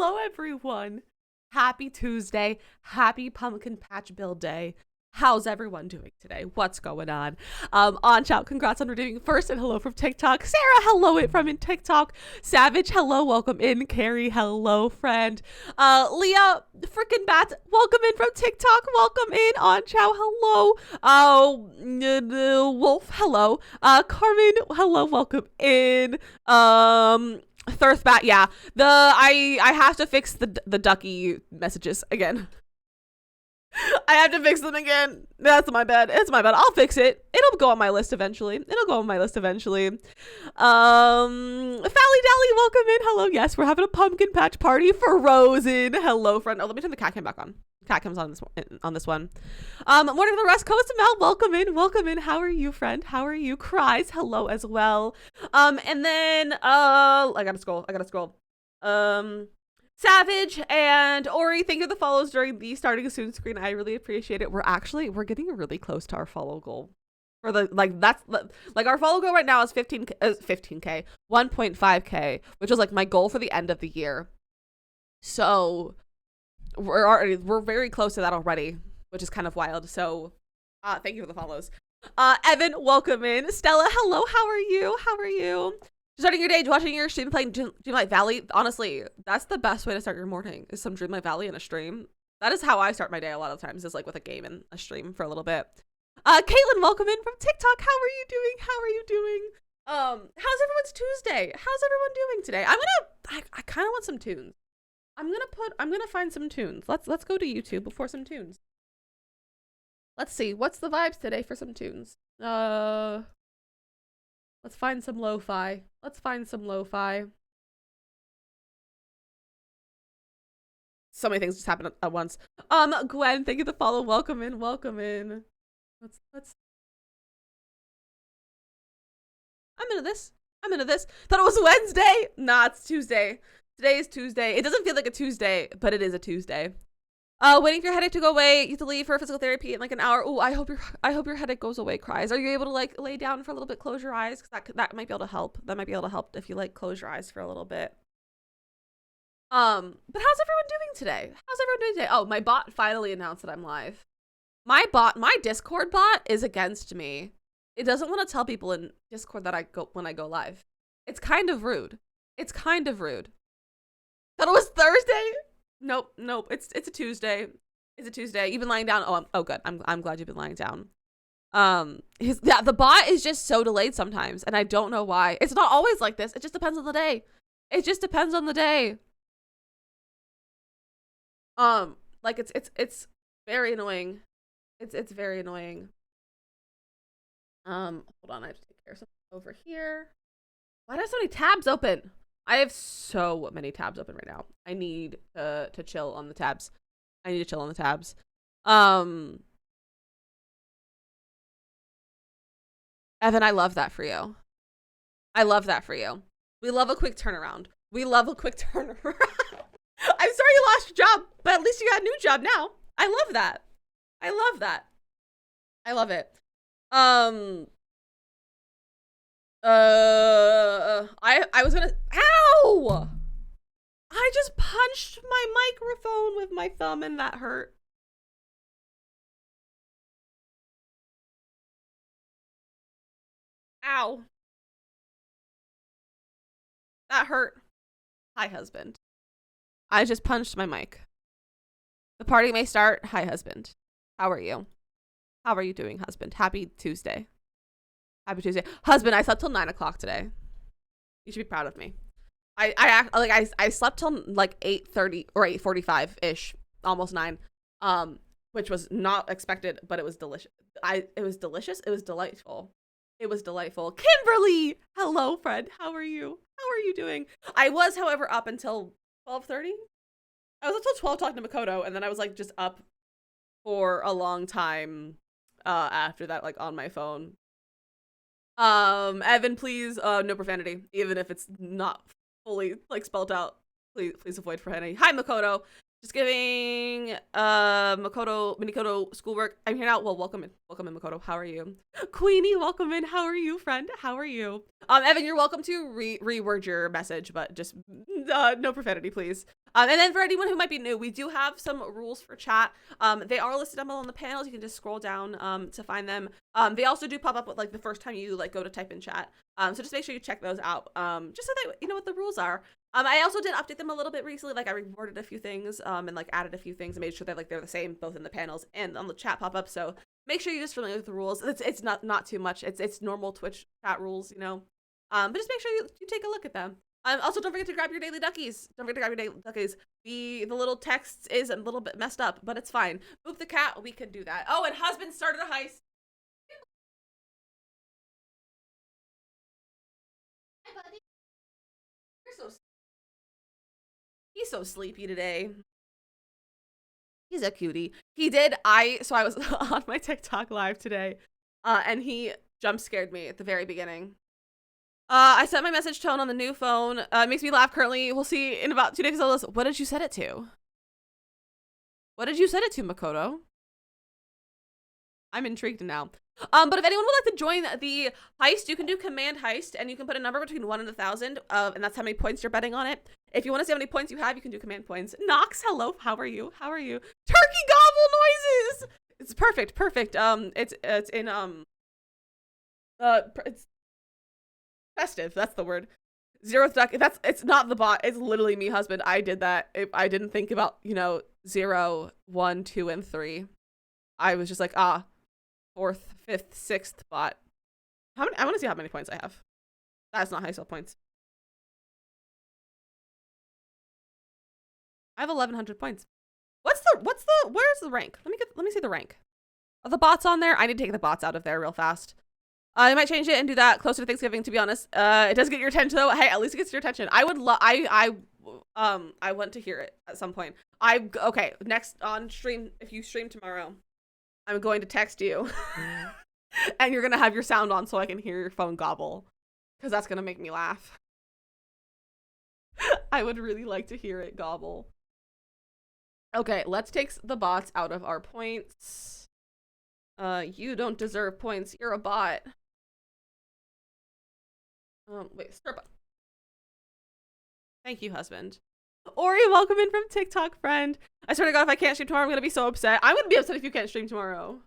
Hello, everyone. Happy Tuesday. Happy Pumpkin Patch Bill Day. How's everyone doing today? What's going on? On shout, congrats on redeeming first, and hello from TikTok. Sarah, hello it from in TikTok. Savage, hello, welcome in. Carrie, hello, friend. Leah, freaking bat, welcome in from TikTok. Welcome in. On chow, hello. Wolf, hello. Carmen, hello, welcome in. Thirstbat, yeah. I have to fix the ducky messages again. I have to fix them again. That's my bad. It's my bad. I'll fix it. It'll go on my list eventually. Fally Dally, welcome in. Hello. Yes, we're having a pumpkin patch party for Rosen. Hello, friend. Oh, let me turn the cat cam back on. Cat cam's on this one. Morning to the West Coast. Mel, welcome in. Welcome in. How are you, friend? How are you? Cries, hello as well. And then I gotta scroll. Savage and Ori, thank you for the follows during the starting a student screen. I really appreciate it. We're getting really close to our follow goal. For the our follow goal right now is 15k, 1.5k, which is like my goal for the end of the year. So we're very close to that already, which is kind of wild. So thank you for the follows. Evan, welcome in. Stella, hello. How are you? Starting your day, watching your stream, playing Dreamlight Valley. Honestly, that's the best way to start your morning, is some Dreamlight Valley and a stream. That is how I start my day a lot of times, is like with a game and a stream for a little bit. Caitlin, welcome in from TikTok. How are you doing? How's everyone's Tuesday? How's everyone doing today? I kind of want some tunes. I'm gonna find some tunes. Let's go to YouTube before some tunes. Let's see, what's the vibes today for some tunes? Let's find some lo-fi. So many things just happened at once. Gwen, thank you for the follow. Welcome in. Let's. I'm into this. Thought it was Wednesday. Nah, it's Tuesday. Today is Tuesday. It doesn't feel like a Tuesday, but it is a Tuesday. Waiting for your headache to go away. You have to leave for physical therapy in like an hour. Oh, I hope your headache goes away. Cries. Are you able to like lay down for a little bit? Close your eyes, because that might be able to help. That might be able to help if you like close your eyes for a little bit. But how's everyone doing today? Oh, my bot finally announced that I'm live. My Discord bot is against me. It doesn't want to tell people in Discord that when I go live. It's kind of rude. Thought it was Thursday. Nope. It's a Tuesday. You've been lying down. Oh, good. I'm glad you've been lying down. The bot is just so delayed sometimes, and I don't know why. It's not always like this. It just depends on the day. Like it's very annoying. It's very annoying. Hold on. I have to take care of something over here. Why do I have so many tabs open? I have so many tabs open right now. I need to chill on the tabs. Evan, I love that for you. We love a quick turnaround. I'm sorry you lost your job, but at least you got a new job now. I love that. I love it. I was gonna, ow! I just punched my microphone with my thumb and that hurt. Ow. That hurt. Hi, husband. I just punched my mic. The party may start. Hi, husband. How are you? How are you doing, husband? Happy Tuesday. Husband, I slept till 9 o'clock today. You should be proud of me. I slept till like 8:30 or 8:45 ish, almost 9, which was not expected, but it was delicious. It was delightful. Kimberly, hello, friend. How are you doing? I was, however, up until 12:30. I was up till 12 talking to Makoto, and then I was like just up for a long time after that, like on my phone. Evan, please, no profanity, even if it's not fully like spelled out. Please avoid profanity. Hi, Makoto. Just giving Minikoto schoolwork. I'm here now. Well, welcome in. Welcome in, Makoto. How are you? Queenie, welcome in. How are you, friend? How are you? Evan, you're welcome to reword your message, but just no profanity, please. And then for anyone who might be new, we do have some rules for chat. They are listed down below on the panels. You can just scroll down to find them. They also do pop up with like the first time you like go to type in chat. So just make sure you check those out. Just so that you know what the rules are. I also did update them a little bit recently. Like I reworded a few things, and like added a few things and made sure that like they're the same both in the panels and on the chat pop up. So make sure you're just familiar with the rules. It's not too much. It's normal Twitch chat rules, you know. But just make sure you take a look at them. Also, don't forget to grab your daily duckies. Don't forget to grab your daily duckies. The little text is a little bit messed up, but it's fine. Boop the cat. We can do that. Oh, and husband started a heist. Hi, buddy. You're so. He's so sleepy today. He's a cutie. He did. So I was on my TikTok live today, and he jump scared me at the very beginning. I set my message tone on the new phone. It makes me laugh currently. We'll see in about 2 days. What did you set it to? What did you set it to, Makoto? I'm intrigued now. But if anyone would like to join the heist, you can do command heist, and you can put a number between 1 and 1,000, and that's how many points you're betting on it. If you want to see how many points you have, you can do command points. Nox, hello, how are you? How are you? Turkey gobble noises! It's perfect. It's in, it's festive, that's the word. 0th duck, it's not the bot, it's literally me, husband. I did that. I didn't think about, 0, 1, 2, and 3. I was just like, 4th, 5th, 6th bot. How many? I want to see how many points I have. That's not high skill points. I have 1,100 points. Where's the rank? Let me see the rank. Are the bots on there? I need to take the bots out of there real fast. I might change it and do that closer to Thanksgiving, to be honest. It does get your attention though. Hey, at least it gets your attention. I would I want to hear it at some point. Okay, next on stream, if you stream tomorrow, I'm going to text you. And you're going to have your sound on so I can hear your phone gobble. Because that's going to make me laugh. I would really like to hear it gobble. Okay, let's take the bots out of our points. You don't deserve points. You're a bot. Wait, start bot. Thank you, husband. Ori, welcome in from TikTok, friend. I swear to God, if I can't stream tomorrow, I'm gonna be so upset. I'm gonna be upset if you can't stream tomorrow.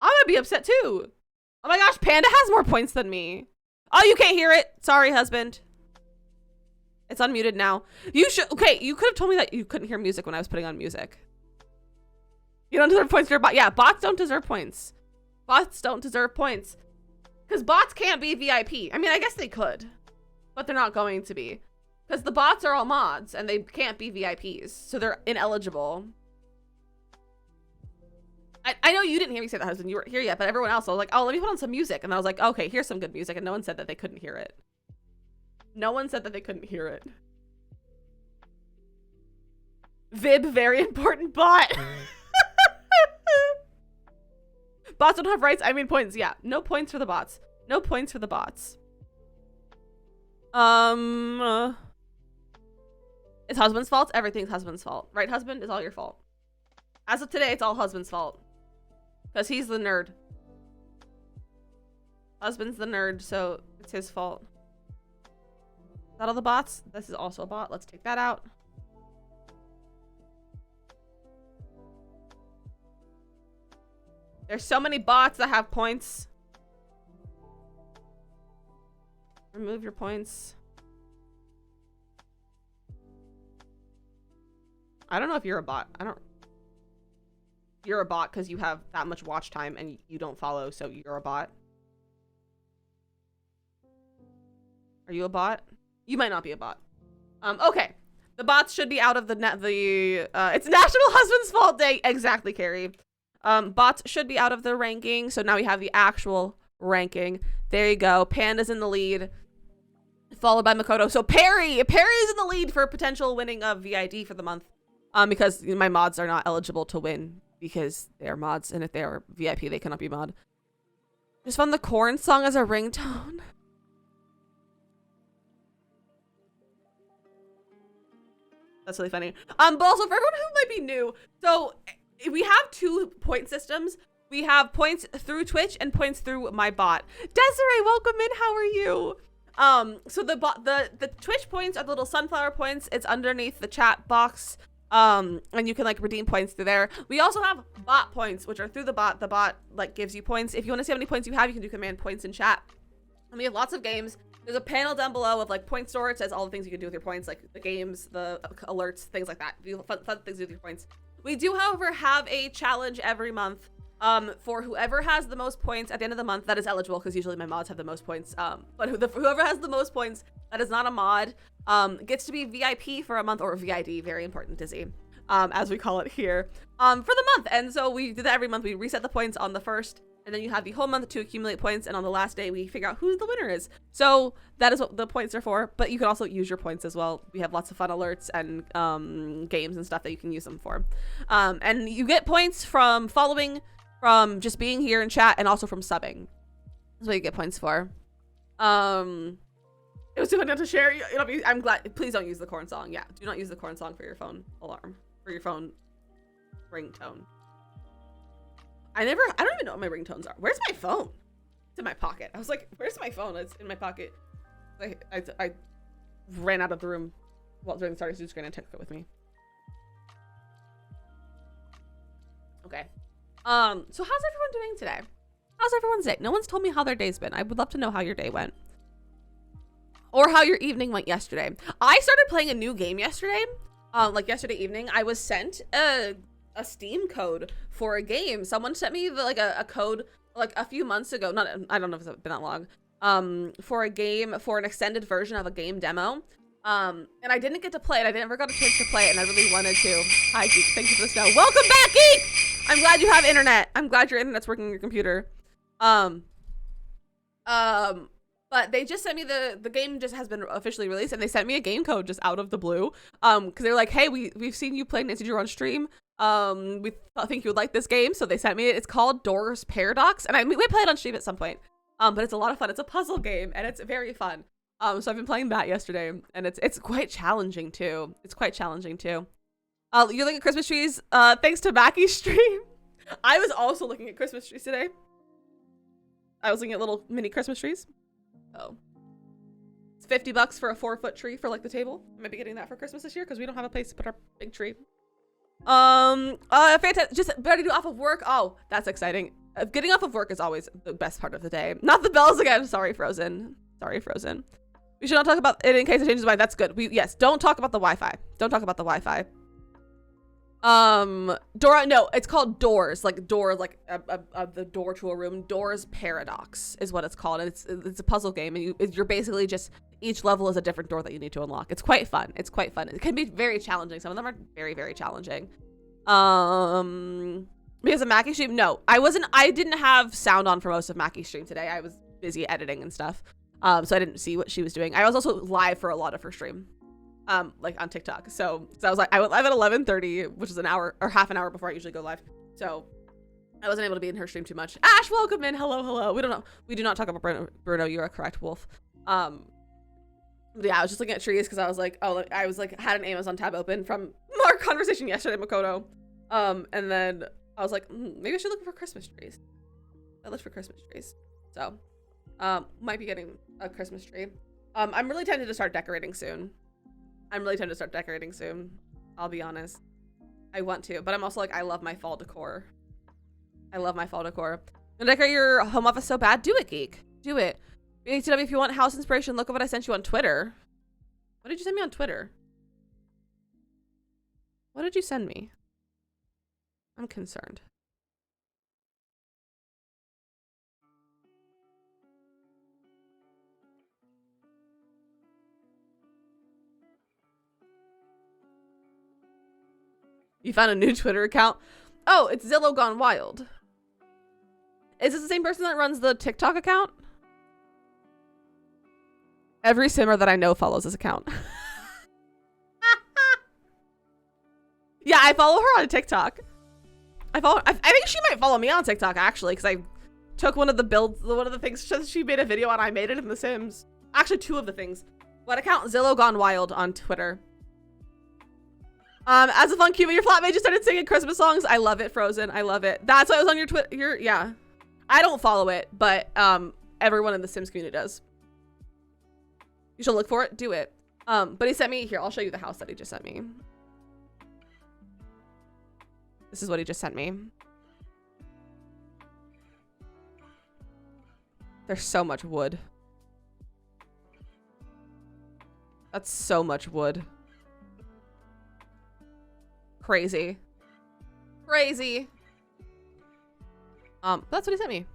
I'm gonna be upset too. Oh my gosh, Panda has more points than me. Oh, you can't hear it. Sorry, husband. It's unmuted now. Okay, you could have told me that you couldn't hear music when I was putting on music. You don't deserve points for your bot. Yeah, bots don't deserve points. Bots don't deserve points. Because bots can't be VIP. I mean, I guess they could. But they're not going to be. Because the bots are all mods, and they can't be VIPs. So they're ineligible. I know you didn't hear me say that, husband. You weren't here yet, but everyone else, I was like, oh, let me put on some music. And I was like, okay, here's some good music. And no one said that they couldn't hear it. No one said that they couldn't hear it. Vib, very important bot. Bots don't have rights. I mean points. Yeah, no points for the bots. No points for the bots. It's husband's fault. Everything's husband's fault. Right, husband? It's all your fault. As of today, it's all husband's fault. Because he's the nerd. Husband's the nerd, so it's his fault. Is that all the bots? This is also a bot. Let's take that out. There's so many bots that have points. Remove your points. I don't know if you're a bot. You're a bot because you have that much watch time and you don't follow, so you're a bot. Are you a bot? You might not be a bot. Okay. The bots should be out of it's National Husband's Fault Day. Exactly, Carrie. Bots should be out of the ranking, so now we have the actual ranking. There you go. Panda's in the lead, followed by Makoto. So Perry's in the lead for potential winning of VID for the month. Because my mods are not eligible to win because they are mods, and if they are VIP, they cannot be mod. Just found the Corn song as a ringtone. That's really funny. But also for everyone who might be new, so we have 2 point systems. We have points through Twitch and points through my bot. Desiree, welcome in. How are you? So the Twitch points are the little sunflower points. It's underneath the chat box. And you can like redeem points through there. We also have bot points, which are through the bot. The bot like gives you points. If you want to see how many points you have, you can do command points in chat. And we have lots of games. There's a panel down below of like point store. It says all the things you can do with your points, like the games, the alerts, things like that. Fun things to do with your points. We do, however, have a challenge every month. For whoever has the most points at the end of the month, that is eligible because usually my mods have the most points. But whoever has the most points, that is not a mod, gets to be VIP for a month, or VID, very important, Dizzy, as we call it here, for the month. And so we do that every month. We reset the points on the 1st, and then you have the whole month to accumulate points. And on the last day, we figure out who the winner is. So that is what the points are for. But you can also use your points as well. We have lots of fun alerts and games and stuff that you can use them for. And you get points from following, from just being here in chat, and also from subbing. That's what you get points for. It was too funny not to share. I'm glad. Please don't use the corn song. Yeah, do not use the corn song for your phone alarm, for your phone ringtone. I don't even know what my ringtones are. Where's my phone? It's in my pocket. I was like, where's my phone? It's in my pocket. I ran out of the room during the start of the screen and took it with me. Okay. So how's everyone doing today? How's everyone's day? No one's told me how their day's been. I would love to know how your day went. Or how your evening went yesterday. I started playing a new game yesterday. Like yesterday evening, I was sent a Steam code for a game. Someone sent me a code like a few months ago. I don't know if it's been that long. For a game, for an extended version of a game demo. And I didn't get to play it. I never got a chance to play it, and I really wanted to. Hi, Geek. Thank you for the snow. Welcome back, Geek! I'm glad you have internet. I'm glad your internet's working on your computer. But they just sent me the game just has been officially released, and they sent me a game code just out of the blue. Because they're like, hey, we've seen you play Nancy Drew on stream. We think you would like this game, so they sent me it. It's called Doors Paradox, and we play it on stream at some point. But it's a lot of fun. It's a puzzle game, and it's very fun. So I've been playing that yesterday, and it's quite challenging too. It's quite challenging too. You're looking at Christmas trees. Thanks to Mackie's stream. I was also looking at Christmas trees today. I was looking at little mini Christmas trees. Oh, it's $50 for a 4-foot tree for like the table. I might be getting that for Christmas this year because we don't have a place to put our big tree. Fantastic. Just ready to do off of work. Oh, that's exciting. Getting off of work is always the best part of the day. Not the bells again. Sorry, Frozen. Sorry, Frozen. We should not talk about it in case it changes mind. That's good. Yes, don't talk about the Wi-Fi. Don't talk about the Wi-Fi. Dora, no, it's called Doors, like door, like the door to a room. Doors Paradox is what it's called. And it's a puzzle game, and you're basically just, each level is a different door that you need to unlock. It's quite fun. It's quite fun. It can be very challenging. Some of them are very, very challenging. Because of Mackie's stream, no, I didn't have sound on for most of Mackie's stream today. I was busy editing and stuff. So I didn't see what she was doing. I was also live for a lot of her stream. Like on TikTok. So I was like, I went live at 11:30, which is an hour or half an hour before I usually go live. So I wasn't able to be in her stream too much. Ash, welcome in. Hello, hello. We do not talk about Bruno. You are correct, Wolf. Yeah, I was just looking at trees because I was like, had an Amazon tab open from our conversation yesterday, Makoto. And then I was like, maybe I should look for Christmas trees. I looked for Christmas trees. So, might be getting a Christmas tree. I'm really tempted to start decorating soon. I'll be honest. I want to, but I'm also like, I love my fall decor. You wanna decorate your home office so bad? Do it, Geek. Do it. BHTW, if you want house inspiration, look at what I sent you on Twitter. What did you send me on Twitter? What did you send me? I'm concerned. You found a new Twitter account? Oh, it's Zillow Gone Wild. Is this the same person that runs the TikTok account? Every simmer that I know follows this account. Yeah, I follow her on TikTok. I think she might follow me on TikTok actually, because I took one of the things she made a video on. I made it in The Sims. Actually, 2 of the things. What account? Zillow Gone Wild on Twitter. As a fun cue, your flatmate just started singing Christmas songs. I love it, Frozen. I love it. That's why I was on your Twitter. Yeah. I don't follow it, but everyone in the Sims community does. You should look for it. Do it. But he sent me here. I'll show you the house that he just sent me. This is what he just sent me. There's so much wood. That's so much wood. Crazy. Crazy. That's what he sent me.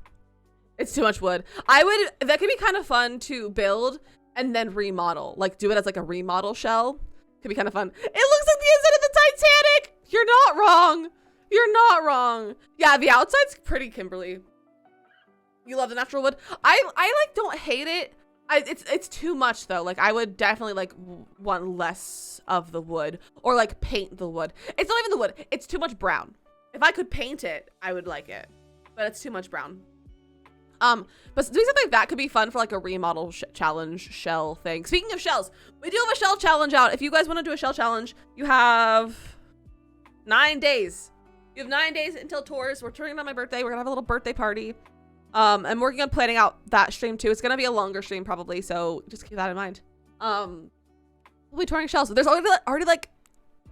It's too much wood. That could be kind of fun to build and then remodel. Like do it as like a remodel shell. Could be kind of fun. It looks like the inside of the Titanic. You're not wrong. You're not wrong. Yeah, the outside's pretty, Kimberly. You love the natural wood. I like don't hate it. It's too much though. Like I would definitely like want less of the wood or like paint the wood. It's not even the wood. It's too much brown. If I could paint it, I would like it, but it's too much brown. But doing something like that could be fun for like a remodel challenge shell thing. Speaking of shells, we do have a shell challenge out. If you guys want to do a shell challenge, you have 9 days. You have 9 days until tours. We're turning on my birthday. We're gonna have a little birthday party. I'm working on planning out that stream too. It's gonna be a longer stream probably, so just keep that in mind. We'll be touring shells. There's already like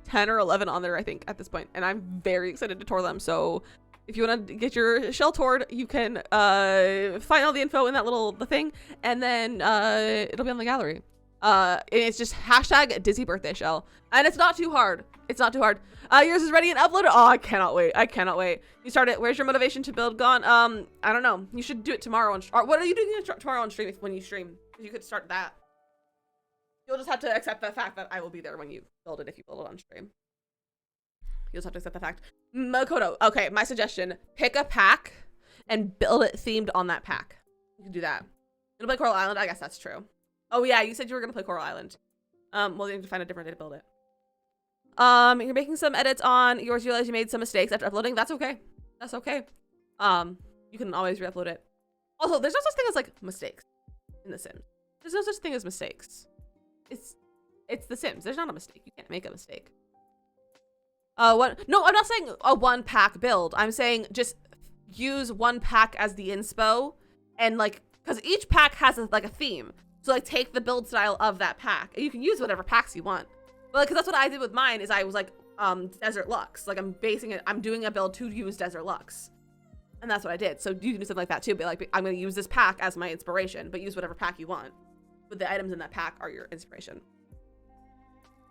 10 or 11 on there, I think, at this point, and I'm very excited to tour them. So if you want to get your shell toured, you can find all the info in that little thing, and then it'll be on the gallery. And it's just hashtag Dizzy birthday shell, and it's not too hard. It's not too hard. Yours is ready and uploaded. Oh, I cannot wait. I cannot wait. You started. Where's your motivation to build gone? I don't know. You should do it tomorrow. Or what are you doing tomorrow on stream when you stream? You could start that. You'll just have to accept the fact that I will be there when you build it if you build it on stream. You'll just have to accept the fact. Makoto. Okay, my suggestion. Pick a pack and build it themed on that pack. You can do that. You'll play Coral Island? I guess that's true. Oh yeah, you said you were going to play Coral Island. Well, you need to find a different day to build it. You're making some edits on yours. You realize you made some mistakes after uploading. That's okay. That's okay. You can always re-upload it. Also, there's no such thing as like mistakes in The Sims. There's no such thing as mistakes. It's The Sims. There's not a mistake. You can't make a mistake. No, I'm not saying a one pack build. I'm saying just use one pack as the inspo, and like, because each pack has like a theme. So like take the build style of that pack. You can use whatever packs you want. But like, cause that's what I did with mine is I was like, Desert Lux. Like I'm doing a build to use Desert Lux. And that's what I did. So you can do something like that too. But like, I'm going to use this pack as my inspiration, but use whatever pack you want. But the items in that pack are your inspiration.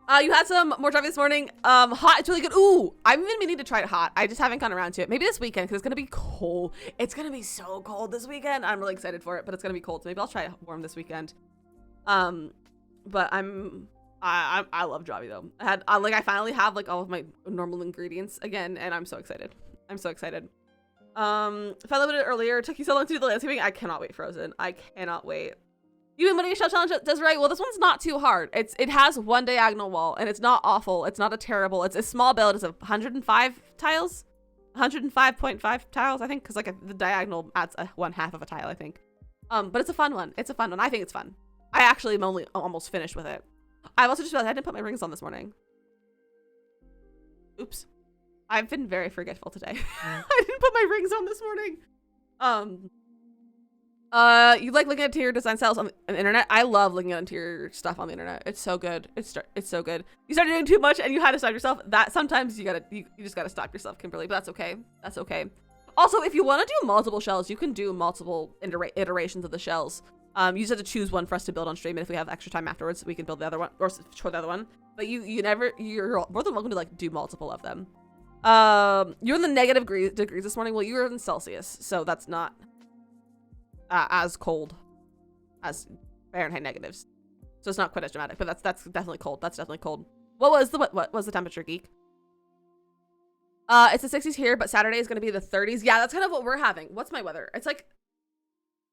You had some more driving this morning. Hot, it's really good. Ooh, I've been meaning to try it hot. I just haven't gotten around to it. Maybe this weekend, because it's going to be cold. It's going to be so cold this weekend. I'm really excited for it, but it's going to be cold. So maybe I'll try it warm this weekend. But I love Javi though. I finally have like all of my normal ingredients again, and I'm so excited. I'm so excited. If I limited it earlier, it took you so long to do the landscaping. I cannot wait, Frozen. I cannot wait. You've been winning a shell challenge, Desiree. Well, this one's not too hard. It has one diagonal wall, and it's not awful. It's not a terrible. It's a small build. It's 105 tiles, 105.5 tiles, I think, because like the diagonal adds one half of a tile, I think. But it's a fun one. It's a fun one. I think it's fun. I actually am almost finished with it. I've also just realized I didn't put my rings on this morning. Oops. I've been very forgetful today. I didn't put my rings on this morning. You like looking at interior design styles on the internet? I love looking at interior stuff on the internet. It's so good. It's so good. You started doing too much and you had to stop yourself. That sometimes you just gotta stop yourself, Kimberly. But that's okay. That's okay. Also, if you want to do multiple shells, you can do multiple iterations of the shells. You just have to choose one for us to build on stream, and if we have extra time afterwards, we can build the other one or show the other one. But you're more than welcome to like do multiple of them. You're in the negative degrees this morning. Well, you were in Celsius, so that's not as cold as Fahrenheit negatives, so it's not quite as dramatic. But that's definitely cold. That's definitely cold. What was the temperature, Geek? It's the 60s here, but Saturday is going to be the 30s. Yeah, that's kind of what we're having. What's my weather? It's like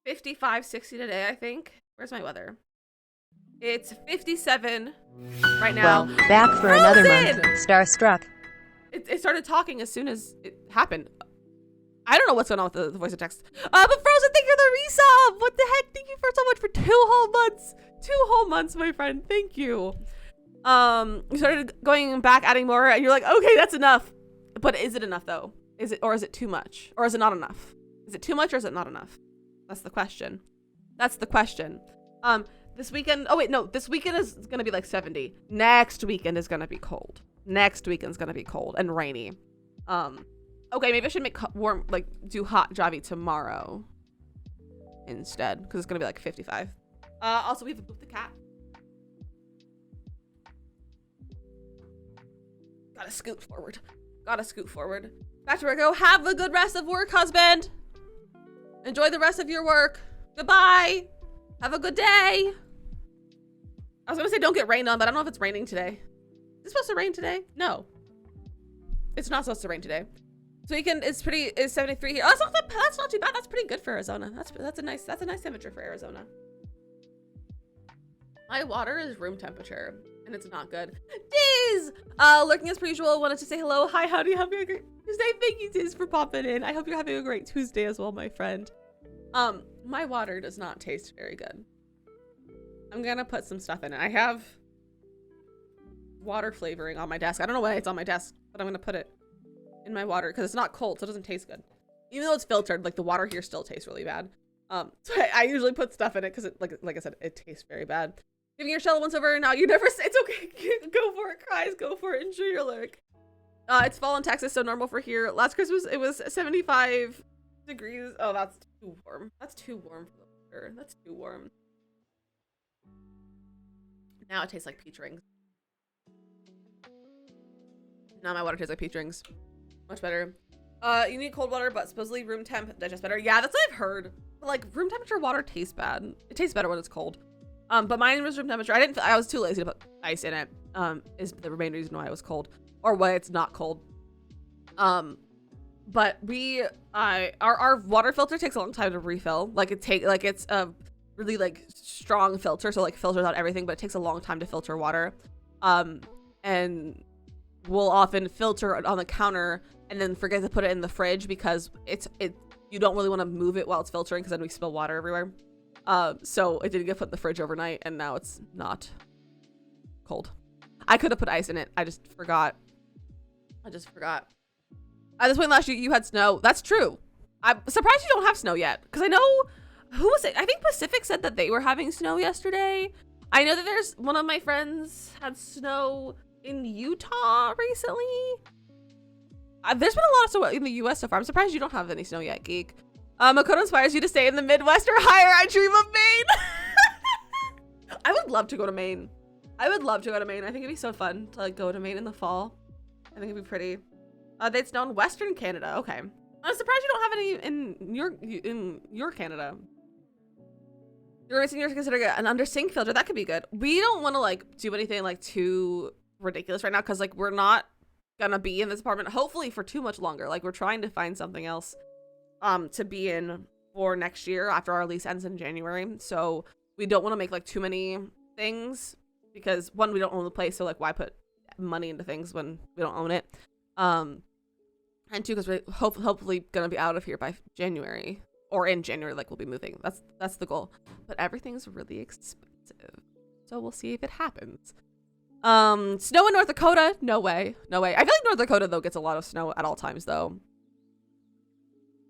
55, 60 today, I think. Where's my weather? It's 57 right now. Well, back for another month. Starstruck. It started talking as soon as it happened. I don't know what's going on with the voice of text. But Frozen, thank you for the resub. What the heck? Thank you for so much for 2 whole months. 2 whole months, my friend. Thank you. You started going back, adding more, and you're like, okay, that's enough. But is it enough though? Is it too much? Or is it not enough? Is it too much or is it not enough? That's the question. That's the question. This weekend, oh wait, no, this weekend is gonna be like 70. Next weekend is gonna be cold. Next weekend's gonna be cold and rainy. Okay, maybe I should make warm, like do hot Javi tomorrow instead, because it's gonna be like 55. Also we have the cat. Gotta scoot forward. Gotta scoot forward. Back to work. Go. Have a good rest of work, husband. Enjoy the rest of your work. Goodbye. Have a good day. I was gonna say don't get rained on, but I don't know if it's raining today. Is it supposed to rain today? No. It's not supposed to rain today. So weekend is 73 here. Oh, that's not too bad. That's pretty good for Arizona. That's a nice temperature for Arizona. My water is room temperature, and it's not good. Diz! Lurking as per usual, wanted to say hello. Hi, howdy, having a great Tuesday. Thank you, Diz, for popping in. I hope you're having a great Tuesday as well, my friend. My water does not taste very good. I'm gonna put some stuff in it. I have water flavoring on my desk. I don't know why it's on my desk, but I'm gonna put it in my water because it's not cold, so it doesn't taste good. Even though it's filtered, like the water here still tastes really bad. So I usually put stuff in it because it, like I said, it tastes very bad. Giving your shell once over, now you never say, it's okay, go for it, cries, go for it, enjoy your lurk. It's fall in Texas, so normal for here. Last Christmas, it was 75 degrees. Oh, that's too warm. That's too warm for the winter. That's too warm. Now it tastes like peach rings. Now my water tastes like peach rings. Much better. You need cold water, but supposedly room temp digests better. Yeah, that's what I've heard. But like room temperature water tastes bad. It tastes better when it's cold. But mine was room temperature. I was too lazy to put ice in it. Is the main reason why it was cold, or why it's not cold. But our water filter takes a long time to refill. Like it's a really like strong filter, so like filters out everything, but it takes a long time to filter water. And we'll often filter on the counter and then forget to put it in the fridge because you don't really want to move it while it's filtering because then we spill water everywhere. So it didn't get put in the fridge overnight, and now it's not cold. I could have put ice in it. I just forgot. At this point last year, you had snow. That's true. I'm surprised you don't have snow yet, because I know, who was it? I think Pacific said that they were having snow yesterday. I know that there's one of my friends had snow in Utah recently. There's been a lot of snow in the US so far. I'm surprised you don't have any snow yet, Geek. Makoto inspires you to stay in the Midwest or higher. I dream of Maine. I would love to go to Maine. I think it'd be so fun to like go to Maine in the fall. I think it'd be pretty. They'd snow in Western Canada. Okay. I'm surprised you don't have any in your Canada. You're missing yours considering an under sink filter. That could be good. We don't want to like do anything like too ridiculous right now because like we're not gonna be in this apartment hopefully for too much longer. Like we're trying to find something else to be in for next year after our lease ends in January. So we don't want to make like too many things because one, we don't own the place, so like why put money into things when we don't own it, and two, because we're hopefully gonna be out of here by January, or in January, like we'll be moving. That's the goal, but everything's really expensive, so we'll see if it happens. Snow in North Dakota? No way. I feel like North Dakota though gets a lot of snow at all times though.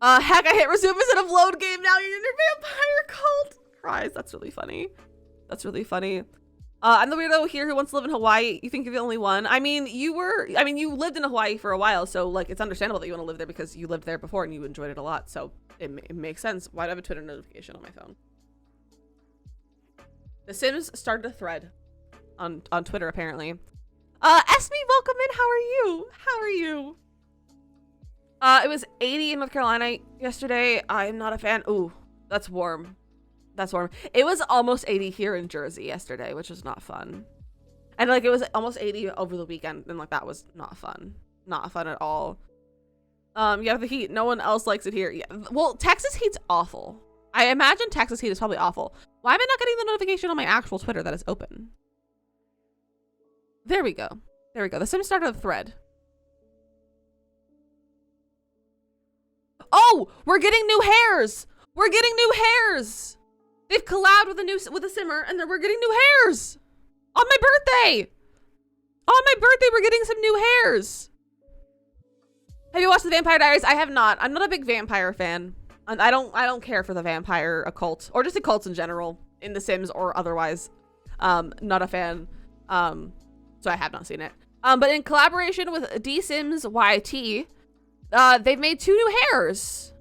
Heck, I hit resume instead of load game. Now you're in your vampire cult. Cries. That's really funny. I'm the weirdo here who wants to live in Hawaii. You think you're the only one? I mean, you lived in Hawaii for a while, so like it's understandable that you want to live there because you lived there before and you enjoyed it a lot. So it makes sense. Why do I have a Twitter notification on my phone? The Sims started a thread on Twitter apparently. Esme, welcome in. How are you? It was 80 in North Carolina yesterday. I'm not a fan. Ooh, that's warm. It was almost 80 here in Jersey yesterday, which was not fun. And like it was almost 80 over the weekend, and like that was not fun. Not fun at all. Yeah, the heat. No one else likes it here. Yeah. Well, Texas heat's awful. I imagine Texas heat is probably awful. Why am I not getting the notification on my actual Twitter that is open? There we go. The Sims started a thread. Oh, we're getting new hairs. They've collabed with a simmer, and then we're getting new hairs on my birthday. On my birthday, we're getting some new hairs. Have you watched The Vampire Diaries? I have not. I'm not a big vampire fan. I don't care for the vampire occult or just occults in general in The Sims or otherwise. Not a fan. So I have not seen it. But in collaboration with D Sims YT, they've made 2 new hairs.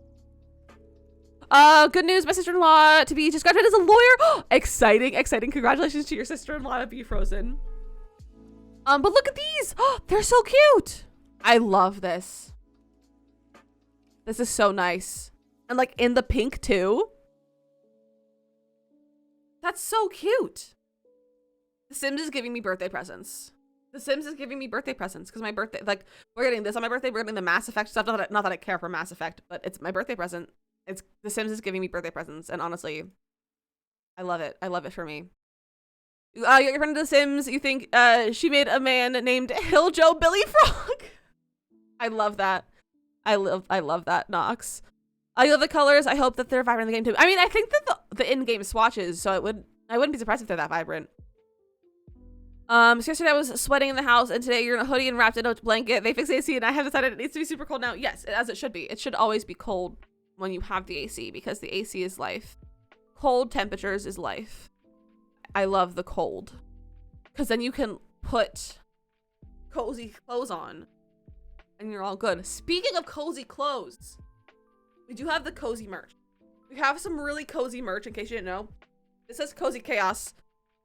Good news, my sister-in-law to be just graduated as a lawyer. Exciting, exciting. Congratulations to your sister-in-law to be frozen. But look at these. They're so cute. I love this. This is so nice. And like in the pink too. That's so cute. The Sims is giving me birthday presents. The Sims is giving me birthday presents because my birthday, like we're getting this on my birthday. We're getting the Mass Effect stuff. Not that I care for Mass Effect, but it's my birthday present. It's The Sims is giving me birthday presents. And honestly, I love it. I love it for me. You got your friend of The Sims. You think she made a man named Hill Joe Billy Frog. I love that. I love that, Nox. You love the colors. I hope that they're vibrant in the game too. I mean, I think that the in-game swatches, so I wouldn't be surprised if they're that vibrant. So yesterday I was sweating in the house, and today you're in a hoodie and wrapped in a blanket. They fixed AC, and I have decided it needs to be super cold now. Yes, as it should be. It should always be cold when you have the AC because the AC is life. Cold temperatures is life. I love the cold because then you can put cozy clothes on and you're all good. Speaking of cozy clothes, we do have the cozy merch. We have some really cozy merch in case you didn't know. This says Cozy Chaos.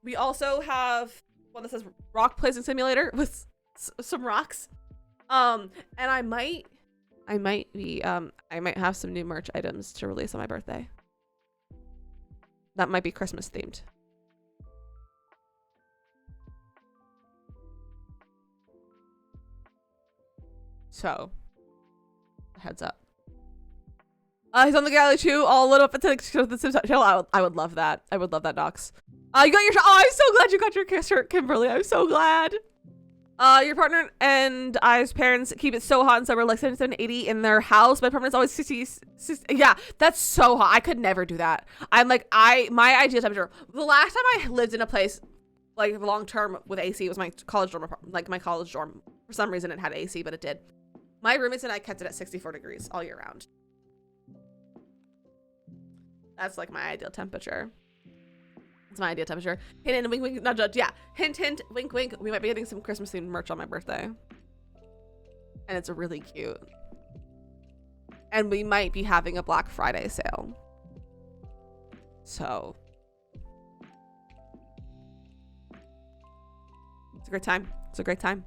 We also have one that says Rock Placing Simulator with some rocks. And I might have some new merch items to release on my birthday. That might be Christmas themed. So, heads up. He's on the gallery too, all lit up into the Sims channel. I would love that. I would love that, Nox. You got your shirt. Oh, I'm so glad you got your shirt, Kimberly. I'm so glad. Your partner and I's parents keep it so hot in summer, like 77, 80 in their house. My apartment's always 60. Yeah, that's so hot. I could never do that. I'm like, my ideal temperature. The last time I lived in a place like long term with AC was my college dorm apartment. Like my college dorm. For some reason it had AC, but it did. My roommates and I kept it at 64 degrees all year round. That's like my ideal temperature. It's my ideal temperature. Hint, hint, wink, wink, not judge. Yeah. Hint, hint, wink, wink. We might be getting some Christmas themed merch on my birthday. And it's really cute. And we might be having a Black Friday sale. So. It's a great time. It's a great time.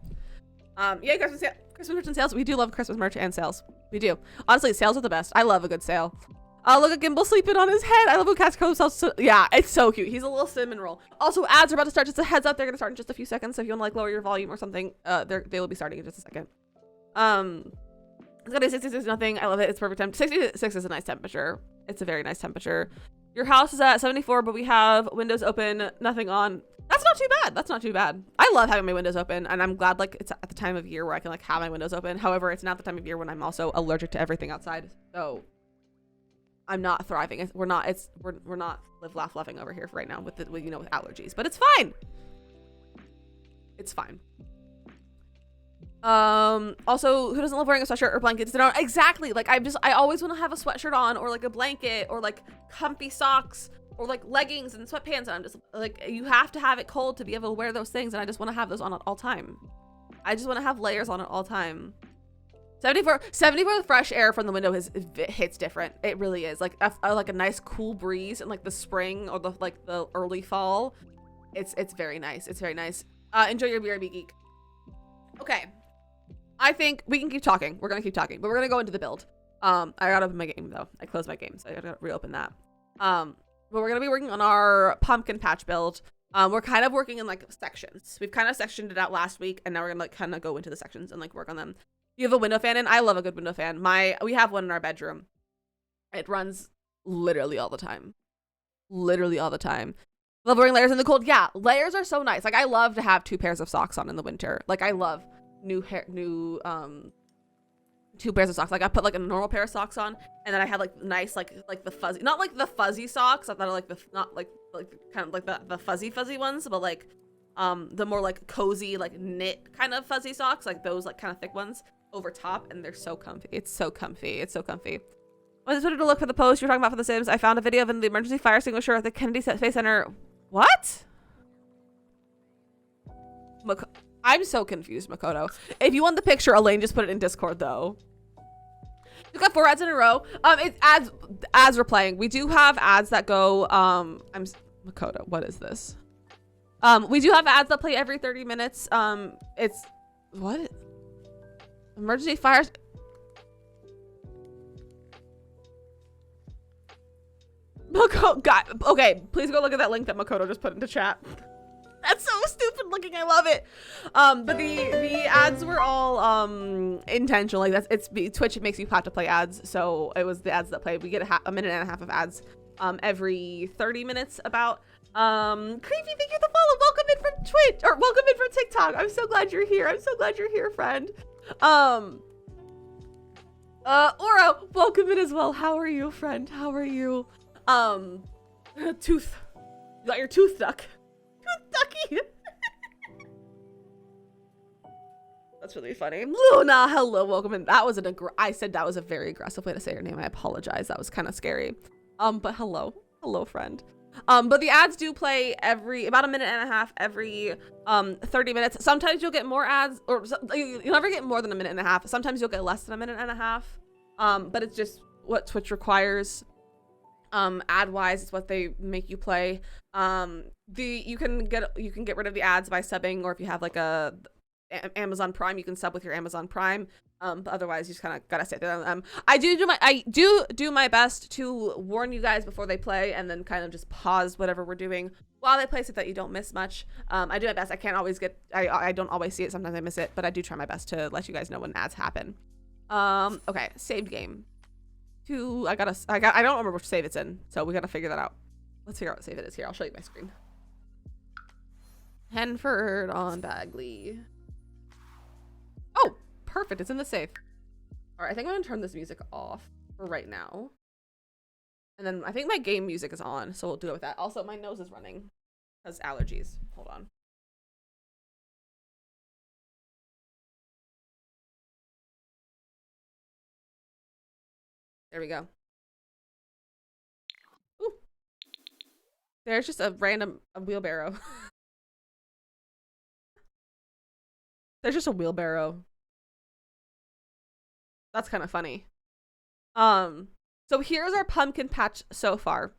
Yeah, Christmas merch and sales. We do love Christmas merch and sales. We do. Honestly, sales are the best. I love a good sale. Look at Gimbal sleeping on his head. I love when cats curl themselves. So, yeah, it's so cute. He's a little cinnamon roll. Also, ads are about to start. Just a heads up, they're gonna start in just a few seconds. So if you want to like lower your volume or something, they will be starting in just a second. It's gonna be 66 nothing. I love it. It's perfect time. 66 is a nice temperature. It's a very nice temperature. Your house is at 74, but we have windows open, nothing on. That's not too bad. That's not too bad. I love having my windows open, and I'm glad like it's at the time of year where I can like have my windows open. However, it's not the time of year when I'm also allergic to everything outside. So I'm not thriving. We're not live laugh loving over here right now with with allergies, but it's fine. It's fine. Also, who doesn't love wearing a sweatshirt or blankets? Exactly. Like I always want to have a sweatshirt on or like a blanket or like comfy socks or like leggings and sweatpants. And I'm just like, you have to have it cold to be able to wear those things. And I just want to have those on at all time. I just want to have layers on at all time. 74 with fresh air from the window it hits different. It really is like a nice cool breeze in like the spring or the early fall. It's very nice. It's very nice. Enjoy your BRB geek. Okay. I think we can keep talking. We're gonna keep talking, but we're gonna go into the build. I gotta open my game though. I closed my game, so I gotta reopen that. But we're gonna be working on our pumpkin patch build. We're kind of working in like sections. We've kind of sectioned it out last week, and now we're gonna like kind of go into the sections and like work on them. You have a window fan in? I love a good window fan. We have one in our bedroom. It runs literally all the time. Literally all the time. Love wearing layers in the cold. Yeah, layers are so nice. Like I love to have 2 pairs of socks on in the winter. Like I love new 2 pairs of socks. Like I put like a normal pair of socks on, and then I had like nice like the fuzzy, not like the fuzzy socks. I thought like the not like kind of like the fuzzy ones, but like the more like cozy, like knit kind of fuzzy socks, like those like kind of thick ones over top, and they're so comfy. It's so comfy. It's so comfy. I just wanted to look for the post you were talking about for The Sims. I found a video of the emergency fire extinguisher at the Kennedy Space Center. What? I'm so confused, Makoto. If you want the picture, Elaine just put it in Discord though. We've got 4 ads in a row. It's ads we're playing. We do have ads that go, Makoto, what is this? We do have ads that play every 30 minutes. It's, what? Emergency fires. Makoto, God, okay, please go look at that link that Makoto just put into chat. That's so stupid looking. I love it. But the ads were all intentional. Like it's Twitch. It makes you have to play ads. So it was the ads that play. We get a minute and a half of ads every 30 minutes about. Creepy, thank you for the follow. Welcome in from Twitch, or welcome in from TikTok. I'm so glad you're here. I'm so glad you're here, friend. Oro, welcome in as well. How are you, friend? How are you? Tooth. You got your tooth duck. Ducky. That's really funny. Luna, hello, welcome in. That was I said that was a very aggressive way to say your name. I apologize. That was kind of scary. But hello, friend. But the ads do play about a minute and a half every 30 minutes. Sometimes you'll get more ads, or you'll never get more than a minute and a half. Sometimes you'll get less than a minute and a half. But it's just what Twitch requires. Ad wise, it's what they make you play. You can get rid of the ads by subbing, or if you have like a Amazon Prime, you can sub with your Amazon Prime. But otherwise, you just kind of gotta sit there. I do my best to warn you guys before they play, and then kind of just pause whatever we're doing while they play, so that you don't miss much. I do my best. I can't always I don't always see it. Sometimes I miss it, but I do try my best to let you guys know when ads happen. Okay, saved game. I don't remember which save it's in, so we gotta figure that out. Let's figure out what save it is here. I'll show you my screen. Henford on Bagley. Oh, perfect. It's in the safe. All right, I think I'm gonna turn this music off for right now. And then I think my game music is on, so we'll do it with that. Also, my nose is running because allergies. Hold on. There we go. Ooh. There's just a wheelbarrow. There's just a wheelbarrow. That's kind of funny. So here's our pumpkin patch so far.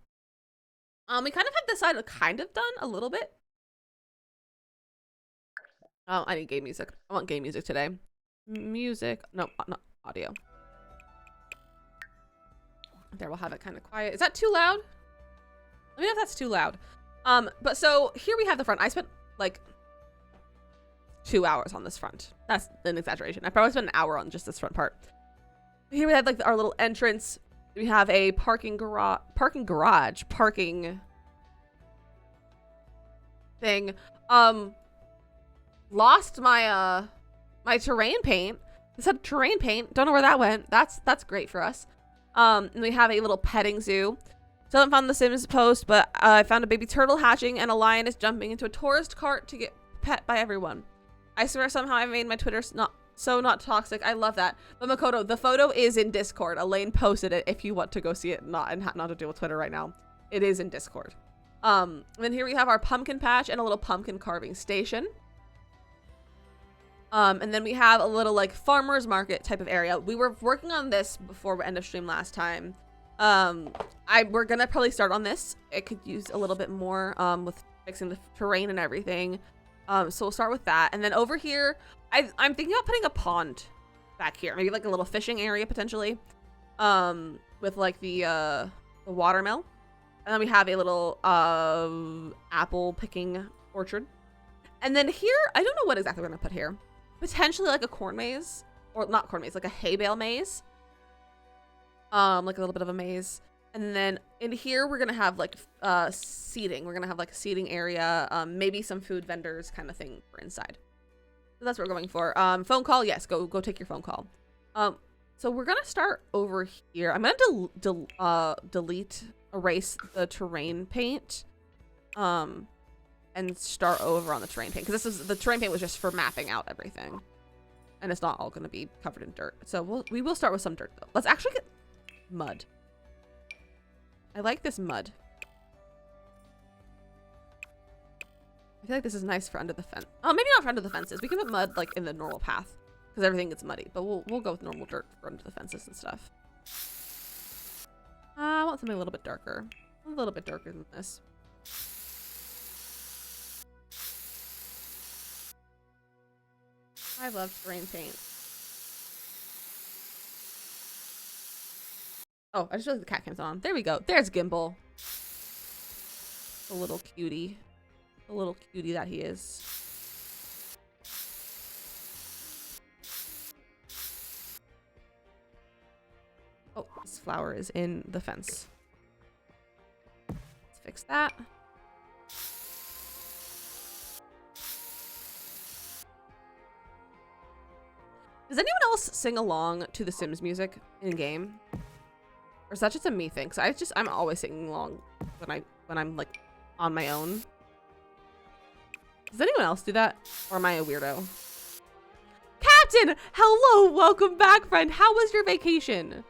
We kind of have decided kind of done a little bit. Oh, I need game music. I want game music today. Music. No, not audio. There, we'll have it kind of quiet. Is that too loud? Let me know if that's too loud. But so here we have the front. I spent like 2 hours on this front. That's an exaggeration. I probably spent an hour on just this front part. Here we have like our little entrance. We have a parking thing. Lost my my terrain paint. It said terrain paint. Don't know where that went. That's great for us. And we have a little petting zoo. Still haven't found the Sims post, but I found a baby turtle hatching and a lion is jumping into a tourist cart to get pet by everyone. I swear somehow I made my Twitter not toxic. I love that. But Makoto, the photo is in Discord. Elaine posted it if you want to go see it, not to deal with Twitter right now. It is in Discord. And then here we have our pumpkin patch and a little pumpkin carving station. And then we have a little like farmer's market type of area. We were working on this before end of stream last time. We're gonna probably start on this. It could use a little bit more with fixing the terrain and everything. So we'll start with that. And then over here, I'm thinking about putting a pond back here, maybe like a little fishing area potentially, with like the watermill. And then we have a little apple picking orchard. And then here, I don't know what exactly we're gonna put here. Potentially like a corn maze, or not corn maze, like a hay bale maze. Like a little bit of a maze. And then in here, we're gonna have like seating. We're gonna have like a seating area, maybe some food vendors kind of thing for inside. So that's what we're going for. Phone call, yes, go take your phone call. So we're gonna start over here. I'm gonna erase the terrain paint. And and start over on the terrain paint, because the terrain paint was just for mapping out everything, and it's not all going to be covered in dirt. So we will start with some dirt though. Let's actually get mud. I like this mud. I feel like this is nice for under the fence. Oh, maybe not for under the fences. We can put mud like in the normal path because everything gets muddy, but we'll go with normal dirt for under the fences and stuff. I want something a little bit darker. A little bit darker than this. I love terrain paint. Oh, I just realized the cat cam's on. There we go. There's Gimbal. The little cutie. The little cutie that he is. Oh, this flower is in the fence. Let's fix that. Does anyone else sing along to the Sims music in game? Or is that just a me thing? Cause I'm always singing along when I'm like on my own. Does anyone else do that? Or am I a weirdo? Captain! Hello! Welcome back, friend. How was your vacation?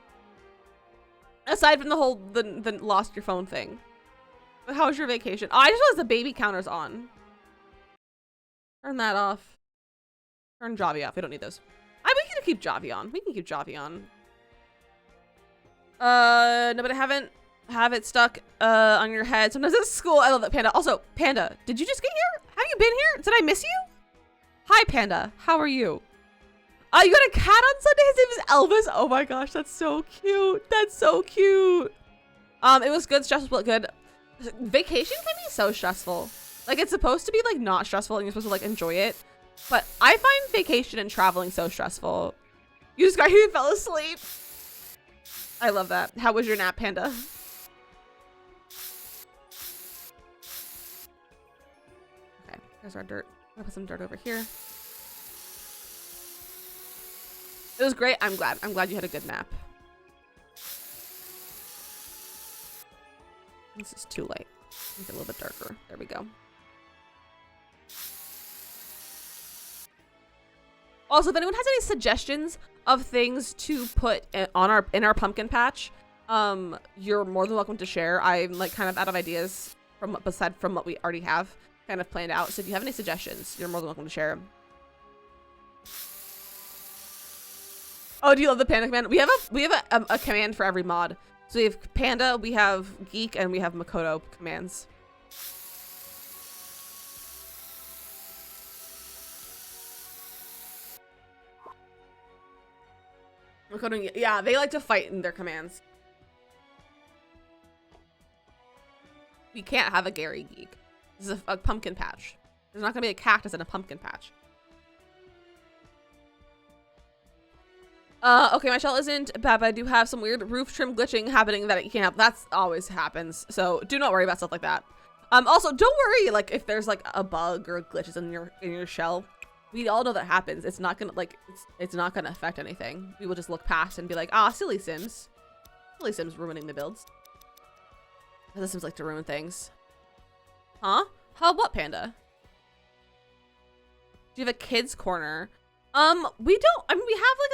Aside from the whole the lost your phone thing. But how was your vacation? Oh, I just realized the baby counter's on. Turn that off. Turn Javi off. We don't need those. We can keep Javi on. We can keep Javi on. No, but I haven't have it stuck on your head. Sometimes at school. I love that, Panda. Also, Panda, did you just get here? Have you been here? Did I miss you? Hi, Panda. How are you? You got a cat on Sunday? His name is Elvis. Oh my gosh, that's so cute. That's so cute. It was good, stressful, but good. Vacation can be so stressful. Like, it's supposed to be like not stressful and you're supposed to like enjoy it. But I find vacation and traveling so stressful. You just got here and fell asleep. I love that. How was your nap, Panda? Okay, there's our dirt. I'll put some dirt over here. It was great. I'm glad. I'm glad you had a good nap. This is too light. Make it a little bit darker. There we go. Also, if anyone has any suggestions of things to put on in our pumpkin patch, you're more than welcome to share. I'm like kind of out of ideas aside from what we already have kind of planned out. So if you have any suggestions, you're more than welcome to share them. Oh, do you love the Panda command? We have a command for every mod. So we have Panda, we have Geek, and we have Makoto commands. Makoto, yeah, they like to fight in their commands. We can't have a Gary Geek. This is a pumpkin patch. There's not gonna be a cactus in a pumpkin patch. Okay, my shell isn't bad, but I do have some weird roof trim glitching happening that you can't help. That's always happens. So do not worry about stuff like that. Also, don't worry, like, if there's like a bug or glitches in your shell. We all know that happens. It's not gonna like it's not gonna affect anything. We will just look past and be like, ah, silly Sims. Silly Sims ruining the builds. The Sims like to ruin things. Huh? How what, Panda? Do you have a kids corner? We don't. I mean, we have like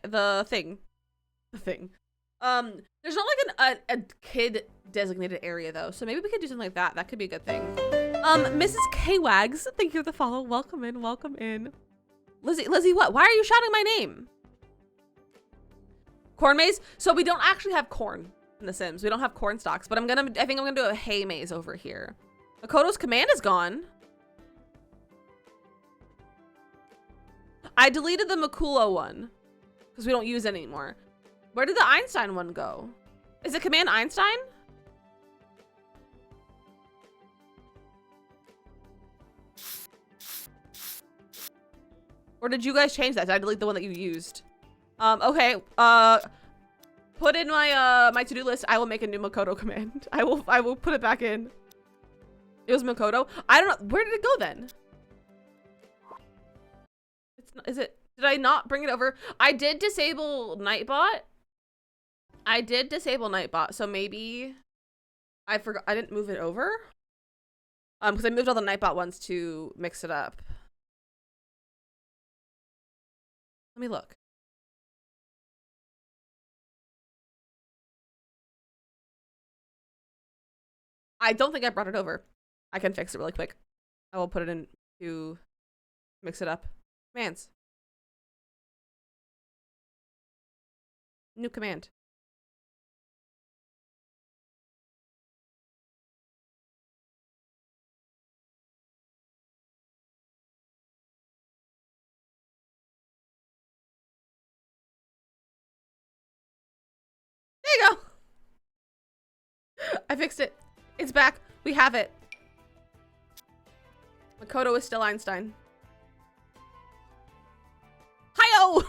the thing. There's not like a kid designated area though, so maybe we could do something like that. That could be a good thing. Mrs. K Wags, thank you for the follow. Welcome in, welcome in. Lizzie, what? Why are you shouting my name? Corn maze. So we don't actually have corn in The Sims. We don't have corn stalks, but I think I'm gonna do a hay maze over here. Makoto's command is gone. I deleted the Makula one because we don't use it anymore. Where did the Einstein one go? Is it command Einstein? Or did you guys change that? Did I delete the one that you used? Okay. Put in my my to-do list. I will make a new Makoto command. I will put it back in. It was Makoto. I don't know. Where did it go then? Did I not bring it over? I did disable Nightbot. So maybe I forgot. I didn't move it over. Because I moved all the Nightbot ones to mix it up. Let me look. I don't think I brought it over. I can fix it really quick. I will put it in to mix it up. Commands. New command. There you go. I fixed it. It's back. We have it. Makoto is still Einstein. Hi-oh!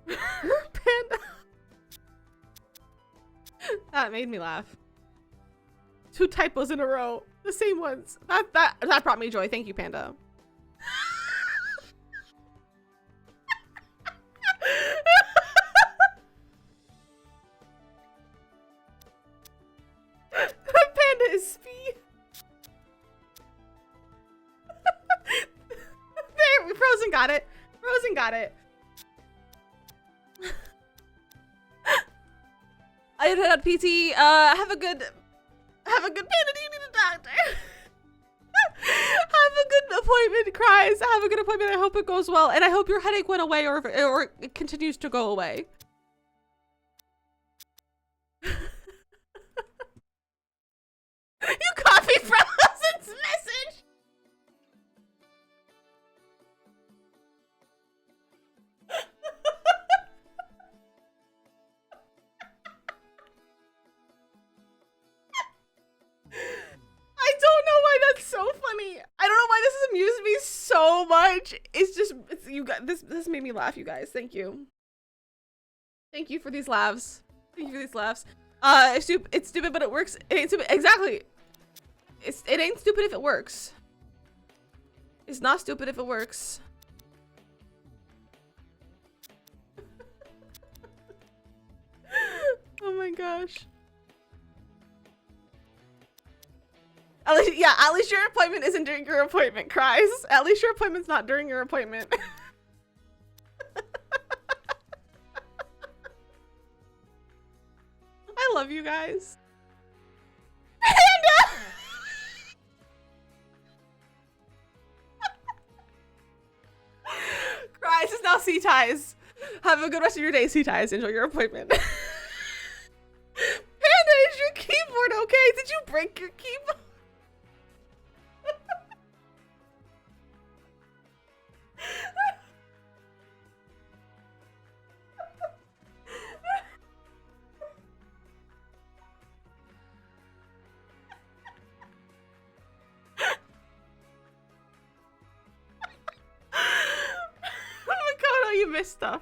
Panda. That made me laugh. 2 typos in a row. The same ones. That brought me joy. Thank you, Panda. Panda is speed. There, Frozen got it. Frozen got it. I had a PT. Have a good Panda. Do you need a doctor? Have a good appointment, Cries. Have a good appointment. I hope it goes well, and I hope your headache went away, or it continues to go away. You copied Frozen's message. I don't know why that's so funny. I don't know why this has amused me so much. It's you guys. This made me laugh, you guys. Thank you. Thank you for these laughs. Thank you for these laughs. It's stupid, but it works. It ain't stupid. Exactly. It ain't stupid if it works. It's not stupid if it works. Oh my gosh. At least your appointment isn't during your appointment, Cries. At least your appointment's not during your appointment. I love you guys. Panda! Cries is now C-Ties. Have a good rest of your day, C-Ties. Enjoy your appointment. Panda, is your keyboard okay? Did you break your keyboard? You miss stuff.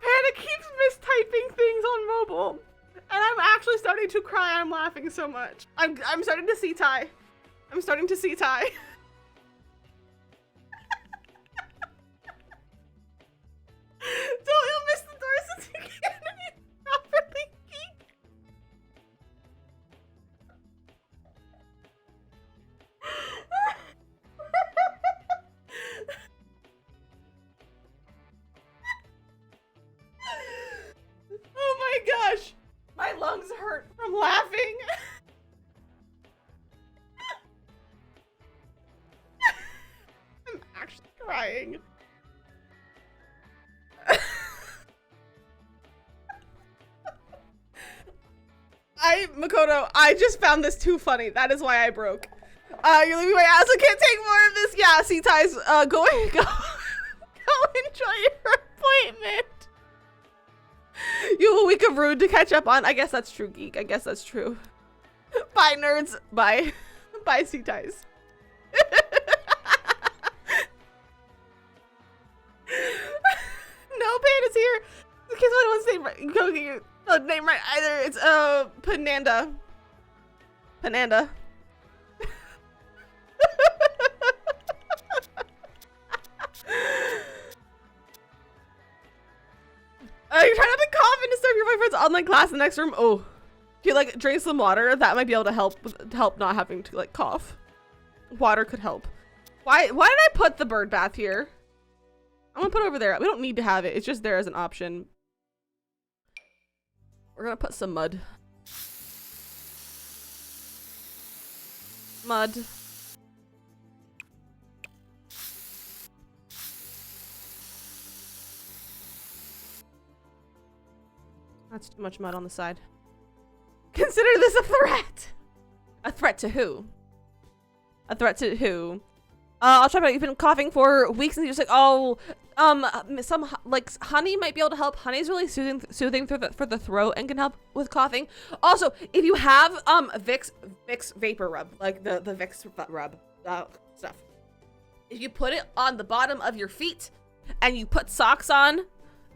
Panda keeps mistyping things on mobile, and I'm actually starting to cry. I'm laughing so much. I'm starting to see Ty. I'm starting to see Ty. Don't you miss the door since you can't even properly geek? Oh my gosh, my lungs hurt from laughing. I'm actually crying. Makoto, I just found this too funny. That is why I broke. You're leaving my ass. I can't take more of this. Yeah, C-Ties, go enjoy your appointment. You have a week of Rude to catch up on. I guess that's true, Geek. I guess that's true. Bye, nerds. Bye. Bye, C-Ties. No, Panda's here. In case anyone wants to name right, go get your name right either. It's Pananda. Pananda. online class in the next room. Oh, if you like drink some water, that might be able to help not having to like cough. Water could help. Why did I put the bird bath here? I'm gonna put it over there. We don't need to have it. It's just there as an option. We're gonna put some mud. Mud. That's too much mud on the side. Consider this a threat. A threat to who? A threat to who? I'll try, but you've been coughing for weeks and you're just like, oh, some like honey might be able to help. Honey's really soothing for the throat and can help with coughing. Also, if you have Vicks vapor rub, like the Vicks rub stuff, if you put it on the bottom of your feet and you put socks on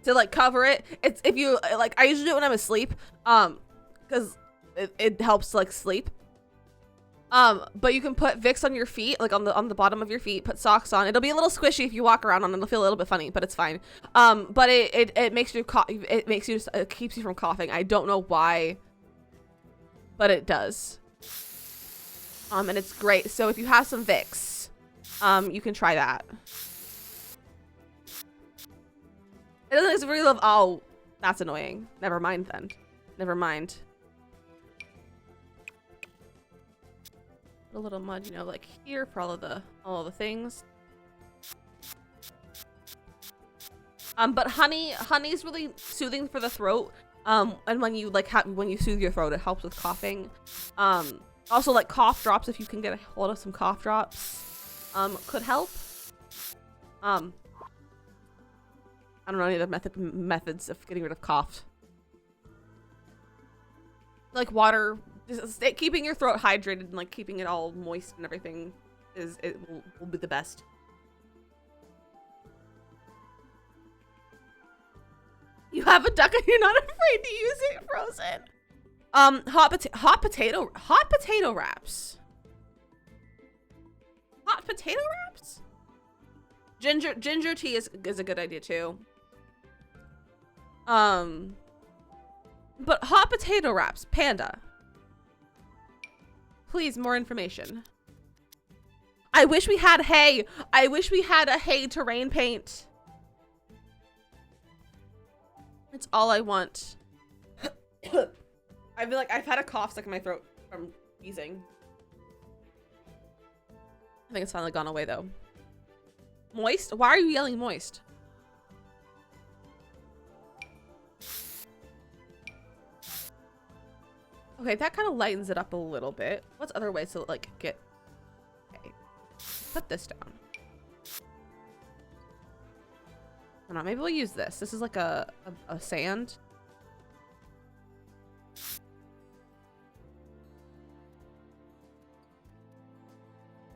to like cover it, it's if you like, I usually do it when I'm asleep, because it helps like sleep. But you can put Vicks on your feet, like on the bottom of your feet, put socks on. It'll be a little squishy if you walk around on it. It'll feel a little bit funny, but it's fine. But it makes you it keeps you from coughing. I don't know why, but it does. And it's great. So if you have some Vicks, you can try that. It doesn't really love, oh, that's annoying. Never mind then. Never mind. A little mud, you know, like here for all the things. But honey's really soothing for the throat. And when you like when you soothe your throat, it helps with coughing. Also like cough drops, if you can get a hold of some cough drops, could help. I don't know any other methods of getting rid of cough. Like water. Keeping your throat hydrated and like keeping it all moist and everything will be the best. You have a duck and you're not afraid to use it frozen. Hot potato wraps. Hot potato wraps? Ginger tea is a good idea too. But hot potato wraps, Panda. Please, more information. I wish we had hay. I wish we had a hay terrain paint. It's all I want. I feel like I've had a cough stuck in my throat from wheezing. I think it's finally gone away though. Moist? Why are you yelling moist? Okay, that kind of lightens it up a little bit. What's other ways to like get... Okay, put this down. I don't know, maybe we'll use this. This is like a sand.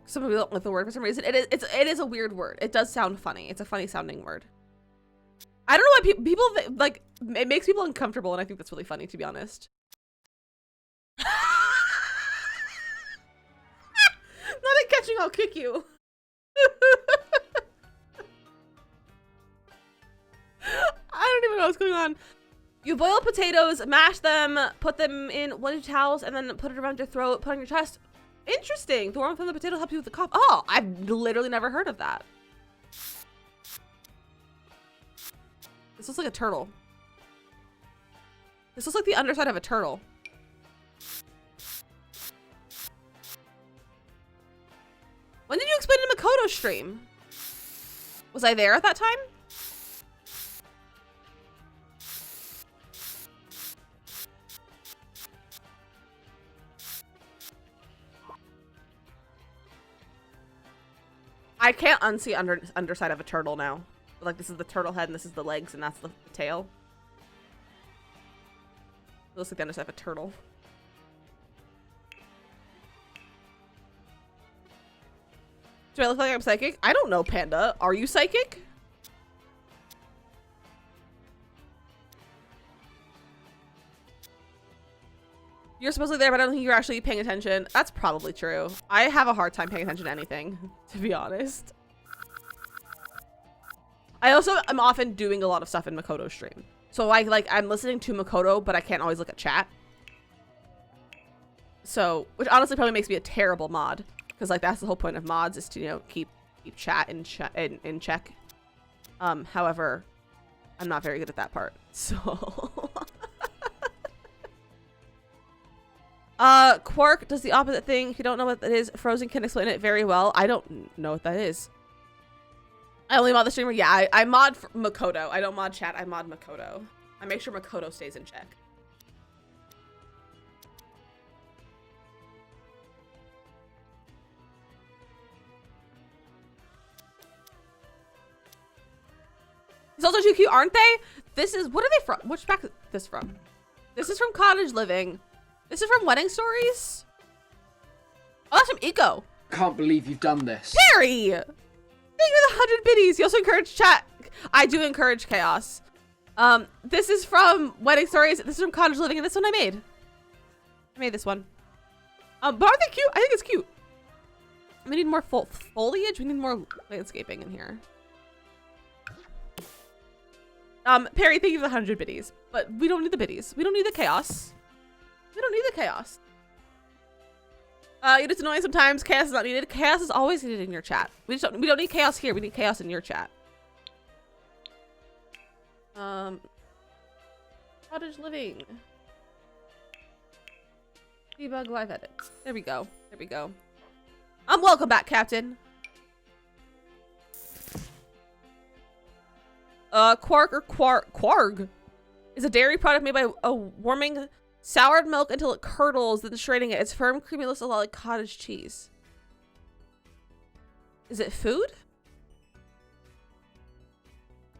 Some people don't like the word for some reason. It is a weird word. It does sound funny. It's a funny sounding word. I don't know why people like, it makes people uncomfortable, and I think that's really funny, to be honest. Not at catching, I'll kick you. I don't even know what's going on. You boil potatoes, mash them, put them in one of your towels, and then put it around your throat, put it on your chest. Interesting. The warmth from the potato helps you with the cough. Oh, I've literally never heard of that. This looks like a turtle. This looks like the underside of a turtle. When did you explain it in Makoto's stream? Was I there at that time? I can't unsee underside of a turtle now. Like, this is the turtle head and this is the legs and that's the tail. It looks like the underside of a turtle. Do I look like I'm psychic? I don't know, Panda. Are you psychic? You're supposedly there, but I don't think you're actually paying attention. That's probably true. I have a hard time paying attention to anything, to be honest. I also am often doing a lot of stuff in Makoto's stream. So I'm listening to Makoto, but I can't always look at chat. So, which honestly probably makes me a terrible mod, because like that's the whole point of mods, is to, you know, keep chat in check. However, I'm not very good at that part. So Quark does the opposite thing. If you don't know what that is, Frozen can explain it very well. I don't know what that is. I only mod the streamer. Yeah, I mod for Makoto. I don't mod chat. I mod Makoto. I make sure Makoto stays in check. It's also too cute, aren't they? This is, what are they from? Which pack is this from? This is from Cottage Living. This is from Wedding Stories. Oh, that's from Eco. Can't believe you've done this. Perry! Thank you for the 100 biddies. You also encourage chat. I do encourage chaos. This is from Wedding Stories. This is from Cottage Living, and this one I made. I made this one. But aren't they cute? I think it's cute. We need more foliage. We need more landscaping in here. Perry, thank you for the 100 biddies. But we don't need the biddies. We don't need the chaos. We don't need the chaos. It's annoying sometimes. Chaos is not needed. Chaos is always needed in your chat. We don't need chaos here. We need chaos in your chat. Cottage Living. Debug live edit. There we go. There we go. Welcome back, Captain. Quark or Quarg is a dairy product made by warming soured milk until it curdles, then straining it. It's firm, creamy, looks a lot like cottage cheese. Is it food?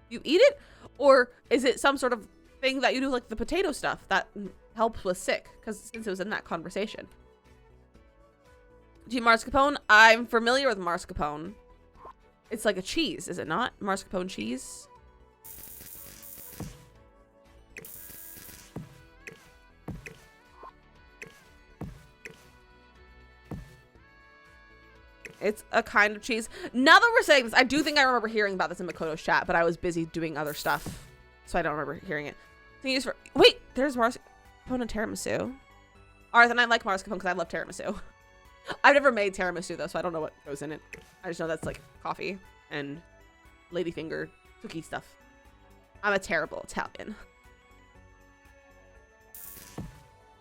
You eat it? Or is it some sort of thing that you do, like the potato stuff that helps with sick? Because since it was in that conversation. Do you mascarpone? I'm familiar with mascarpone. It's like a cheese, is it not? Mascarpone cheese? It's a kind of cheese. Now that we're saying this, I do think I remember hearing about this in Makoto's chat, but I was busy doing other stuff, so I don't remember hearing it. Wait, there's mascarpone and tiramisu. Alright, then I like mascarpone because I love tiramisu. I've never made tiramisu though, so I don't know what goes in it. I just know that's like coffee and ladyfinger cookie stuff. I'm a terrible Italian.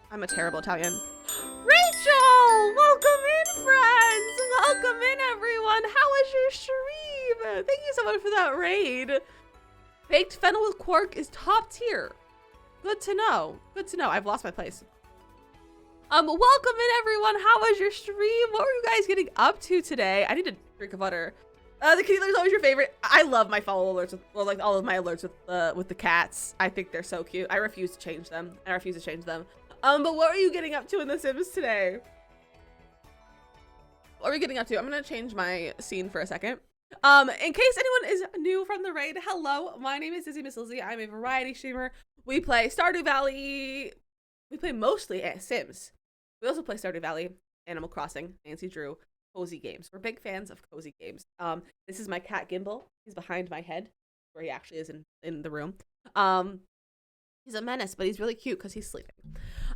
I'm a terrible Italian. Rachel! Welcome in, friends! Welcome in, everyone! How was your stream? Thank you so much for that raid. Baked fennel with quark is top tier. Good to know. Good to know. I've lost my place. Welcome in, everyone. How was your stream? What were you guys getting up to today? I need a drink of water. The kitty alert is always your favorite. I love my follow alerts with, well, like all of my alerts with the cats. I think they're so cute. I refuse to change them. But what are you getting up to in The Sims today? What are we getting up to? I'm gonna change my scene for a second. In case anyone is new from the raid, hello, my name is Izzy Miss Lizzie. I'm a variety streamer. We play Stardew Valley. We play mostly Sims. We also play Stardew Valley, Animal Crossing, Nancy Drew, cozy games. We're big fans of cozy games. This is my cat Gimbal. He's behind my head, where he actually is in the room. He's a menace, but he's really cute because he's sleeping.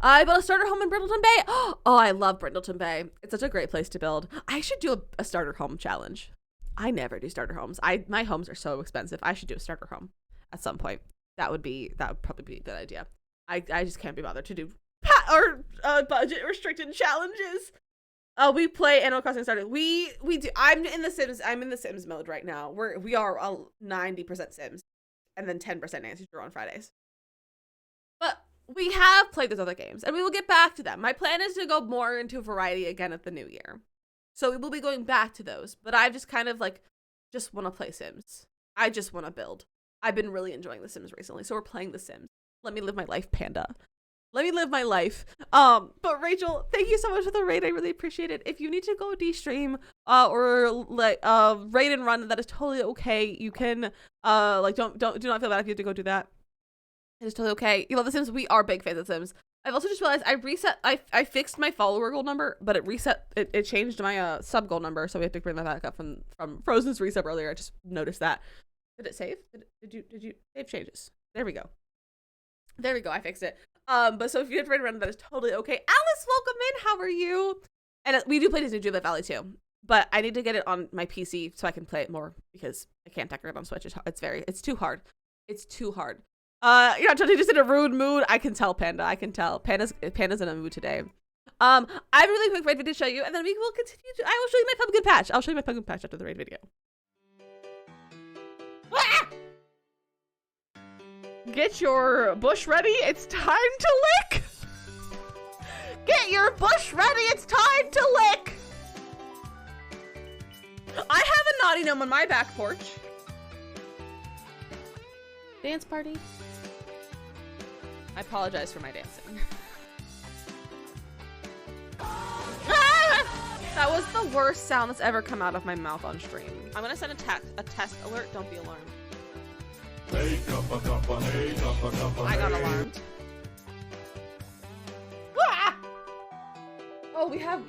I built a starter home in Brindleton Bay. Oh, I love Brindleton Bay. It's such a great place to build. I should do a starter home challenge. I never do starter homes. My homes are so expensive. I should do a starter home at some point. That would probably be a good idea. I just can't be bothered to do budget restricted challenges. We play Animal Crossing Stardew. We do. I'm in the Sims mode right now. We are 90% Sims, and then 10% Nancy Drew on Fridays. But we have played those other games, and we will get back to them. My plan is to go more into variety again at the new year. So we will be going back to those. But I just kind of just want to play Sims. I just want to build. I've been really enjoying The Sims recently, so we're playing The Sims. Let me live my life, Panda. Let me live my life. But Rachel, thank you so much for the raid. I really appreciate it. If you need to go de-stream or raid and run, that is totally okay. You can do not feel bad if you have to go do that. It is totally okay. You love The Sims. We are big fans of The Sims. I've also just realized I fixed my follower goal number, but it changed my sub goal number, so we have to bring that back up from Frozen's resub earlier. I just noticed that. Did it save? Did you save changes? There we go. There we go. I fixed it. But so if you have to run around, that is totally okay. Alice, welcome in. How are you? And we do play Disney Dreamlight Valley too, but I need to get it on my PC so I can play it more because I can't decorate on Switch. It's too hard. It's too hard. You're not totally just in a rude mood. I can tell, Panda. I can tell. Panda's in a mood today. I have a really quick raid video to show you, and then we will continue to. I will show you my pumpkin patch. I'll show you my pumpkin patch after the raid video. Ah! Get your bush ready. It's time to lick. Get your bush ready. It's time to lick. I have a naughty gnome on my back porch. Dance party. I apologize for my dancing. That was the worst sound that's ever come out of my mouth on stream. I'm gonna send a test alert. Don't be alarmed. I got alarmed. Ah! Oh, we have.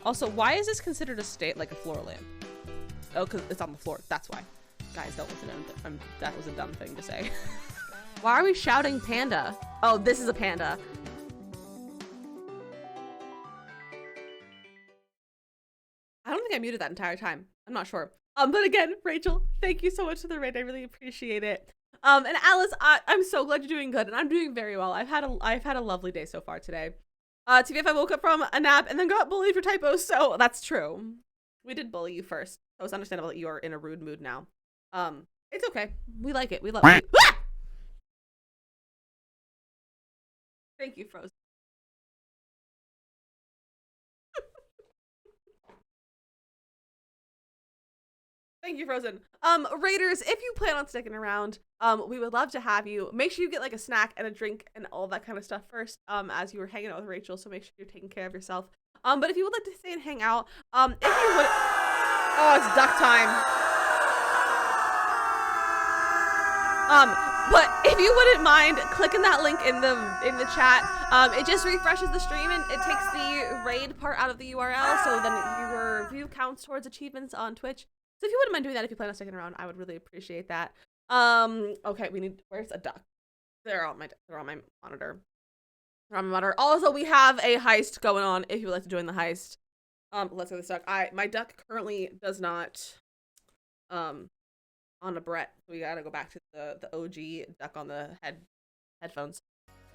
Also, why is this considered a like a floor lamp? Oh, because it's on the floor. That's why. Guys, don't listen. That was a dumb thing to say. Why are we shouting panda? Oh, this is a panda. I don't think I muted that entire time. I'm not sure. But again, Rachel, thank you so much for the raid. I really appreciate it. And Alice, I'm so glad you're doing good, and I'm doing very well. I've had a lovely day so far today. TVF, I woke up from a nap and then got bullied for typos, so that's true. We did bully you first. So it's understandable that you are in a rude mood now. It's okay. We like it. We love it. Ah! Thank you, Frozen. Thank you, Frozen. Raiders, if you plan on sticking around, we would love to have you. Make sure you get like a snack and a drink and all that kind of stuff first, as you were hanging out with Rachel, so make sure you're taking care of yourself. But if you would like to stay and hang out, if you would, oh, it's duck time. But if you wouldn't mind clicking that link in the chat, it just refreshes the stream and it takes the raid part out of the URL, so then your view counts towards achievements on Twitch. So if you wouldn't mind doing that, if you plan on sticking around, I would really appreciate that. Okay, where's a duck? They're on my monitor. They're on my monitor. Also, we have a heist going on if you would like to join the heist. Let's go this duck. My duck currently does not, on a Brett. We gotta go back to the OG duck on the headphones.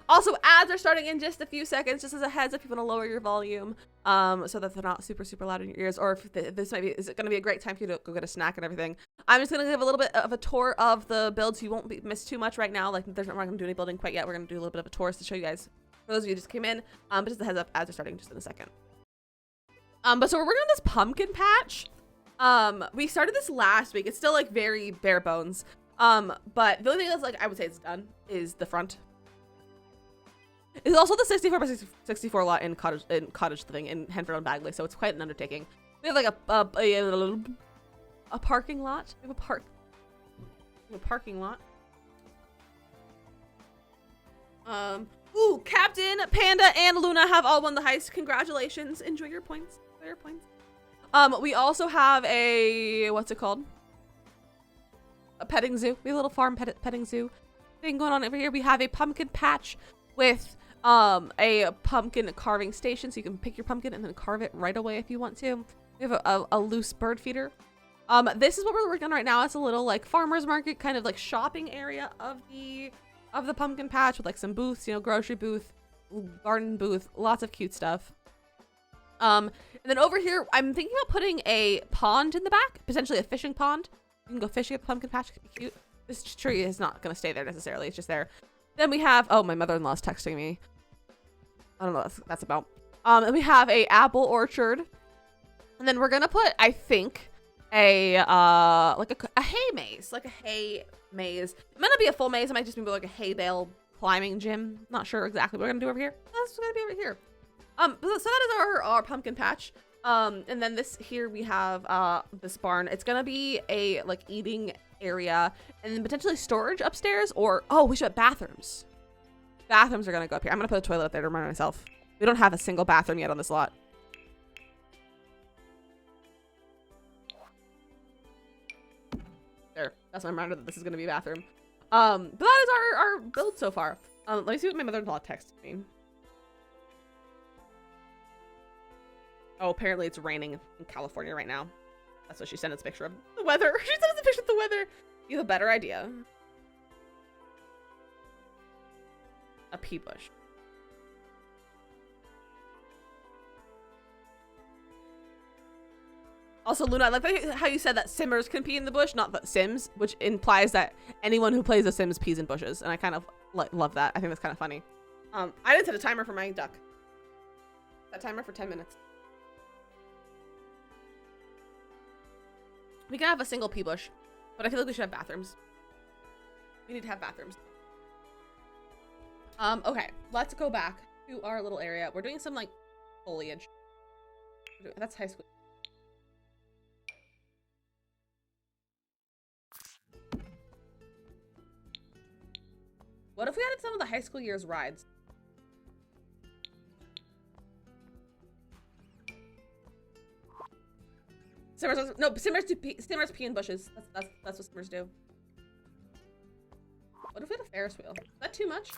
Also, ads are starting in just a few seconds, just as a heads up, you want to lower your volume, so that they're not super, super loud in your ears, or if is it going to be a great time for you to go get a snack and everything. I'm just going to give a little bit of a tour of the build, so you won't miss too much right now. Like, we're not going to do any building quite yet. We're going to do a little bit of a tour to show you guys, for those of you who just came in, but just a heads up, ads are starting just in a second. But so we're working on this pumpkin patch. We started this last week. It's still, like, very bare bones. But the only thing that's, like, I would say it's done is the front. It's also the 64 by 64 lot in Cottage Living in Henford on Bagley, so it's quite an undertaking. We have like a parking lot. We have a parking lot. Ooh, Captain, Panda, and Luna have all won the heist. Congratulations! Enjoy your points. Enjoy your points. We also have a what's it called? A petting zoo. We have a little farm petting zoo thing going on over here. We have a pumpkin patch with a pumpkin carving station, so you can pick your pumpkin and then carve it right away if you want to. We have a loose bird feeder. This is what we're working on right now. It's a little like farmer's market, kind of like shopping area of the pumpkin patch with like some booths, you know, grocery booth, garden booth, lots of cute stuff. And then over here, I'm thinking about putting a pond in the back, potentially a fishing pond. You can go fishing at the pumpkin patch. It could be cute. This tree is not going to stay there necessarily. It's just there. Then we have, oh, my mother-in-law is texting me. I don't know what that's about. And we have a apple orchard. And then we're going to put, I think, a hay maze. Like a hay maze. It might not be a full maze. It might just be like a hay bale climbing gym. Not sure exactly what we're going to do over here. That's going to be over here. So that is our pumpkin patch. And then this here we have this barn. It's going to be a like eating area and then potentially storage upstairs, or oh, we should have bathrooms. Bathrooms are gonna go up here. I'm gonna put a toilet up there to remind myself. We don't have a single bathroom yet on this lot. That's my reminder that this is gonna be a bathroom. But that is our build so far. Let me see what my mother-in-law texted me. Oh, apparently it's raining in California right now. That's what she sent us a picture of. The weather. She sent us a picture of the weather. You have a better idea. A pea bush. Also, Luna, I like how you said that Simmers can pee in the bush, not the Sims, which implies that anyone who plays The Sims pees in bushes. And I kind of love that. I think that's kind of funny. I didn't set a timer for my duck. Set timer for 10 minutes. We can have a single pea bush, but I feel like we should have bathrooms. We need to have bathrooms. Okay, let's go back to our little area. We're doing some like foliage. That's high school. What if we added some of the high school years rides? Simmers, no, Simmers pee in bushes. That's what Simmers do. What if we had a Ferris wheel? Is that too much?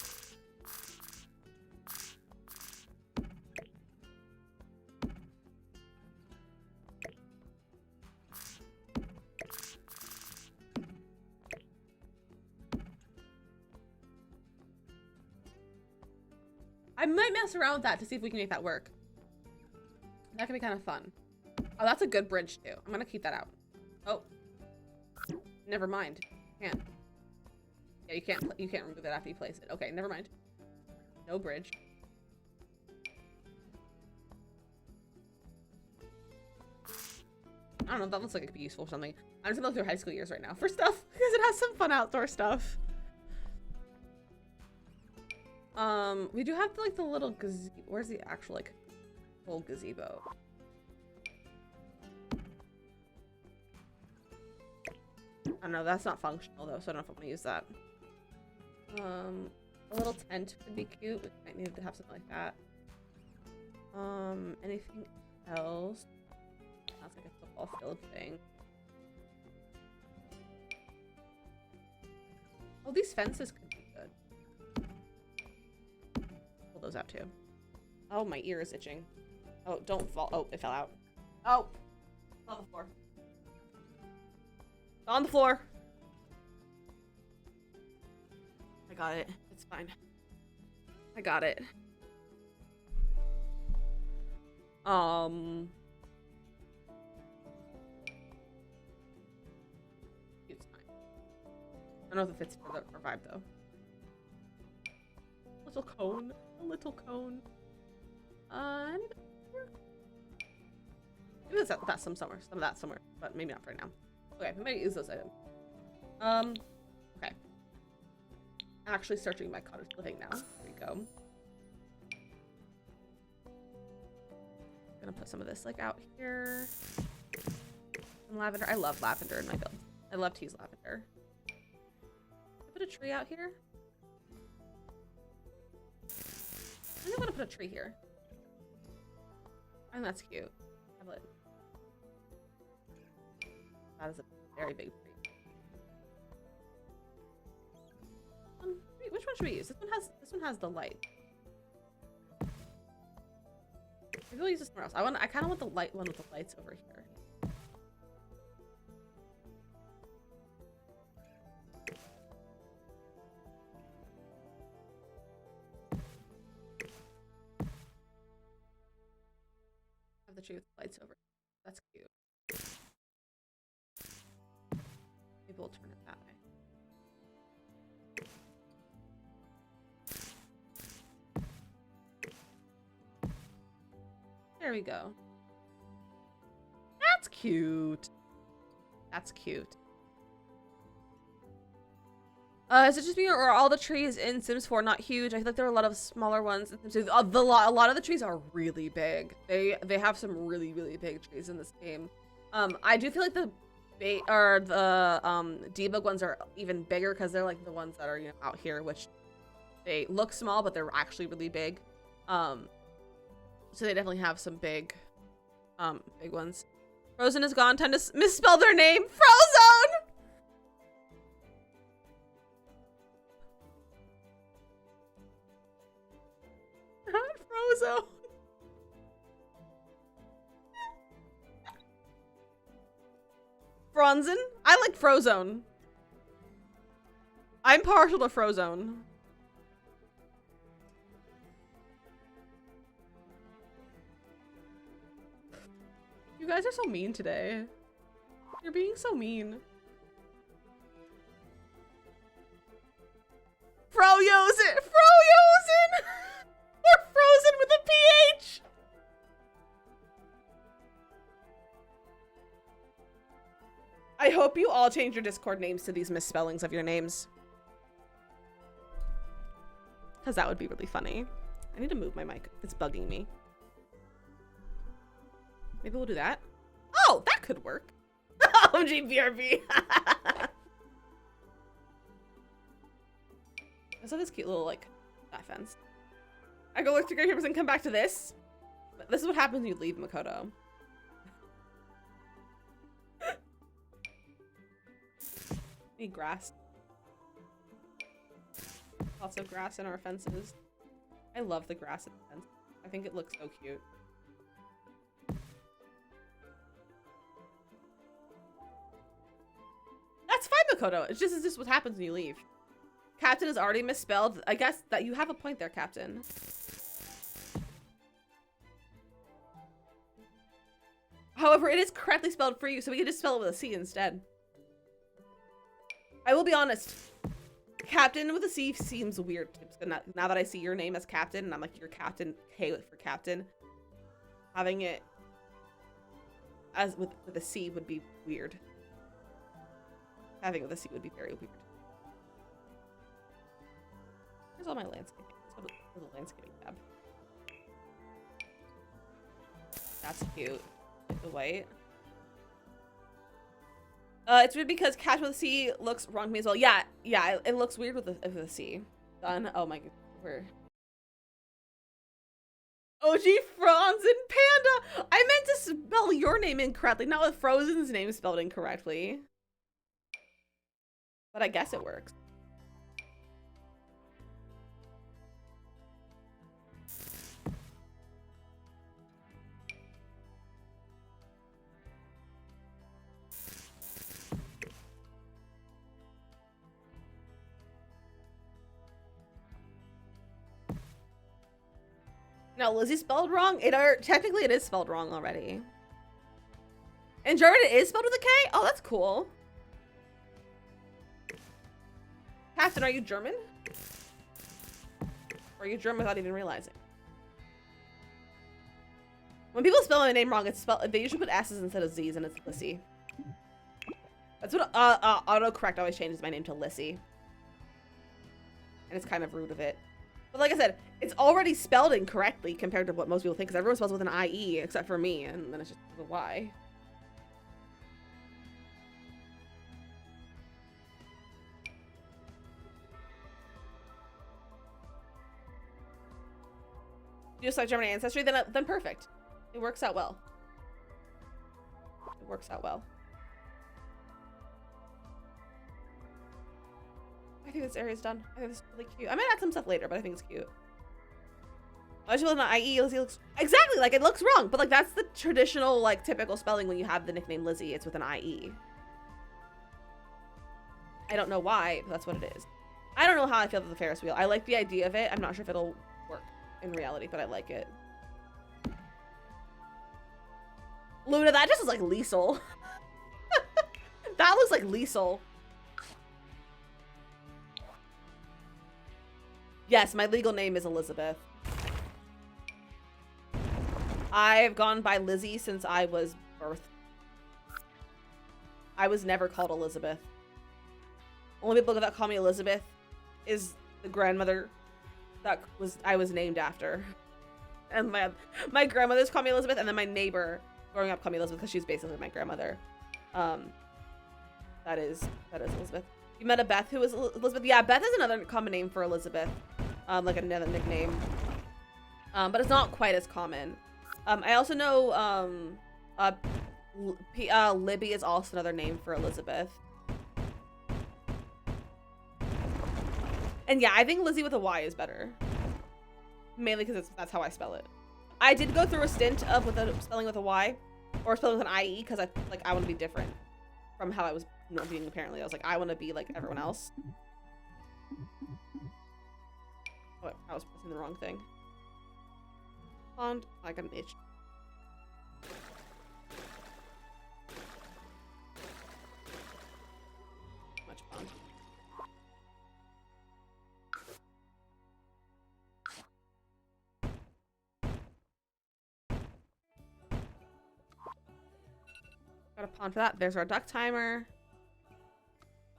I might mess around with that to see if we can make that work. That could be kind of fun. Oh, that's a good bridge too. I'm gonna keep that out. Oh, never mind. Can't. Yeah, you can't remove it after you place it. Okay, never mind. No bridge. I don't know. That looks like it could be useful for something. I'm just gonna look through high school years right now for stuff because it has some fun outdoor stuff. We do have like the little gazebo. Where's the actual like full gazebo? I don't know, that's not functional though, so I don't know if I'm gonna use that. A little tent would be cute. We might need to have something like that. Anything else? That's like a football field thing. Oh, these fences could be good. Pull those out too. Oh, my ear is itching. Oh, don't fall. Oh, it fell out. Oh, it's on the floor. It's on the floor. I got it. It's fine. I got it. It's fine. I don't know if it fits for the vibe though. Little cone. A little cone. Maybe that's some of that somewhere, but maybe not for right now. Okay, we might use those items. Okay. Actually searching my cottage living now. There we go. Gonna put some of this like out here. Some lavender. I love lavender in my build. I love tease lavender. Put a tree out here. I think I'm gonna put a tree here. I think that's cute. Have it. That is a very big tree. Wait, which one should we use? This one has the light. Maybe we'll use this somewhere else. I kind of want the light one with the lights over here. Have the tree with the lights over. That's cute. Maybe we'll turn it that way. There we go. That's cute. That's cute. Is it just me or are all the trees in Sims 4 not huge? I feel like there are a lot of smaller ones in Sims 2. A lot of the trees are really big. They have some really, really big trees in this game. I do feel like the debug ones are even bigger because they're like the ones that are, you know, out here, which they look small, but they're actually really big. So they definitely have some big ones. Frozen is gone. Time to misspell their name. Frozone! Frozone. Fronzen? I like Frozone. I'm partial to Frozone. You guys are so mean today. You're being so mean. Froyozen! Froyozen! Or frozen with a PH! I hope you all change your Discord names to these misspellings of your names. Because that would be really funny. I need to move my mic. It's bugging me. Maybe we'll do that. Oh, that could work. OMG BRB. I saw this cute little, like, that fence. I go look to Great Papers and come back to this. This is what happens when you leave Makoto. Need grass. Lots of grass in our fences. I love the grass in the fence. I think it looks so cute. That's fine, Makoto. It's just what happens when you leave. Captain is already misspelled. I guess that you have a point there, Captain. However, it is correctly spelled for you, so we can just spell it with a C instead. I will be honest. Captain with a C seems weird. Now that I see your name as Captain, and I'm like, you're Captain K for Captain. Having it as with a C would be weird. Having it with a C would be very weird. Here's all my landscaping. Let's go to the landscaping tab. That's cute. Like the white. It's weird because Catch with a C looks wrong to me as well. Yeah, it looks weird with the C. Done. Oh my god. We're... OG Fronzen Panda! I meant to spell your name incorrectly, not with Frozen's name spelled incorrectly. But I guess it works. No, Lizzie spelled wrong? Technically it is spelled wrong already. In German it is spelled with a K? Oh, that's cool. Captain, are you German? Or are you German without even realizing? When people spell my name wrong, it's spelled, they usually put S's instead of Z's and it's Lissy. That's what autocorrect always changes my name to Lissy. And it's kind of rude of it. But like I said, it's already spelled incorrectly compared to what most people think, because everyone spells with an IE except for me, and then it's just a Y. You just like German ancestry, then perfect. It works out well. It works out well. I think this area's done. I think this is really cute. I might add some stuff later, but I think it's cute. I just with an IE, Lizzie looks exactly like it looks wrong, but like that's the traditional, like typical spelling when you have the nickname Lizzie. It's with an IE. I don't know why, but that's what it is. I don't know how I feel about the Ferris wheel. I like the idea of it. I'm not sure if it'll work in reality, but I like it. Luna, that just looks like Liesel. That looks like Liesel. Yes, my legal name is Elizabeth. I've gone by Lizzie since I was birthed. I was never called Elizabeth. Only people that call me Elizabeth is the grandmother that I was named after. And my grandmothers call me Elizabeth, and then my neighbor growing up called me Elizabeth because she's basically my grandmother. That is Elizabeth. You met a Beth who was Elizabeth? Yeah, Beth is another common name for Elizabeth. Like another nickname. But it's not quite as common. I also know Libby is also another name for Elizabeth. And yeah, I think Lizzie with a Y is better. mainly because that's how I spell it. I did go through a stint of spelling with a Y, or spelling with an IE, because I want to be different from how I was being. Apparently, I was like, I want to be like everyone else. Oh, I was pressing the wrong thing. Pond. I got an itch. Much pond. Got a pond for that. There's our duck timer.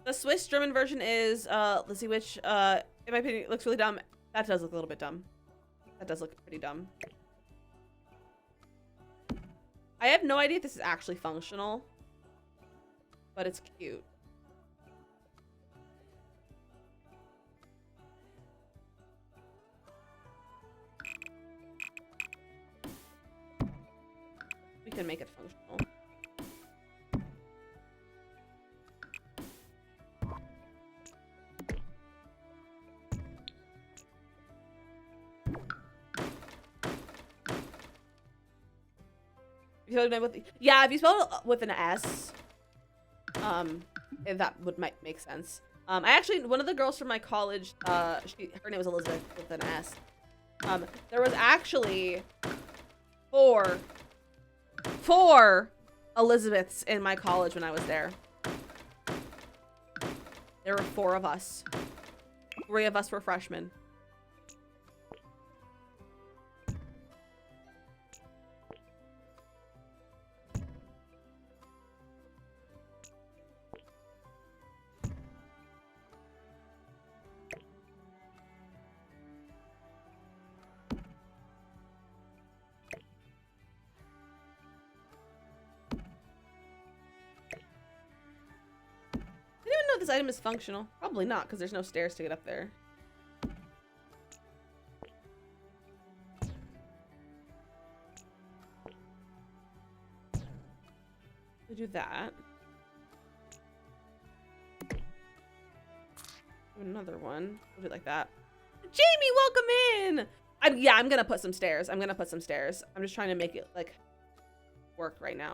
The Swiss German version is let's see which in my opinion it looks really dumb. That does look a little bit dumb. That does look pretty dumb. I have no idea if this is actually functional, but it's cute. We can make it functional. Yeah, if you spell it with an S, that would make sense. I actually, one of the girls from my college, her name was Elizabeth with an S. There was actually four Elizabeths in my college when I was there. There were 4 of us. 3 of us were freshmen. This item is functional. Probably not, because there's no stairs to get up there. We do that. Another one. We'll do it like that. Jamie, welcome in! Yeah, I'm gonna put some stairs. I'm just trying to make it like work right now.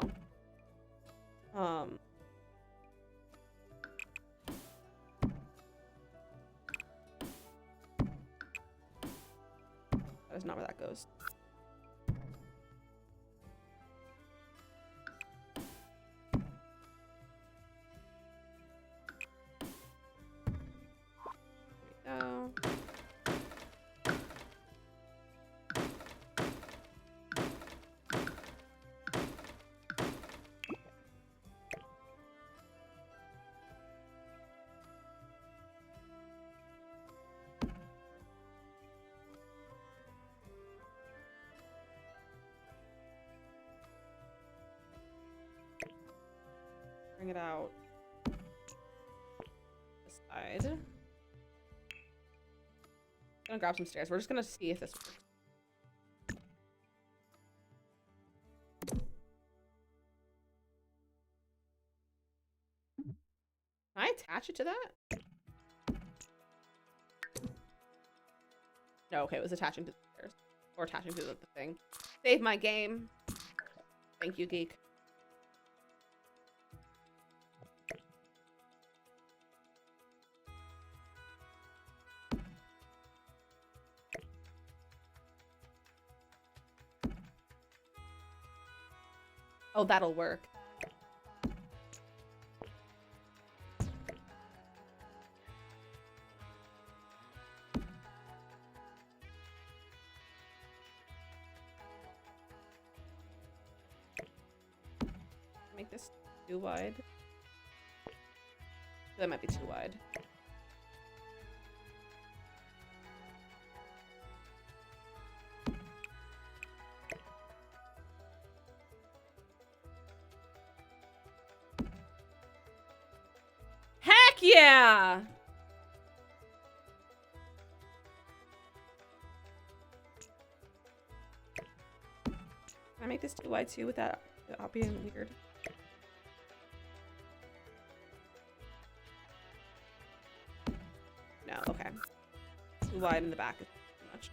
That is not where that goes. There we go. Bring it out this side. I'm gonna grab some stairs. We're just gonna see if this works. Can I attach it to that? No, okay, it was attaching to the stairs. Or attaching to the thing. Save my game. Thank you, geek. Oh, that'll work. Make this too wide. That might be too wide. Heck yeah! Can I make this too wide too without being weird? No, okay. Too wide in the back is too much.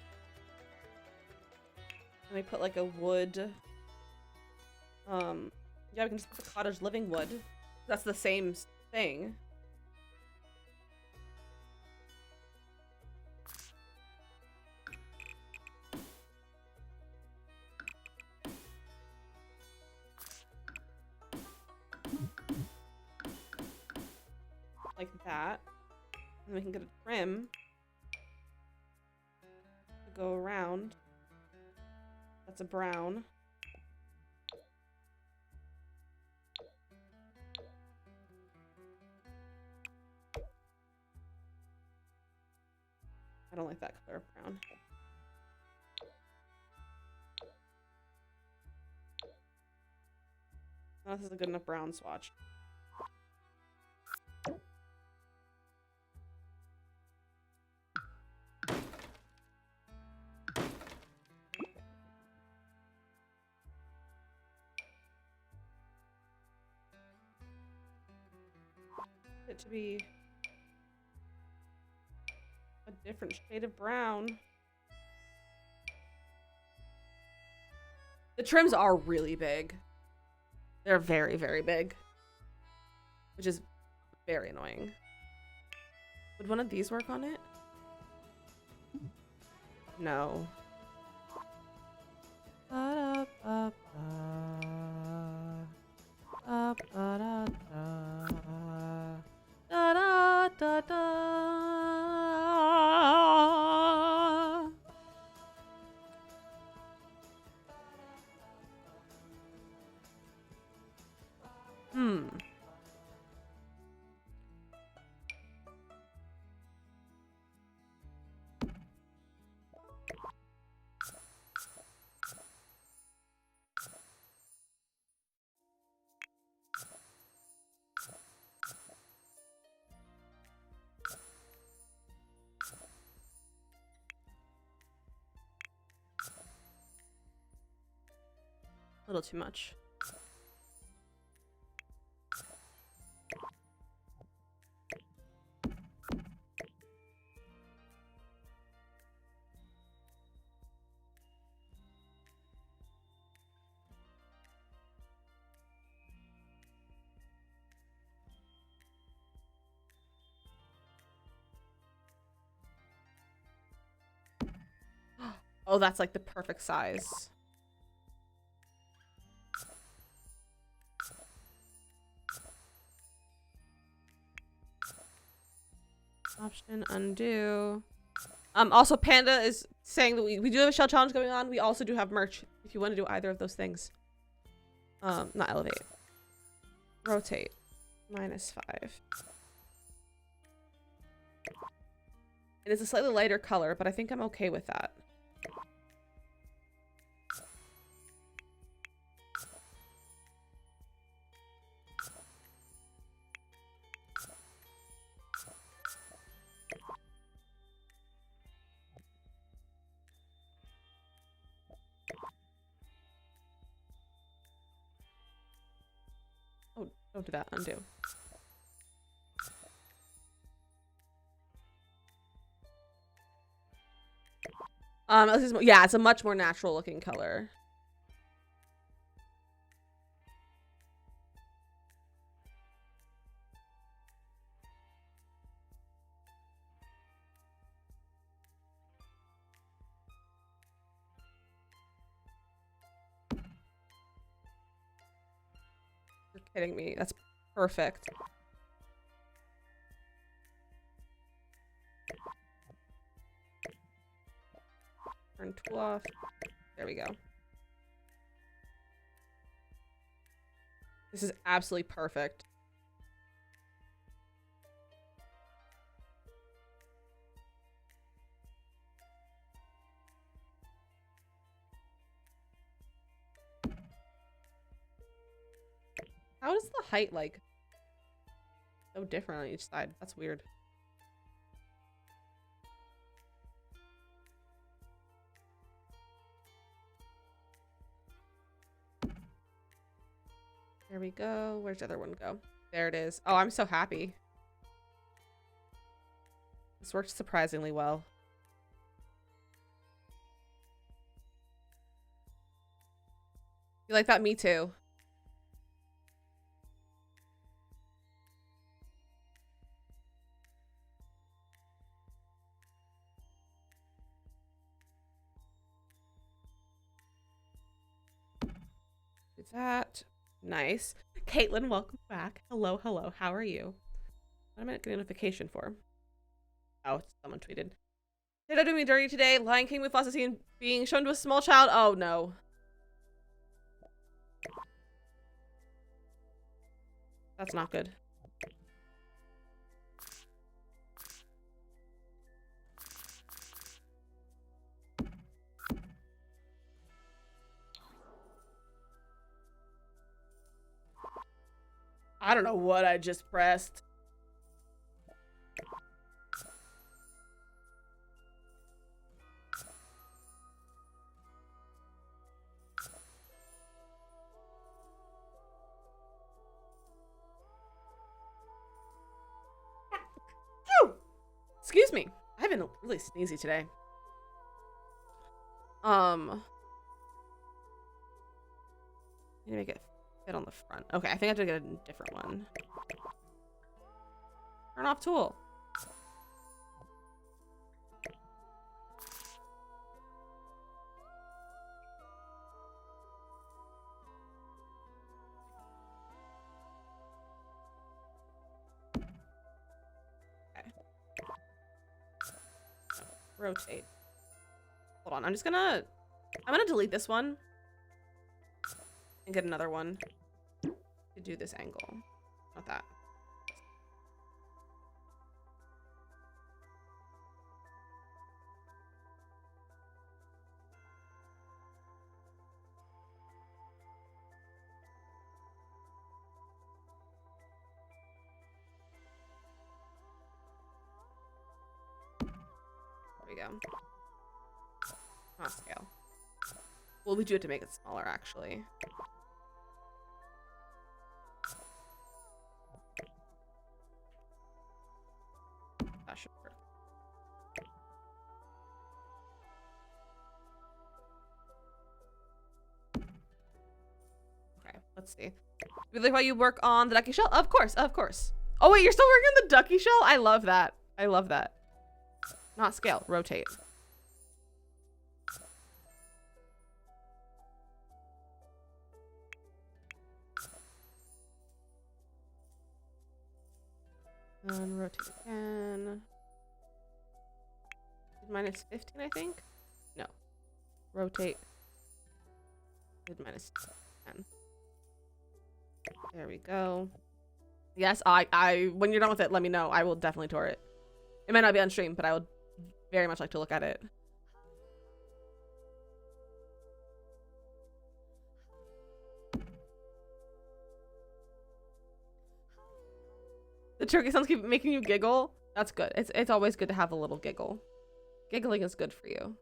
Let me put like a wood. Yeah, we can just put the cottage living wood. That's the same thing. Like that. And we can get a trim to go around. That's a brown. I don't like that color of brown. Oh, this is a good enough brown swatch. It to be a different shade of brown. The trims are really big. They're very, very big. Which is very annoying. Would one of these work on it? No. A little too much. Oh, that's like the perfect size. Option undo. Also Panda is saying that we do have a shell challenge going on. We also do have merch if you want to do either of those things. Not elevate. Rotate. -5. It is a slightly lighter color, but I think I'm okay with that. Oh, don't do that. Undo. Yeah, it's a much more natural looking color. You're kidding me. That's perfect. Turn tool off. There we go. This is absolutely perfect. How does the height like so different on each side? That's weird. There we go. Where's the other one go? There it is. Oh, I'm so happy. This worked surprisingly well. You like that? Me too. Do that. Nice. Caitlin, welcome back. Hello, hello. How are you? What am I getting a notification for? Oh, someone tweeted. Did I do me dirty today? Lion King with Flossie and being shown to a small child? Oh no. That's not good. I don't know what I just pressed. Excuse me. I've been really sneezy today. Need to make it fit on the front. Okay, I think I have to get a different one. Turn off tool. Okay. Rotate. Hold on, I'm gonna delete this one and get another one to do this angle. Not that. There we go. Not scale. Well, we do have to make it smaller, actually. That should work. Okay, let's see. Really, while you work on the ducky shell? Of course, of course. Oh wait, you're still working on the ducky shell? I love that. I love that. Not scale, rotate. And rotate again. Minus 15, I think? No. Rotate. Minus 10. There we go. Yes, when you're done with it, let me know. I will definitely tour it. It might not be on stream, but I would very much like to look at it. The turkey sounds keep making you giggle. That's good. It's always good to have a little giggle. Giggling is good for you.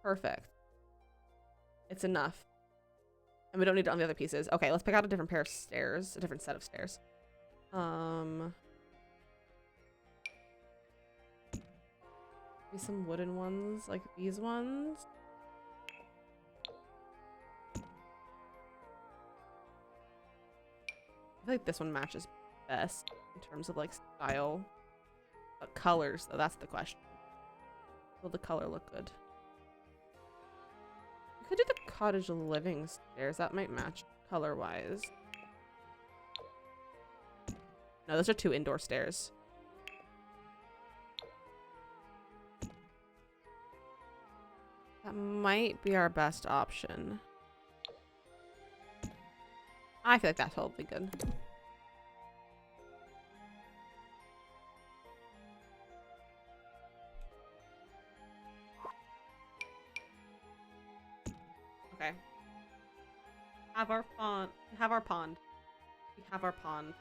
Perfect. It's enough. And we don't need it on the other pieces. Okay, let's pick out a different pair of stairs. A different set of stairs. Maybe some wooden ones, like these ones. I feel like this one matches best in terms of like style. But colors, though, that's the question. Will the color look good? We could do the cottage living stairs. That might match color-wise. No, those are 2 indoor stairs. That might be our best option. I feel like that's probably good. Okay. Have our pond. We have our pond.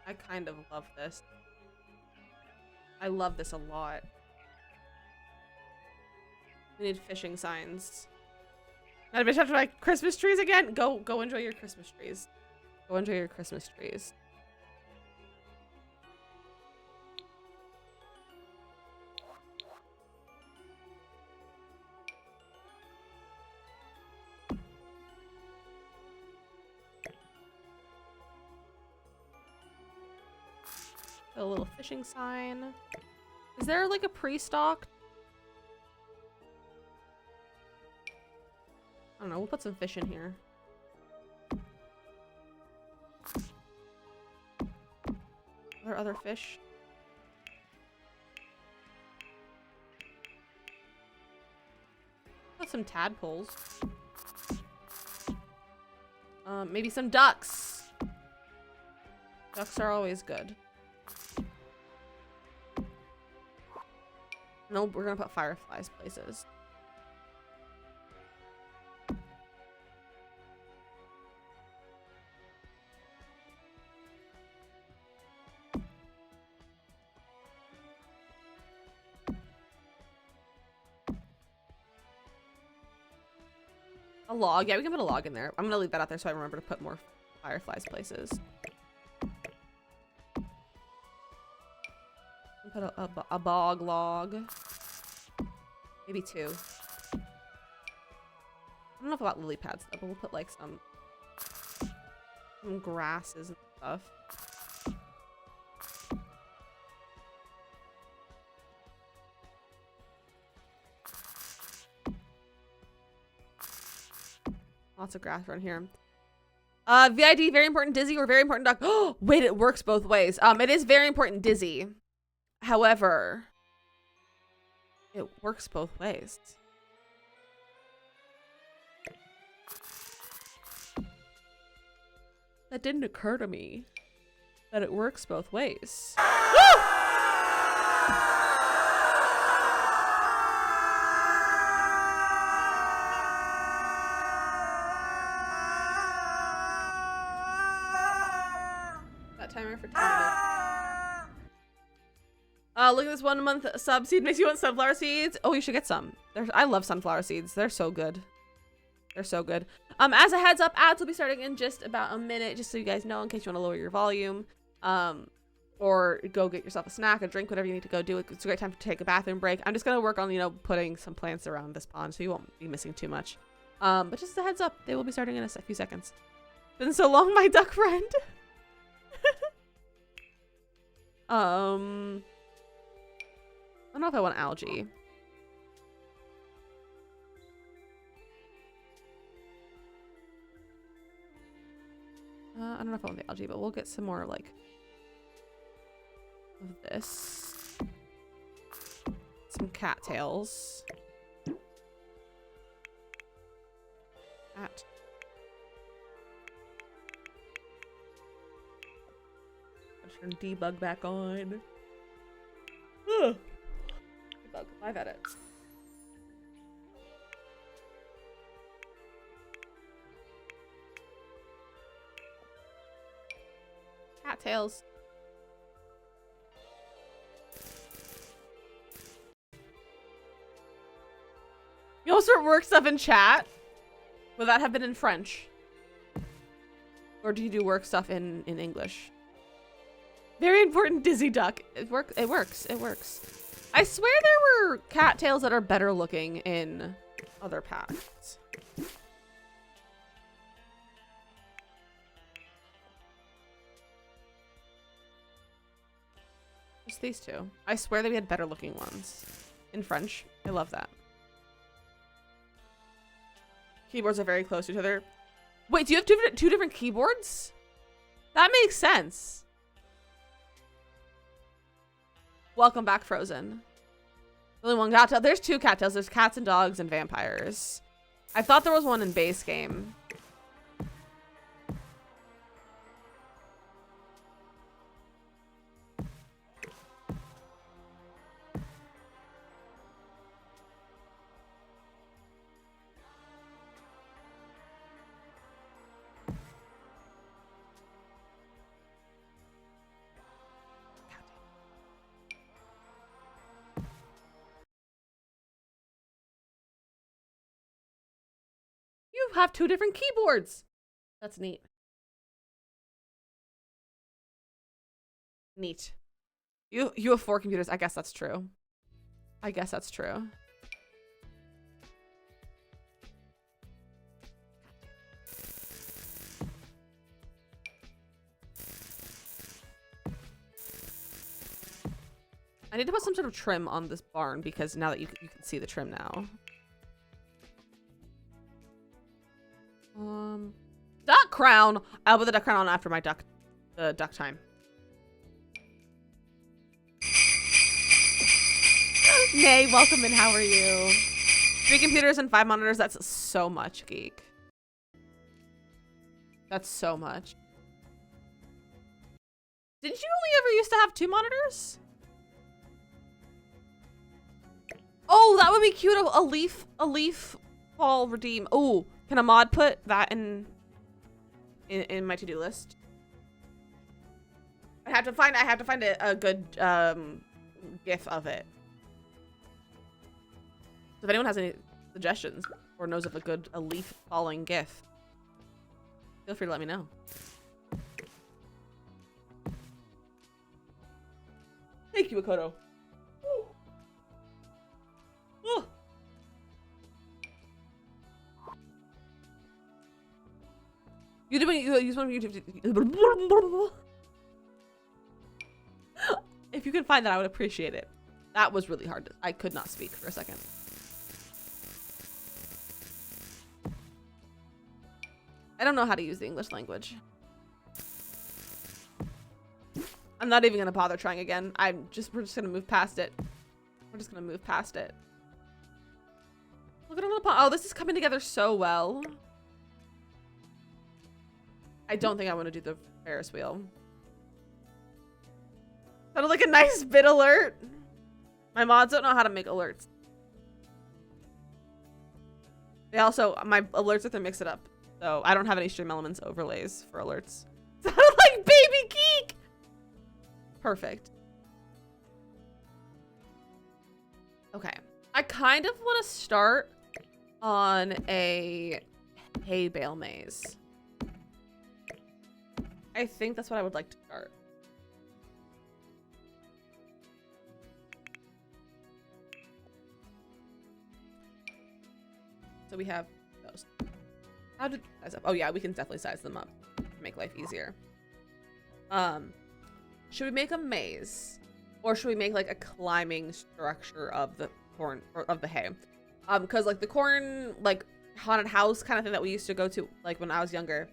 I kind of love this. I love this a lot. We need fishing signs. Not a bitch have to like Christmas trees again? Go enjoy your Christmas trees. Go enjoy your Christmas trees. A little fishing sign. Is there like a pre-stock? I don't know. We'll put some fish in here. Are there other fish? Put some tadpoles. Maybe some ducks. Ducks are always good. No, we're gonna put fireflies places. A log. Yeah, we can put a log in there. I'm gonna leave that out there so I remember to put more fireflies places. Put a bog log. Maybe 2. I don't know about lily pads though, but we'll put like some grasses and stuff. Lots of grass around here. VID, very important Dizzy or very important duck. Oh, wait, it works both ways. It is very important Dizzy. However, it works both ways. That didn't occur to me that it works both ways. Woo! That timer for 10 minutes. Look at this 1 month sub seed. Makes you want sunflower seeds. Oh, you should get some. I love sunflower seeds. They're so good. They're so good. As a heads up, ads will be starting in just about a minute, just so you guys know, in case you want to lower your volume. Or go get yourself a snack, a drink, whatever you need to go do. It's a great time to take a bathroom break. I'm just gonna work on, you know, putting some plants around this pond so you won't be missing too much. But just a heads up, they will be starting in a few seconds. Been so long, my duck friend. I don't know if I want algae. I don't know if I want the algae, but we'll get some more, like, of this. Some cattails. Cat. Turn debug back on. Ugh. Debug. Live edit. Cattails. You also work stuff in chat? Would that have been in French? Or do you do work stuff in English? Very important Dizzy duck. It works. It works. It works. I swear there were cattails that are better looking in other packs. Just these two. I swear that we had better looking ones in French. I love that. Keyboards are very close to each other. Wait, do you have two different keyboards? That makes sense. Welcome back, Frozen. Only one cattail. There's 2 cattails. There's cats and dogs and vampires. I thought there was one in base game. You have 2 different keyboards. That's neat. Neat. You have 4 computers. I guess that's true. I guess that's true. I need to put some sort of trim on this barn because now that you can see the trim now. Duck crown. I'll put the duck crown on after my duck time. Nay, welcome in. How are you? 3 computers and 5 monitors. That's so much, geek. That's so much. Didn't you only ever used to have 2 monitors? Oh, that would be cute. A leaf fall redeem. Oh, can a mod put that in my to-do list? I have to find a good gif of it. So if anyone has any suggestions or knows of a leaf falling gif, feel free to let me know. Thank you, Makoto. Oh. You use one of YouTube. If you can find that, I would appreciate it. That was really hard. I could not speak for a second. I don't know how to use the English language. I'm not even gonna bother trying again. We're just gonna move past it. We're just gonna move past it. Look at it. Oh, this is coming together so well. I don't think I want to do the Ferris wheel. Sounded like a nice bit alert. My mods don't know how to make alerts. They also, my alerts have to mix it up. So I don't have any stream elements overlays for alerts. Sounded like baby geek. Perfect. Okay. I kind of want to start on a hay bale maze. I think that's what I would like to start. So we have those. How did size up? Oh yeah, we can definitely size them up to make life easier. Should we make a maze, or should we make like a climbing structure of the corn or of the hay? Because like the corn like haunted house kind of thing that we used to go to like when I was younger.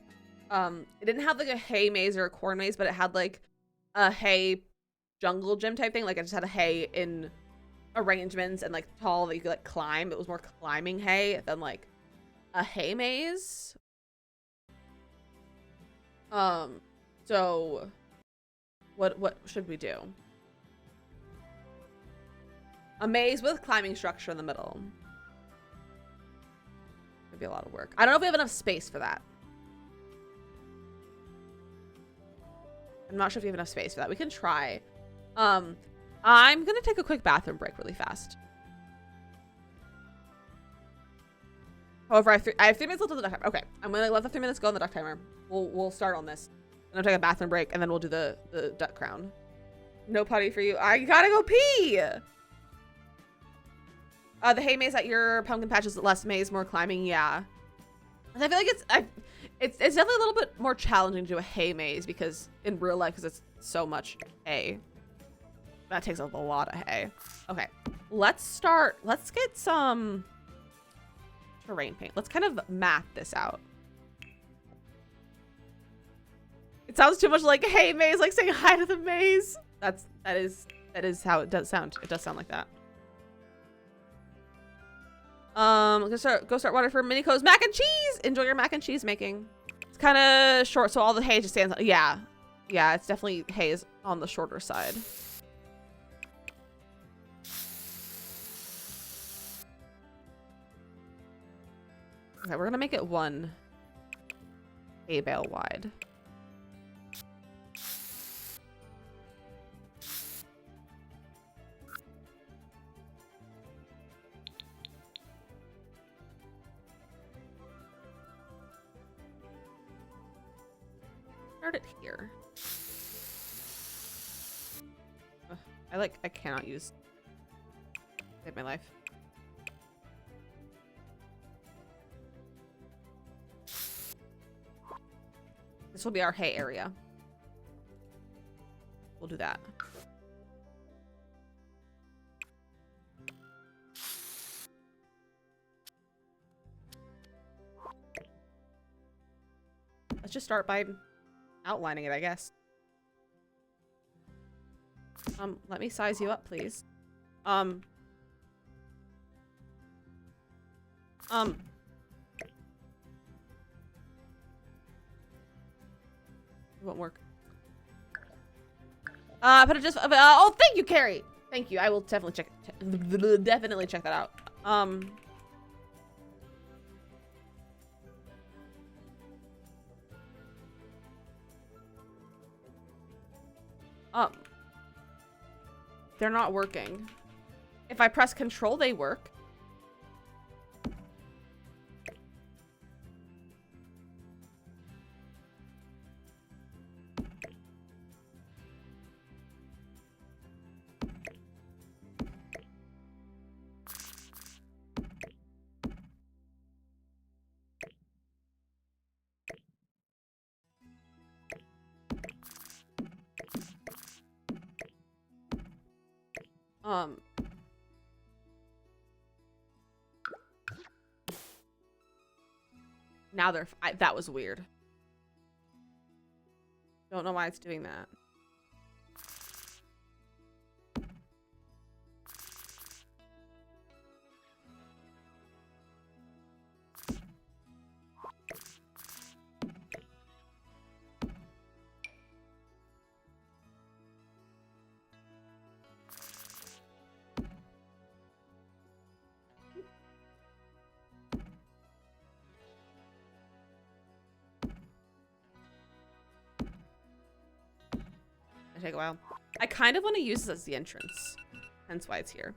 It didn't have like a hay maze or a corn maze, but it had like a hay jungle gym type thing. Like it just had a hay in arrangements and like tall that you could like climb. It was more climbing hay than like a hay maze. So what should we do? A maze with climbing structure in the middle. It'd be a lot of work. I don't know if we have enough space for that. I'm not sure if we have enough space for that. We can try. I'm gonna take a quick bathroom break really fast. However, I have 3 minutes left on the duck timer. Okay, I'm gonna let the 3 minutes go on the duck timer. We'll start on this. And I'll take a bathroom break, and then we'll do the duck crown. No potty for you. I gotta go pee. The hay maze at your pumpkin patch is less maze, more climbing. Yeah. And I feel like it's definitely a little bit more challenging to do a hay maze because in real life, because it's so much hay. That takes up a lot of hay. Okay, let's get some terrain paint. Let's kind of map this out. It sounds too much like hay maze, like saying hi to the maze. That is how it does sound. It does sound like that. Go start water for Miniko's mac and cheese. Enjoy your mac and cheese making. It's kind of short, so all the hay just stands. Yeah, it's definitely hay is on the shorter side. Okay, we're gonna make it 1 hay bale wide. Start it here. I cannot use save my life. This will be our hay area. We'll do that. Let's just start by outlining it, I guess. Let me size you up, please. It won't work. But it just, oh, thank you, Carrie. Thank you. I will definitely check that out. They're not working. If I press control, they work. Now they're, that was weird. Don't know why it's doing that. Take a while. I kind of want to use this as the entrance, hence why it's here.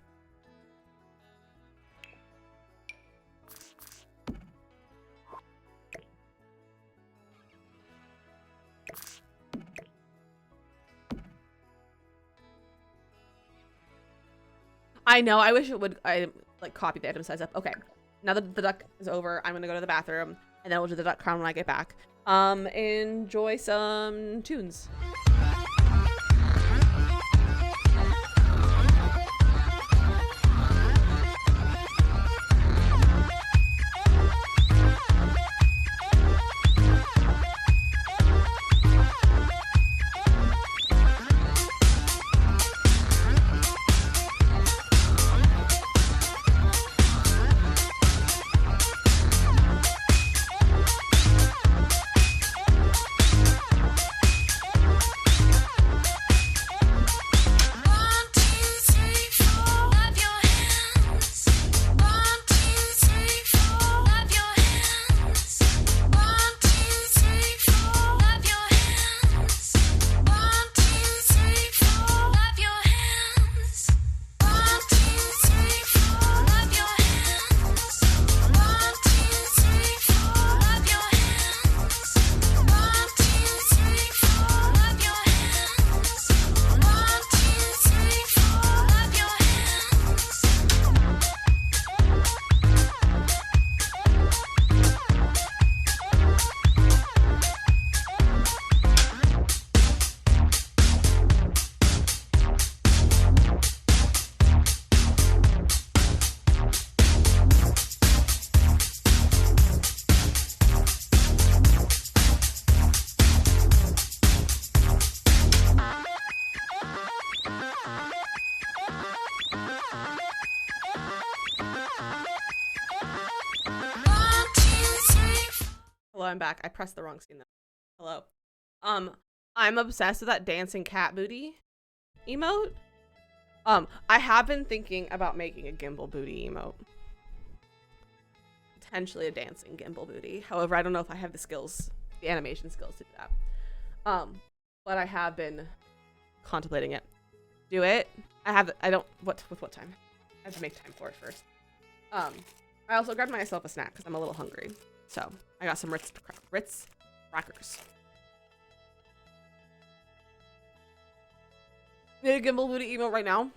I know. I wish it would. I like copy the item size up. Okay. Now that the duck is over, I'm gonna go to the bathroom, and then we'll do the duck crown when I get back. Enjoy some tunes. I'm back. I pressed the wrong scene though. Hello. I'm obsessed with that dancing cat booty emote. I have been thinking about making a gimbal booty emote. Potentially a dancing gimbal booty. However, I don't know if I have the skills, the animation skills to do that. But I have been contemplating it. Do it. With what time? I have to make time for it first. I also grabbed myself a snack because I'm a little hungry. So I got some Ritz crackers. Need a gimbal booty email right now.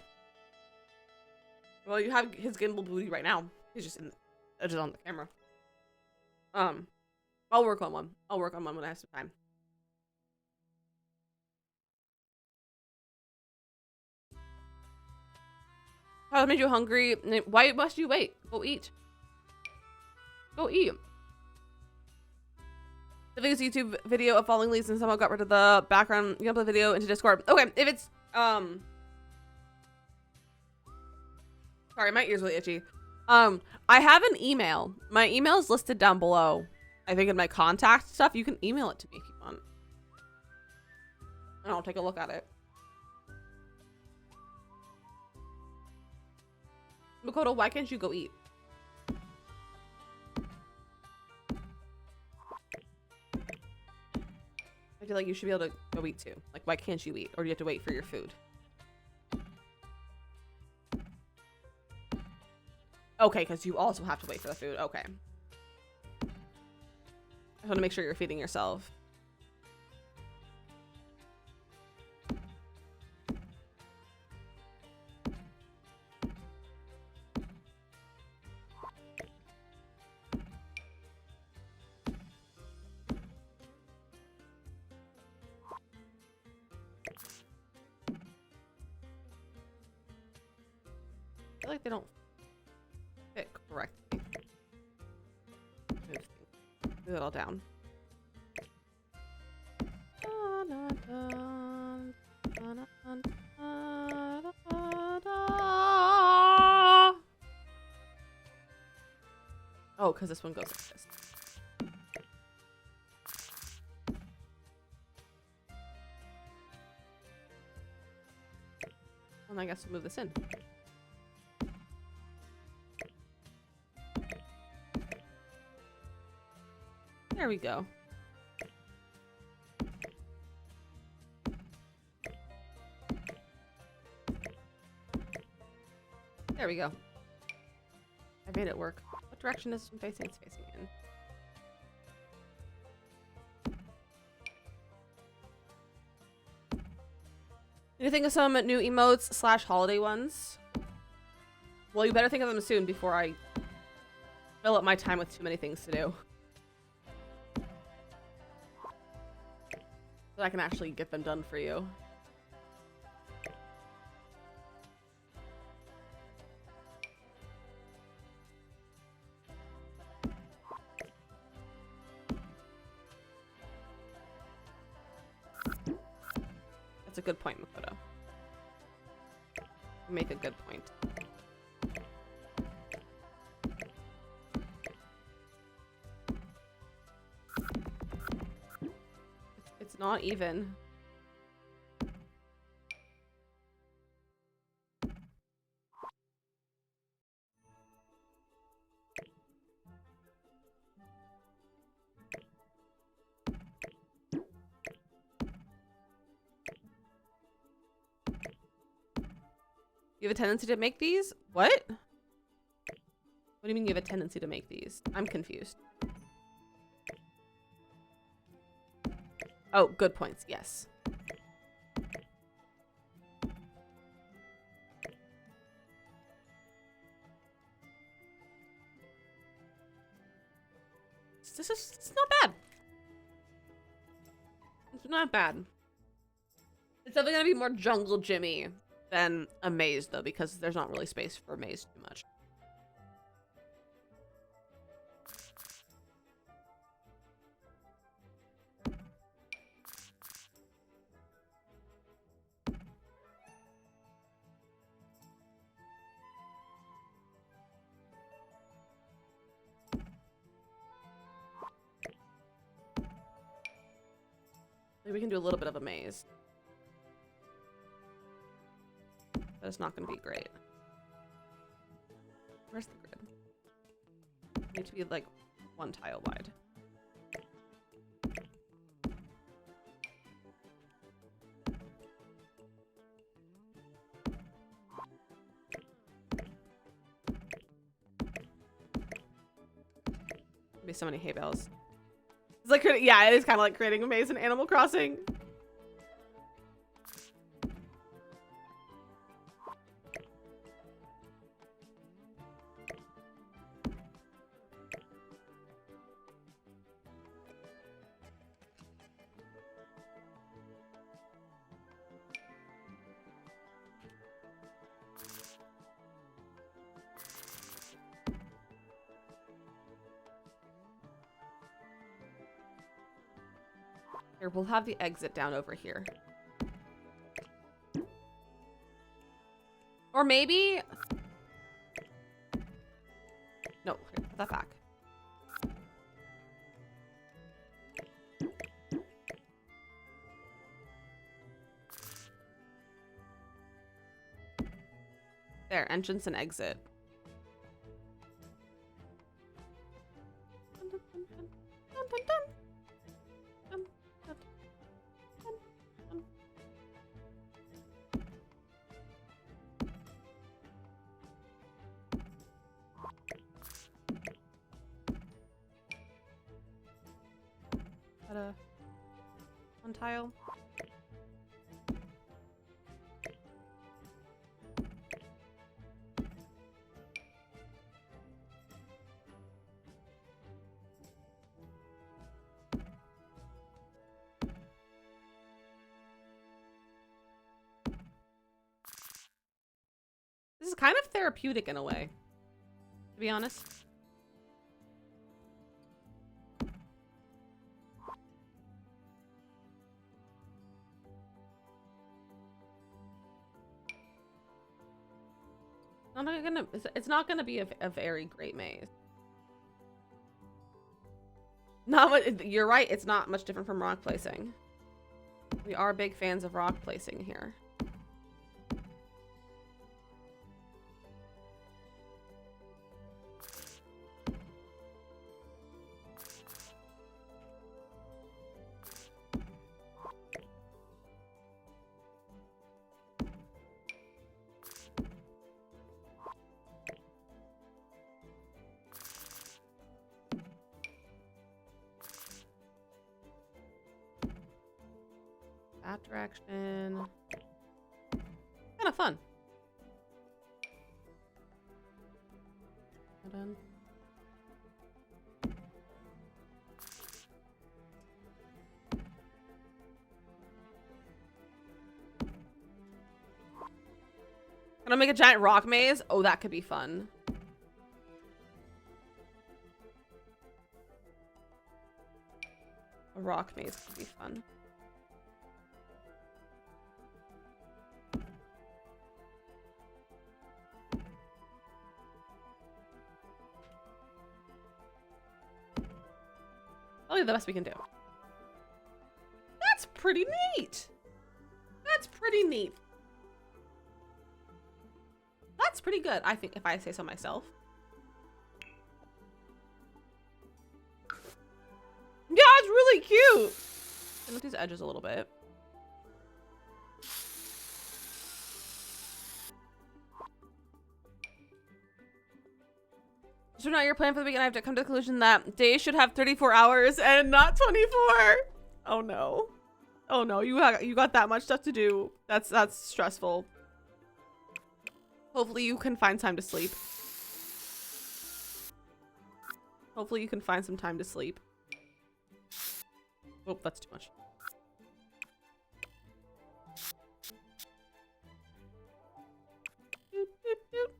Well, you have his gimbal booty right now. He's just just on the camera. I'll work on one. I'll work on one when I have some time. How made you hungry? Why must you wait? Go eat. Go eat. The biggest YouTube video of falling leaves and somehow got rid of the background. You can upload the video into Discord. Okay, if it's sorry, my ear's really itchy. I have an email. My email is listed down below. I think in my contact stuff, you can email it to me if you want. And I'll take a look at it. Makoto, why can't you go eat? I feel like you should be able to go eat too. Like, why can't you eat? Or do you have to wait for your food? Okay, because you also have to wait for the food. Okay. I want to make sure you're feeding yourself. I feel like they don't fit correctly. Move it all down. Oh, because this one goes like this. And I guess we'll move this in. There we go. There we go. I made it work. What direction is it facing? It's facing in. Did you think of some new emotes / holiday ones? Well, you better think of them soon before I fill up my time with too many things to do. So I can actually get them done for you. That's a good point, Makoto. You make a good point. It's not even. You have a tendency to make these? What? What do you mean you have a tendency to make these? I'm confused. Oh, good points. Yes. It's not bad. It's not bad. It's definitely gonna be more Jungle Jimmy than a maze, though, because there's not really space for a maze too much. Maybe we can do a little bit of a maze. But it's not going to be great. Where's the grid? It needs to be like one tile wide. There'll be so many hay bales. It's like, yeah, it is kind of like creating a maze in Animal Crossing. Here, we'll have the exit down over here. Or maybe... No, here, put that back. There, entrance and exit. Dun, dun, dun, dun, dun, dun, dun. Dun, dun, dun, dun. Got a one tile. This is kind of therapeutic in a way, to be honest. It's not gonna be a very great maze. You're right, it's not much different from rock placing. We are big fans of rock placing here. That direction. Kind of fun. Done. Gonna make a giant rock maze? Oh, that could be fun. A rock maze could be fun. Probably the best we can do. That's pretty neat. That's pretty neat. That's pretty good, I think, if I say so myself. Yeah, it's really cute. And with these edges a little bit. So now your plan for the weekend, I have to come to the conclusion that days should have 34 hours and not 24. Oh no. Oh no, you got that much stuff to do. That's stressful. Hopefully you can find time to sleep. Hopefully you can find some time to sleep. Oh, that's too much. Doot, doot, doot.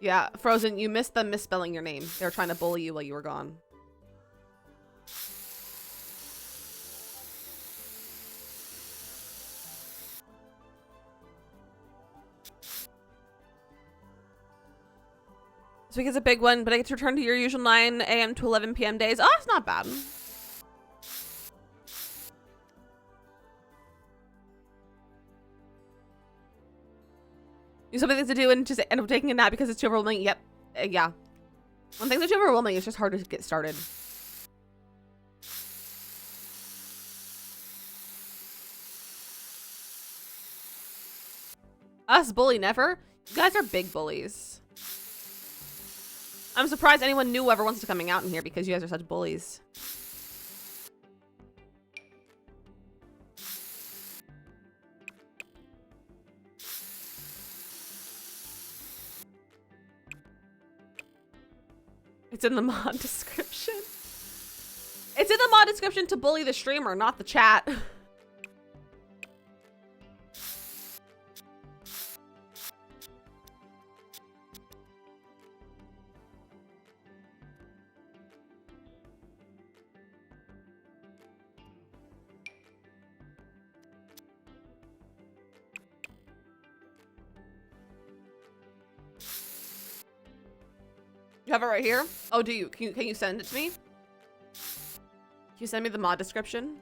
Yeah, Frozen, you missed them misspelling your name. They were trying to bully you while you were gone. This week is a big one, but I get to return to your usual 9 a.m. to 11 p.m. days. Oh, it's not bad. You have something to do and just end up taking a nap because it's too overwhelming. Yep. Yeah. When things are too overwhelming, it's just hard to get started. Us bully never? You guys are big bullies. I'm surprised anyone new ever wants to coming out in here because you guys are such bullies. It's in the mod description. It's in the mod description to bully the streamer, not the chat. You have it right here? Oh, do you? Can you send it to me? Can you send me the mod description?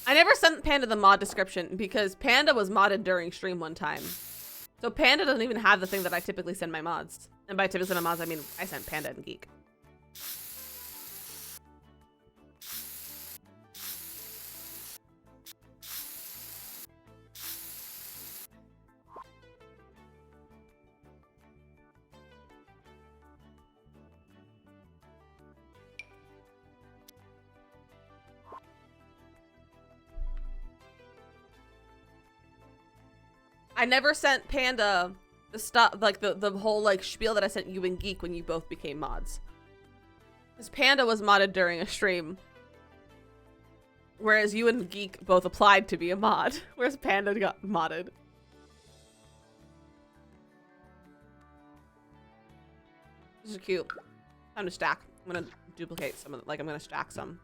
I never sent Panda the mod description because Panda was modded during stream one time. So Panda doesn't even have the thing that I typically send my mods. And by typically send my mods, I mean I sent Panda and Geek. I never sent Panda the stuff, like the whole like spiel that I sent you and Geek when you both became mods. Because Panda was modded during a stream. Whereas you and Geek both applied to be a mod. Whereas Panda got modded. This is cute. Time to stack. I'm gonna duplicate some of the, like I'm gonna stack some.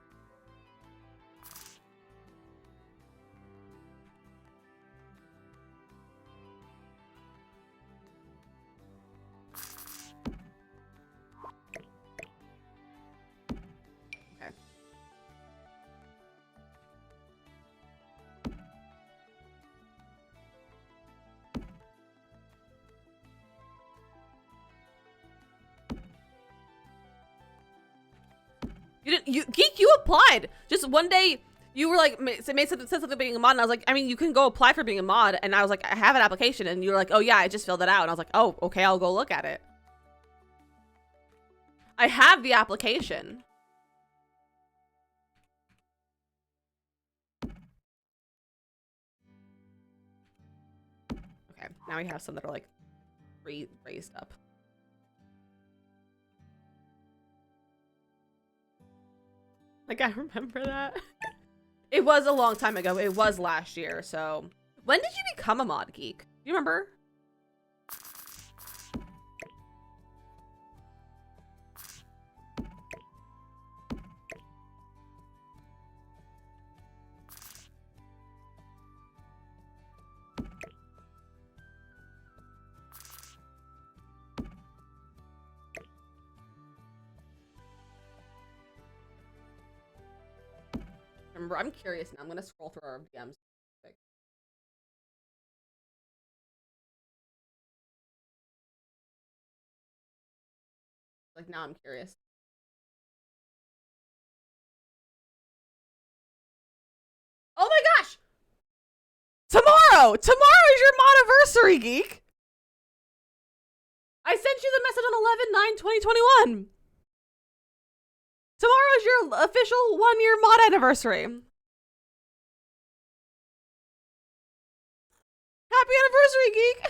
Okay. Geek, you applied. Just one day, you were like, said something about being a mod, and I was like, I mean, you can go apply for being a mod, and I was like, I have an application, and you were like, oh yeah, I just filled it out, and I was like, oh, okay, I'll go look at it. I have the application. Okay, now we have some that are like raised up. Like, I remember that. It was a long time ago. It was last year, so. When did you become a mod geek? Do you remember? I'm curious now. I'm gonna scroll through our DMs. Like now I'm curious. Oh my gosh! Tomorrow! Tomorrow is your modiversary, geek! I sent you the message on 11/9/2021. Tomorrow is your official 1-year mod anniversary. Happy anniversary, geek!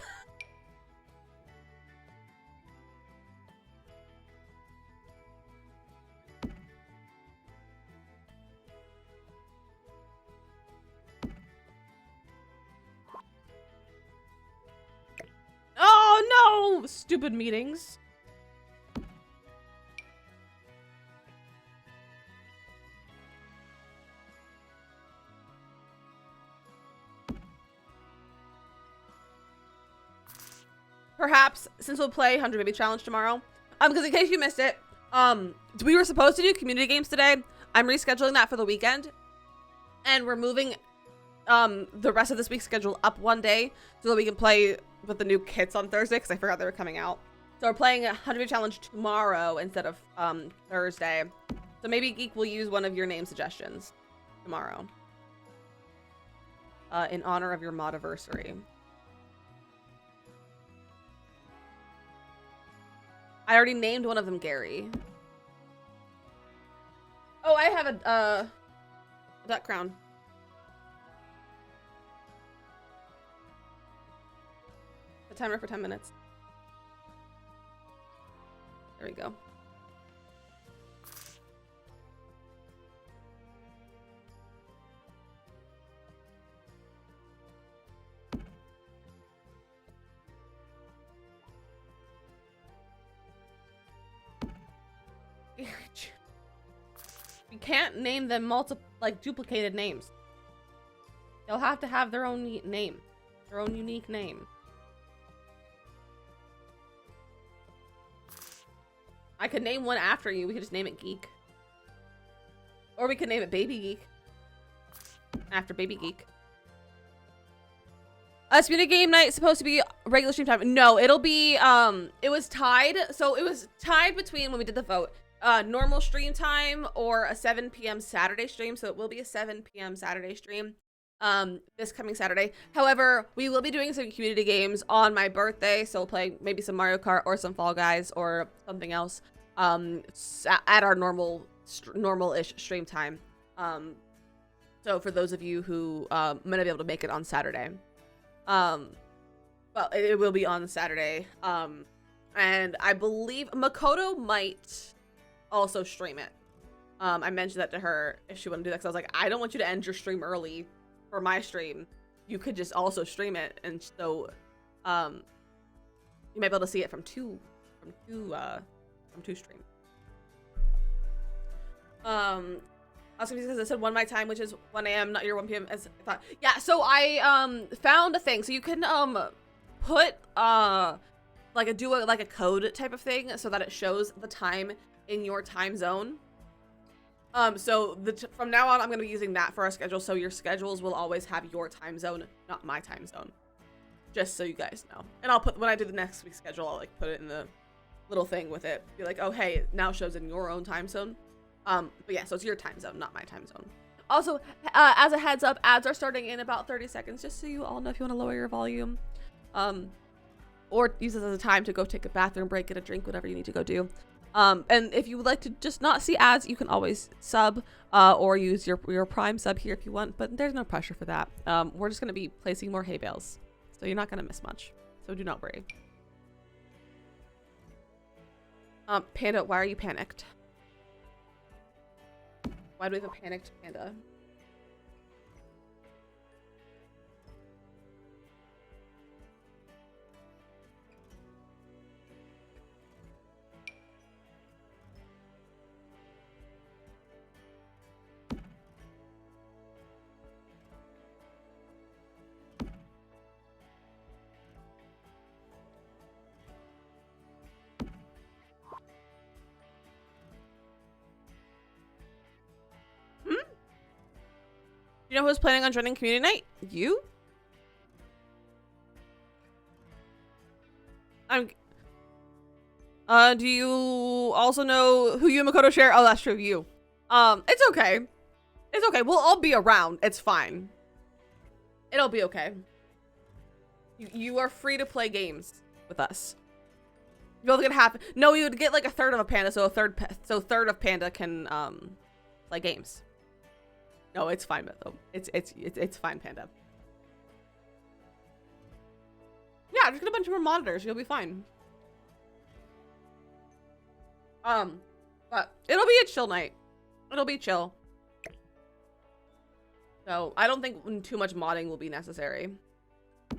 Oh no! Stupid meetings. Perhaps, since we'll play 100 Baby Challenge tomorrow, because in case you missed it, we were supposed to do community games today. I'm rescheduling that for the weekend, and we're moving the rest of this week's schedule up one day so that we can play with the new kits on Thursday, because I forgot they were coming out. So we're playing a 100 Baby Challenge tomorrow instead of Thursday. So maybe Geek will use one of your name suggestions tomorrow in honor of your modiversary. I already named one of them Gary. Oh, I have a duck crown. The timer for 10 minutes. There we go. You can't name them duplicated names. They'll have to have their own name, their own unique name. I could name one after you. We could just name it Geek. Or we could name it Baby Geek. After Baby Geek. Spina game night supposed to be regular stream time. No, it'll be, it was tied. So it was tied between when we did the vote. Normal stream time or a 7 p.m. Saturday stream. So it will be a 7 p.m. Saturday stream. This coming Saturday. However, we will be doing some community games on my birthday. So we'll play maybe some Mario Kart or some Fall Guys or something else. At our normal-ish stream time. So for those of you who might not be able to make it on Saturday. Well, it will be on Saturday. And I believe Makoto might also stream it. I mentioned that to her if she wanted to do that, because I was like, I don't want you to end your stream early for my stream. You could just also stream it, and so you might be able to see it from two streams. Also because I said 1 my time, which is 1 a.m., not your 1 p.m. as I thought. Yeah, so I found a thing. So you can put like a code type of thing so that it shows the time in your time zone. So from now on, I'm gonna be using that for our schedule. So your schedules will always have your time zone, not my time zone. Just so you guys know. And I'll put, when I do the next week's schedule, I'll like put it in the little thing with it. Be like, oh hey, it now shows in your own time zone. But yeah, so it's your time zone, not my time zone. Also, as a heads up, ads are starting in about 30 seconds, just so you all know if you want to lower your volume. Or use this as a time to go take a bathroom break, get a drink, whatever you need to go do. And if you would like to just not see ads, you can always sub, or use your Prime sub here if you want, but there's no pressure for that. We're just going to be placing more hay bales, so you're not going to miss much. So do not worry. Panda, why are you panicked? Why do we have a panicked panda? You know who's planning on joining community night? You? Do you also know who you and Makoto share? Oh, that's true, you. It's okay. It's okay. We'll all be around. It's fine. It'll be okay. You are free to play games with us. You both get half. No, you would get like a third of a panda, so third of panda can play games. No, it's fine, though. It's fine, Panda. Yeah, just get a bunch more monitors. You'll be fine. But it'll be a chill night. It'll be chill. So I don't think too much modding will be necessary. 3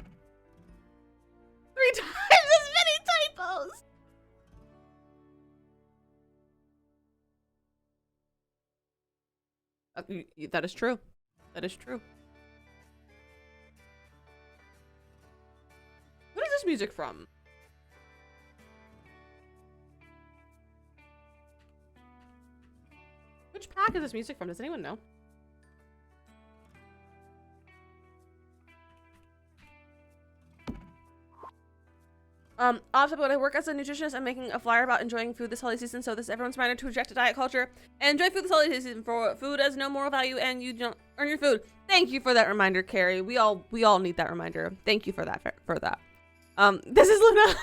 times as many typos. That is true. That is true. What is this music from? Which pack is this music from? Does anyone know? Off when I work as a nutritionist, I'm making a flyer about enjoying food this holiday season, so this is everyone's reminder to reject a diet culture and enjoy food this holiday season. For food has no moral value and you don't earn your food. Thank you for that reminder, Carrie. We all need that reminder. Thank you for that. This is Luna.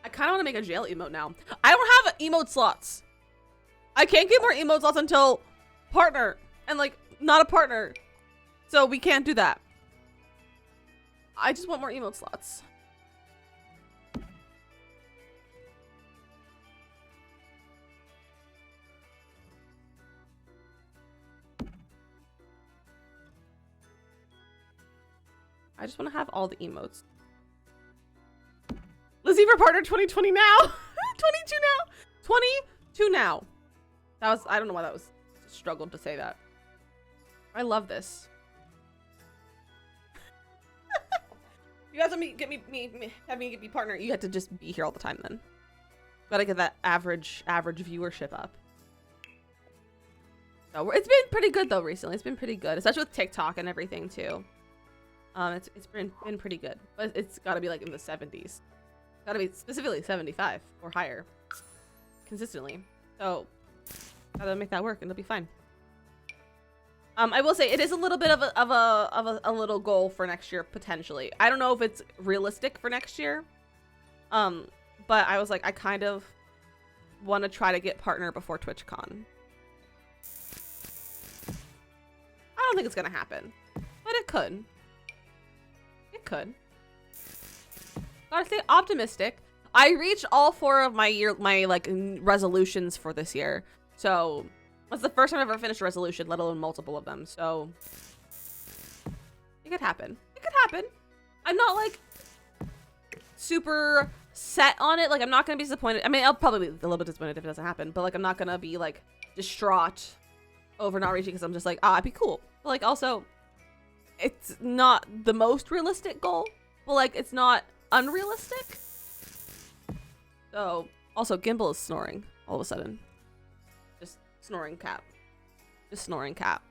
I kind of want to make a jail emote now. I don't have emote slots. I can't get more emote slots until partner. And like, not a partner. So we can't do that. I just want more emote slots. I just want to have all the emotes. Lizzie for partner 2020 now. 22 now. 22 now. That was, I don't know why that was struggled to say that. I love this. You guys let me get me partner. You have to just be here all the time then. Gotta get that average viewership up. So it's been pretty good though recently. It's been pretty good, especially with TikTok and everything too. It's been pretty good, but it's got to be like in the 70s. Got to be specifically 75 or higher, consistently. So gotta make that work, and it'll be fine. I will say it is a little bit of a little goal for next year potentially. I don't know if it's realistic for next year. But I was like, I kind of want to try to get partner before TwitchCon. I don't think it's gonna happen, but it could. It could. Gotta stay optimistic. I reached all 4 of my like resolutions for this year, so that's the first time I've ever finished a resolution, let alone multiple of them. So it could happen. It could happen. I'm not like super set on it. Like I'm not gonna be disappointed. I mean, I'll probably be a little bit disappointed if it doesn't happen, but like I'm not gonna be like distraught over not reaching because I'm just like, ah, it'd be cool. But like also, it's not the most realistic goal, but like it's not unrealistic. So also Gimbal is snoring all of a sudden. Just snoring cat. Just snoring cat.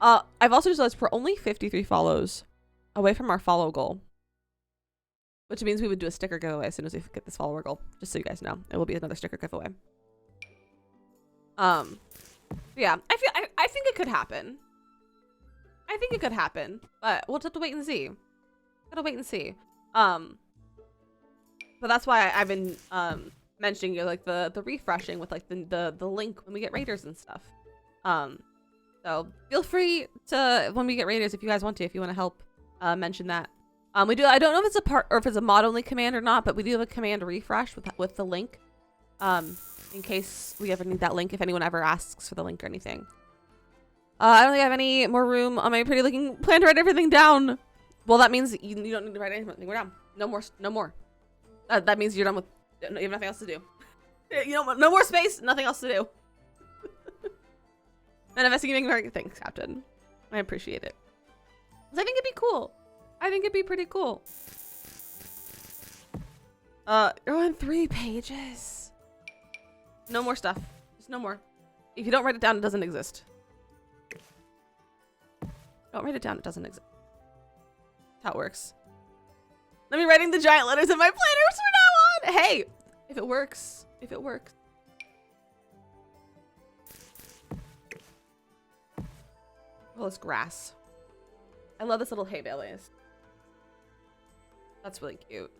I've also just realized we're only 53 follows away from our follow goal, which means we would do a sticker giveaway as soon as we get this follower goal. Just so you guys know, it will be another sticker giveaway. Yeah, I think it could happen. I think it could happen, but we'll just have to wait and see. Gotta wait and see. But that's why I've been mentioning like the refreshing with like the link when we get raiders and stuff. So feel free to, when we get raiders, if you guys want to, if you want to help mention that. We do. I don't know if it's a part or if it's a mod only command or not, but we do have a command refresh with the link. In case we ever need that link, if anyone ever asks for the link or anything. I don't think I have any more room on my pretty looking plan to write everything down. Well, that means you don't need to write anything. We're down. No more. That means you're done with. You have nothing else to do. You know, no more space. Nothing else to do. Manifesting and making things, Captain. I appreciate it. I think it'd be cool. I think it'd be pretty cool. You're on 3 pages. No more stuff. Just no more. If you don't write it down, it doesn't exist. Don't write it down, it doesn't exist. That's how it works. Let me writing the giant letters in my planners from now on. Hey, if it works. If it works. Oh, it's grass. I love this little hay bales. That's really cute.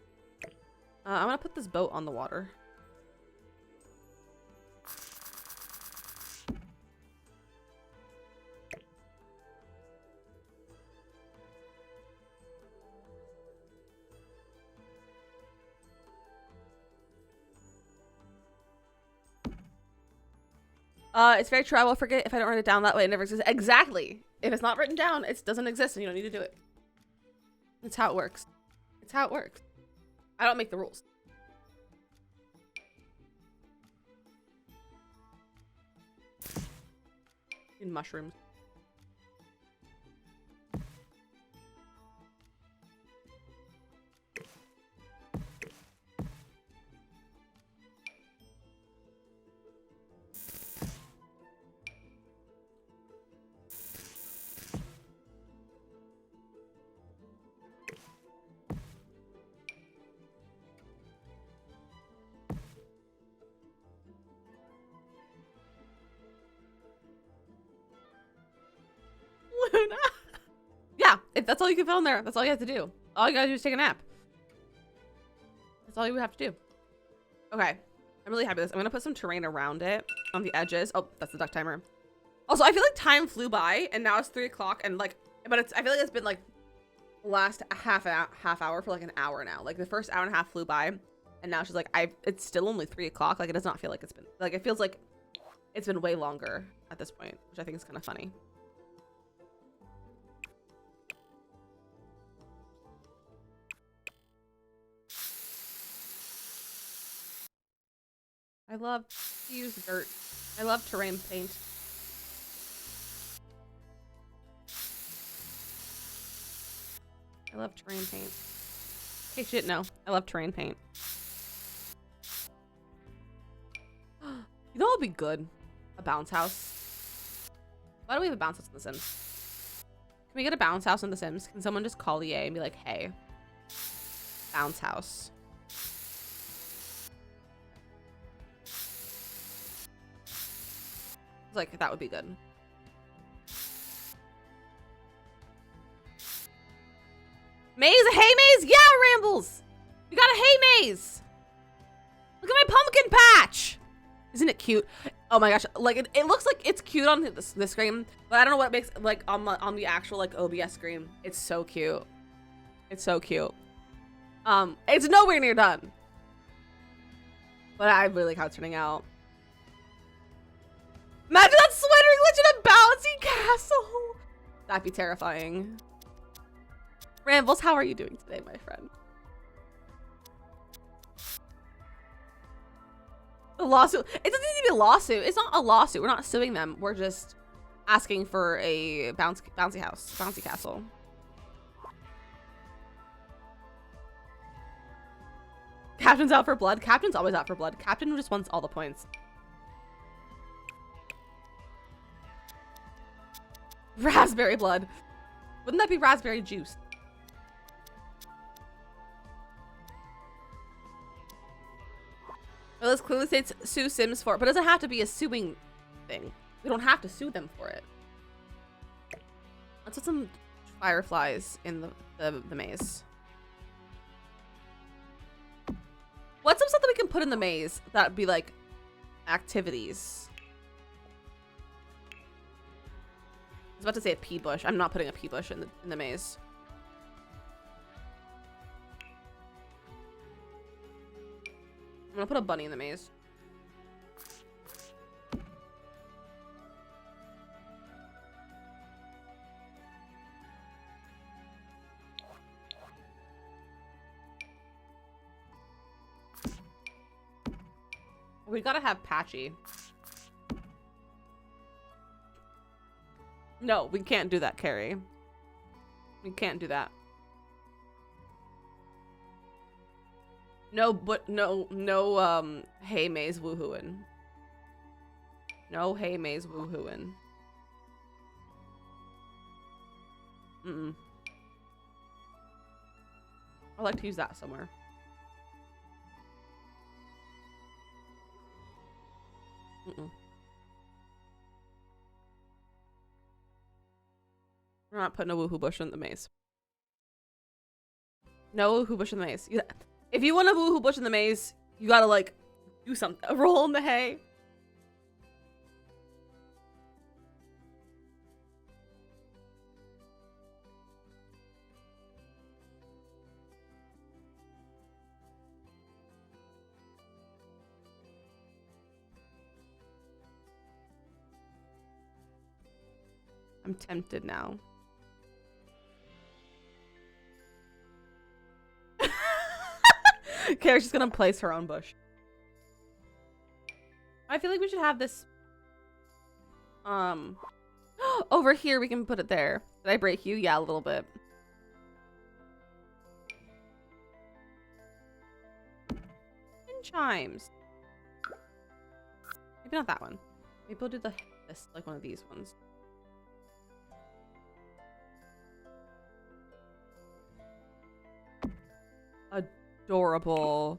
I'm gonna put this boat on the water. It's very true. I will forget if I don't write it down that way. It never exists. Exactly. If it's not written down, it doesn't exist and you don't need to do it. It's how it works. It's how it works. I don't make the rules. In mushrooms. Luna. Yeah, if that's all you can fill in there, that's all you have to do. All you gotta do is take a nap. That's all you would have to do. Okay, I'm really happy with this. I'm gonna put some terrain around it on the edges. Oh, that's the duck timer. Also, I feel like time flew by and now it's 3 o'clock and like, but I feel like it's been like the last half hour for like an hour now. Like the first hour and a half flew by and now she's like, it's still only 3 o'clock. Like it does not feel like it's been, like it feels like it's been way longer at this point, which I think is kind of funny. I love to use dirt. I love terrain paint. I love terrain paint. Hey, shit, no. I love terrain paint. You know what would be good? A bounce house. Why do we have a bounce house in The Sims? Can we get a bounce house in The Sims? Can someone just call EA and be like, hey, bounce house. Like, that would be good. Maze? A hay maze? Yeah, Rambles! We got a hay maze! Look at my pumpkin patch! Isn't it cute? Oh my gosh, like, it looks like it's cute on the screen, but I don't know what makes, like, on the actual, like, OBS screen. It's so cute. It's so cute. It's nowhere near done. But I really like how it's turning out. Imagine that sweater glitch in a bouncy castle! That'd be terrifying. Rambles, how are you doing today, my friend? A lawsuit. It doesn't need to be a lawsuit. It's not a lawsuit. We're not suing them. We're just asking for a bouncy house, bouncy castle. Captain's out for blood. Captain's always out for blood. Captain just wants all the points. Raspberry blood. Wouldn't that be raspberry juice? Well, this clearly states sue Sims for it, but it doesn't have to be a suing thing. We don't have to sue them for it. Let's put some fireflies in the maze. What's some stuff that we can put in the maze that'd be like activities? I was about to say a pea bush. I'm not putting a pea bush in the maze. I'm gonna put a bunny in the maze. We gotta have Patchy. No, we can't do that, Carrie. We can't do that. No, but no, hey maze woohooing. No hey maze woohooing. I'd like to use that somewhere. We're not putting a woohoo bush in the maze. No woohoo bush in the maze. If you want a woohoo bush in the maze, you gotta like do something. Roll in the hay. I'm tempted now. Kara's just gonna place her own bush. I feel like we should have this over here. We can put it there. Did I break you? Yeah, a little bit. And chimes. Maybe not that one. Maybe we'll do this like one of these ones. Adorable.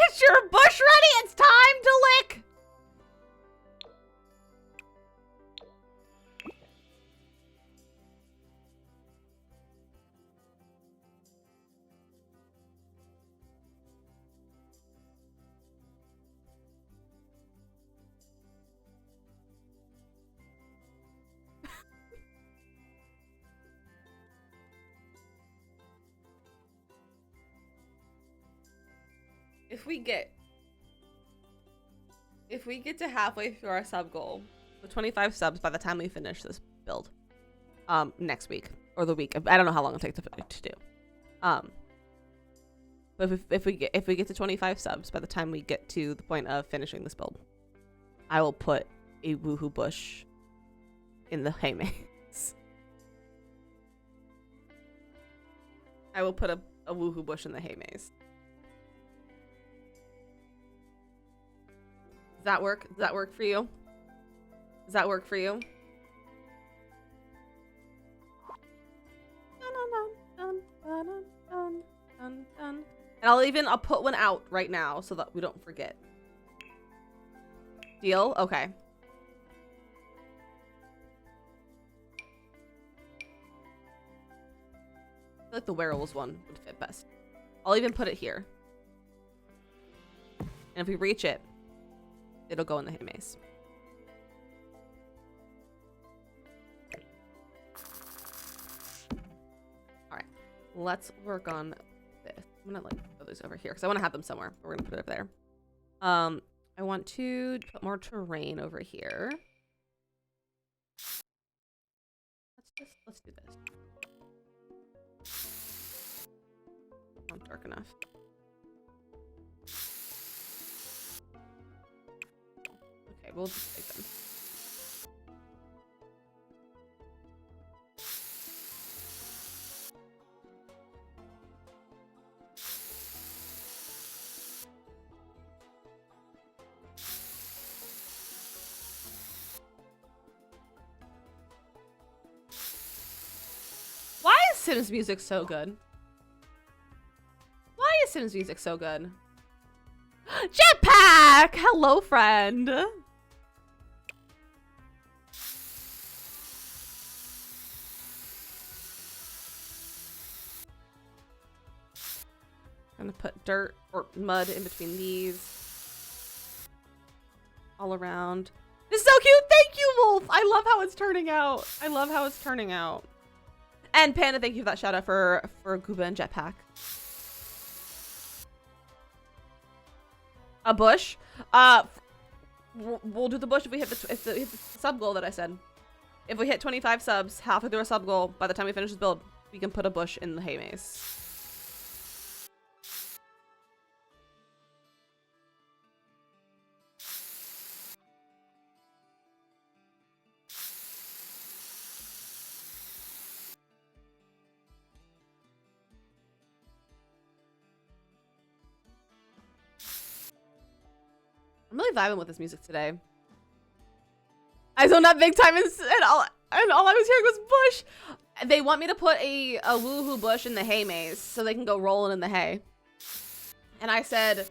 Is your bush ready? It's time to lick. If we get to halfway through our sub goal, the 25 subs by the time we finish this build, next week or the week, I don't know how long it'll take to do. But if we get to 25 subs by the time we get to the point of finishing this build, I will put a woohoo bush in the hay maze. I will put a woohoo bush in the hay maze. Does that work? Does that work for you? Does that work for you? And I'll put one out right now so that we don't forget. Deal? Okay. I feel like the werewolves one would fit best. I'll even put it here. And if we reach it, it'll go in the hay maze. Alright. Let's work on this. I'm gonna like put those over here because I want to have them somewhere. We're gonna put it over there. I want to put more terrain over here. Let's do this. Not dark enough. Okay, we'll just take them. Why is Sims music so good? Why is Sims music so good? Jetpack! Hello, friend. I'm gonna put dirt or mud in between these. All around. This is so cute! Thank you, Wolf! I love how it's turning out. I love how it's turning out. And Panda, thank you for that shout out for Gooba and Jetpack. A bush? We'll do the bush if we hit the sub goal that I said. If we hit 25 subs, halfway through our sub goal, by the time we finish this build, we can put a bush in the hay maze. I'm really vibing with this music today. I zoned out big time and all I was hearing was bush. They want me to put a woohoo bush in the hay maze so they can go rolling in the hay. And I said,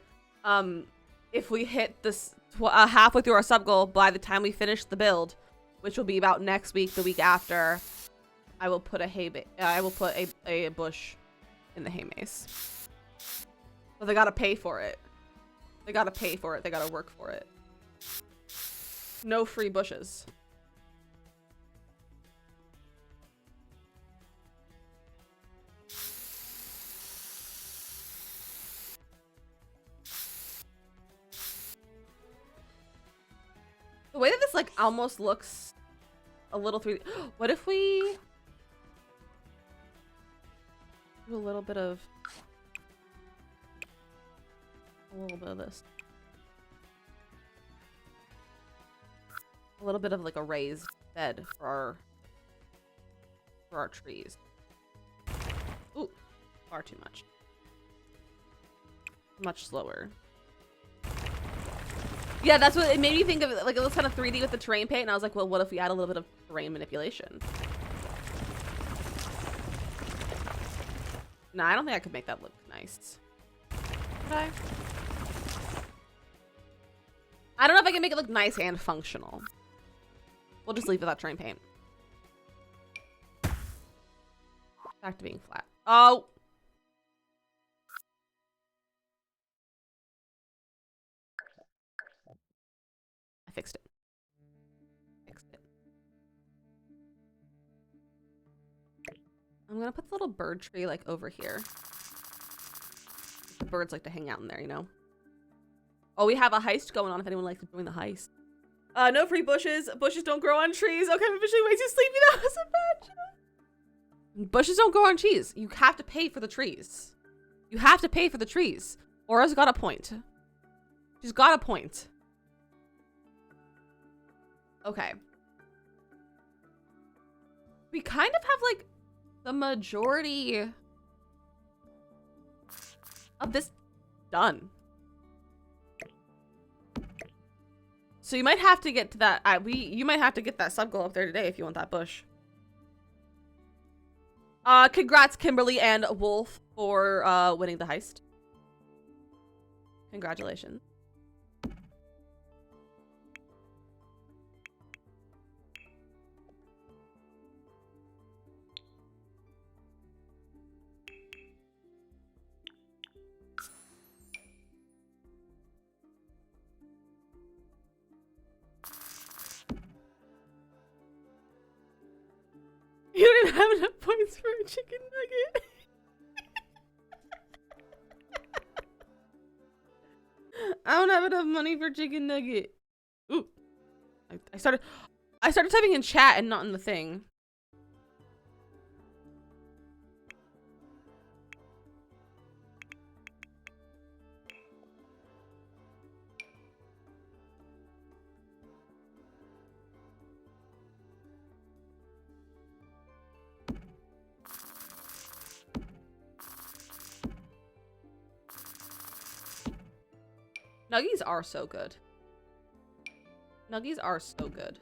if we hit this halfway through our sub goal by the time we finish the build, which will be about next week, the week after, I will put a bush in the hay maze. So they gotta pay for it. They gotta pay for it. They gotta work for it. No free bushes. The way that this like almost looks a little 3D. What if we do a little bit of this? A little bit of like a raised bed for our trees. Ooh, far too much. Much slower. Yeah, that's what it made me think of. Like it looks kind of 3D with the terrain paint, and I was like, well, what if we add a little bit of terrain manipulation? Nah, I don't think I could make that look nice. Could I? I don't know if I can make it look nice and functional. We'll just leave it without terrain paint. Back to being flat. Oh! I fixed it. Fixed it. I'm gonna put the little bird tree like over here. The birds like to hang out in there, you know? Oh, we have a heist going on if anyone likes to join the heist. No free bushes. Bushes don't grow on trees. Okay, I'm officially way too sleepy. That was a bad joke. Bushes don't grow on trees. You have to pay for the trees. You have to pay for the trees. Aura's got a point. She's got a point. Okay. We kind of have like the majority of this done. So you might have to get to that. You might have to get that sub goal up there today if you want that bush. Congrats, Kimberly and Wolf, for winning the heist. Congratulations. You didn't have enough points for a chicken nugget. I don't have enough money for chicken nugget. Ooh. I started typing in chat and not in the thing. Nuggies are so good. Nuggies are so good.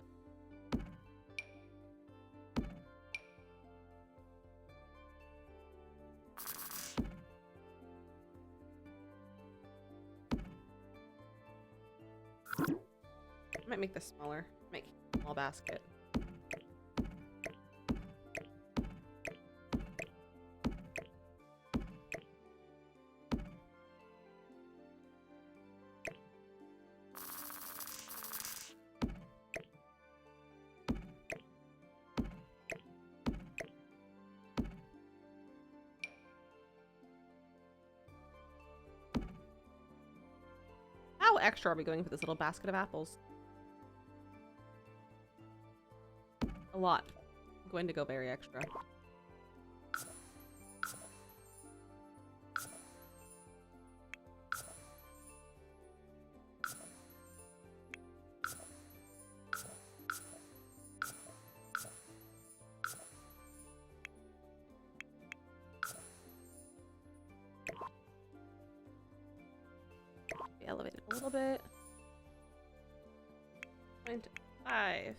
I might make this smaller. Make a small basket. How extra are we going for this little basket of apples? A lot. I'm going to go very extra. Elevate it a little bit. 0.5.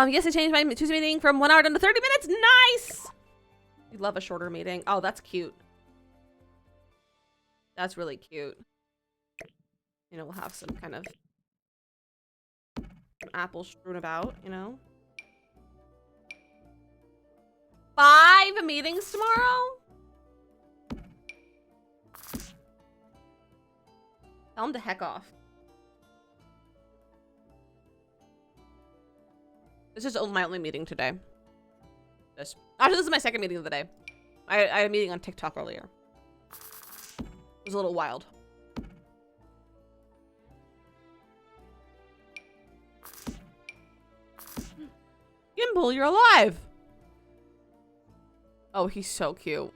Yes, I changed my Tuesday meeting from 1 hour down to 30 minutes. Nice! We love a shorter meeting. Oh, that's cute. That's really cute. You know, we'll have some kind of apples strewn about, you know? 5 meetings tomorrow? Tell him to heck off. This is my only meeting today. Actually, this is my second meeting of the day. I had a meeting on TikTok earlier. It was a little wild. Gimbal, you're alive! Oh, he's so cute.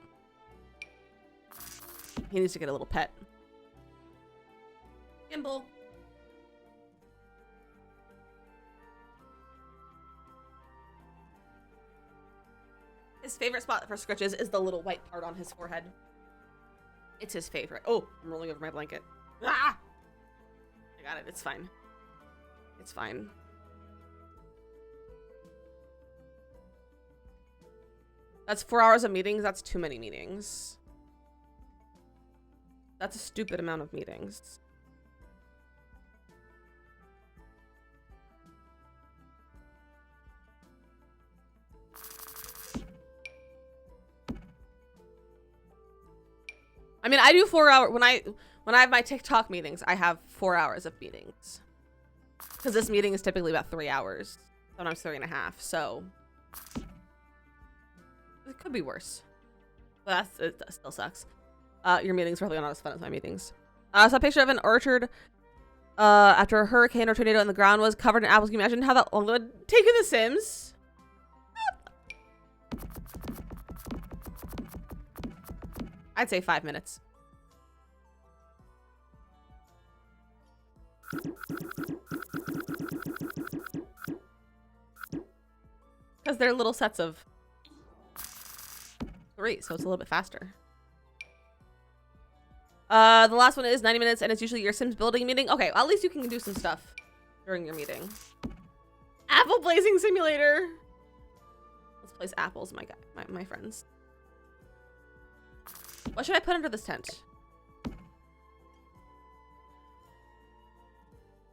He needs to get a little pet. Gimbal. His favorite spot for scratches is the little white part on his forehead. It's his favorite. Oh, I'm rolling over my blanket. Ah! I got it. It's fine. It's fine. That's 4 hours of meetings. That's too many meetings. That's a stupid amount of meetings. I mean, I do 4 hour when I have my TikTok meetings, I have 4 hours of meetings. Because this meeting is typically about 3 hours. Sometimes 3.5, so it could be worse. But it still sucks. Your meetings probably not as fun as my meetings. I saw a picture of an orchard after a hurricane or tornado and the ground was covered in apples. Can you imagine how that long would take in The Sims? I'd say 5 minutes. Because they're little sets of 3, so it's a little bit faster. The last one is 90 minutes, and it's usually your Sims building meeting. Okay, well, at least you can do some stuff during your meeting. Apple blazing simulator. Let's place apples, my friends. What should I put under this tent?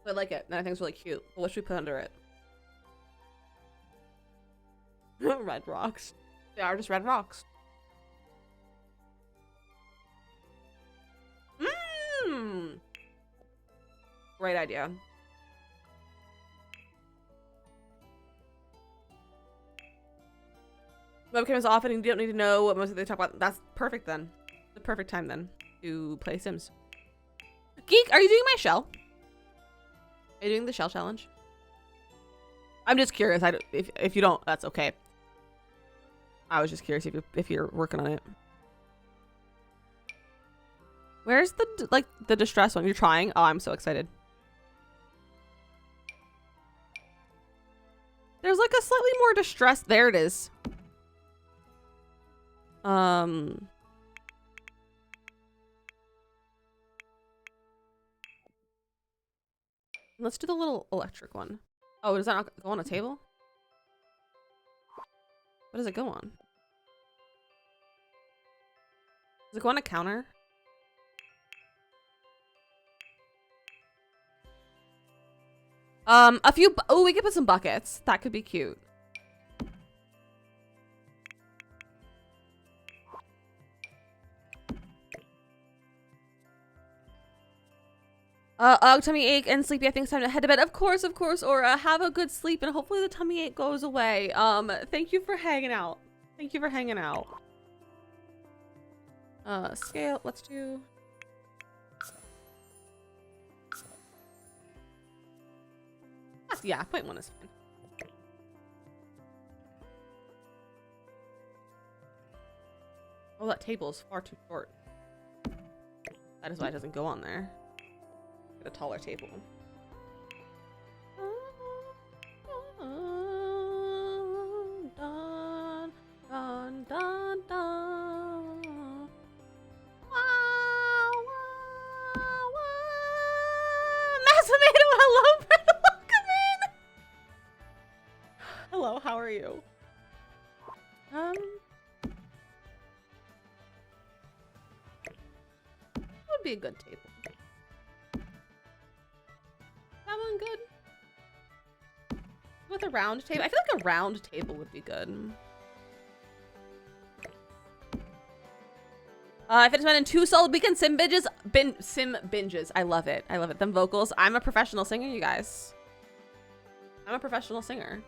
I like it, and I think it's really cute. But what should we put under it? Red rocks. They are just red rocks. Mmm. Great idea. Webcam is off and you don't need to know what most of they talk about. That's perfect then. The perfect time then to play Sims. Geek, are you doing my shell? Are you doing the shell challenge? I'm just curious. If you don't, that's okay. I was just curious if you're working on it. Where's the distress one? You're trying? Oh, I'm so excited. There's like a slightly more distress. There it is. Let's do the little electric one. Oh, does that not go on a table? What does it go on? Does it go on a counter? A few. Oh, we could put some buckets. That could be cute. Tummy ache and sleepy. I think it's time to head to bed. Of course, or have a good sleep and hopefully the tummy ache goes away. Thank you for hanging out. Thank you for hanging out. Scale. Let's do. Yeah, 0.1 is fine. Oh, that table is far too short. That is why it doesn't go on there. Get a taller table. Dun, dun, dun, dun. Wow, wow, wow. Massamato, hello, Brenda, welcome in. Hello, how are you? Would be a good table. That one good? With a round table? I feel like a round table would be good. I finished mine in 2 solid weekend sim binges. Sim binges. I love it. I love it. Them vocals. I'm a professional singer, you guys. I'm a professional singer.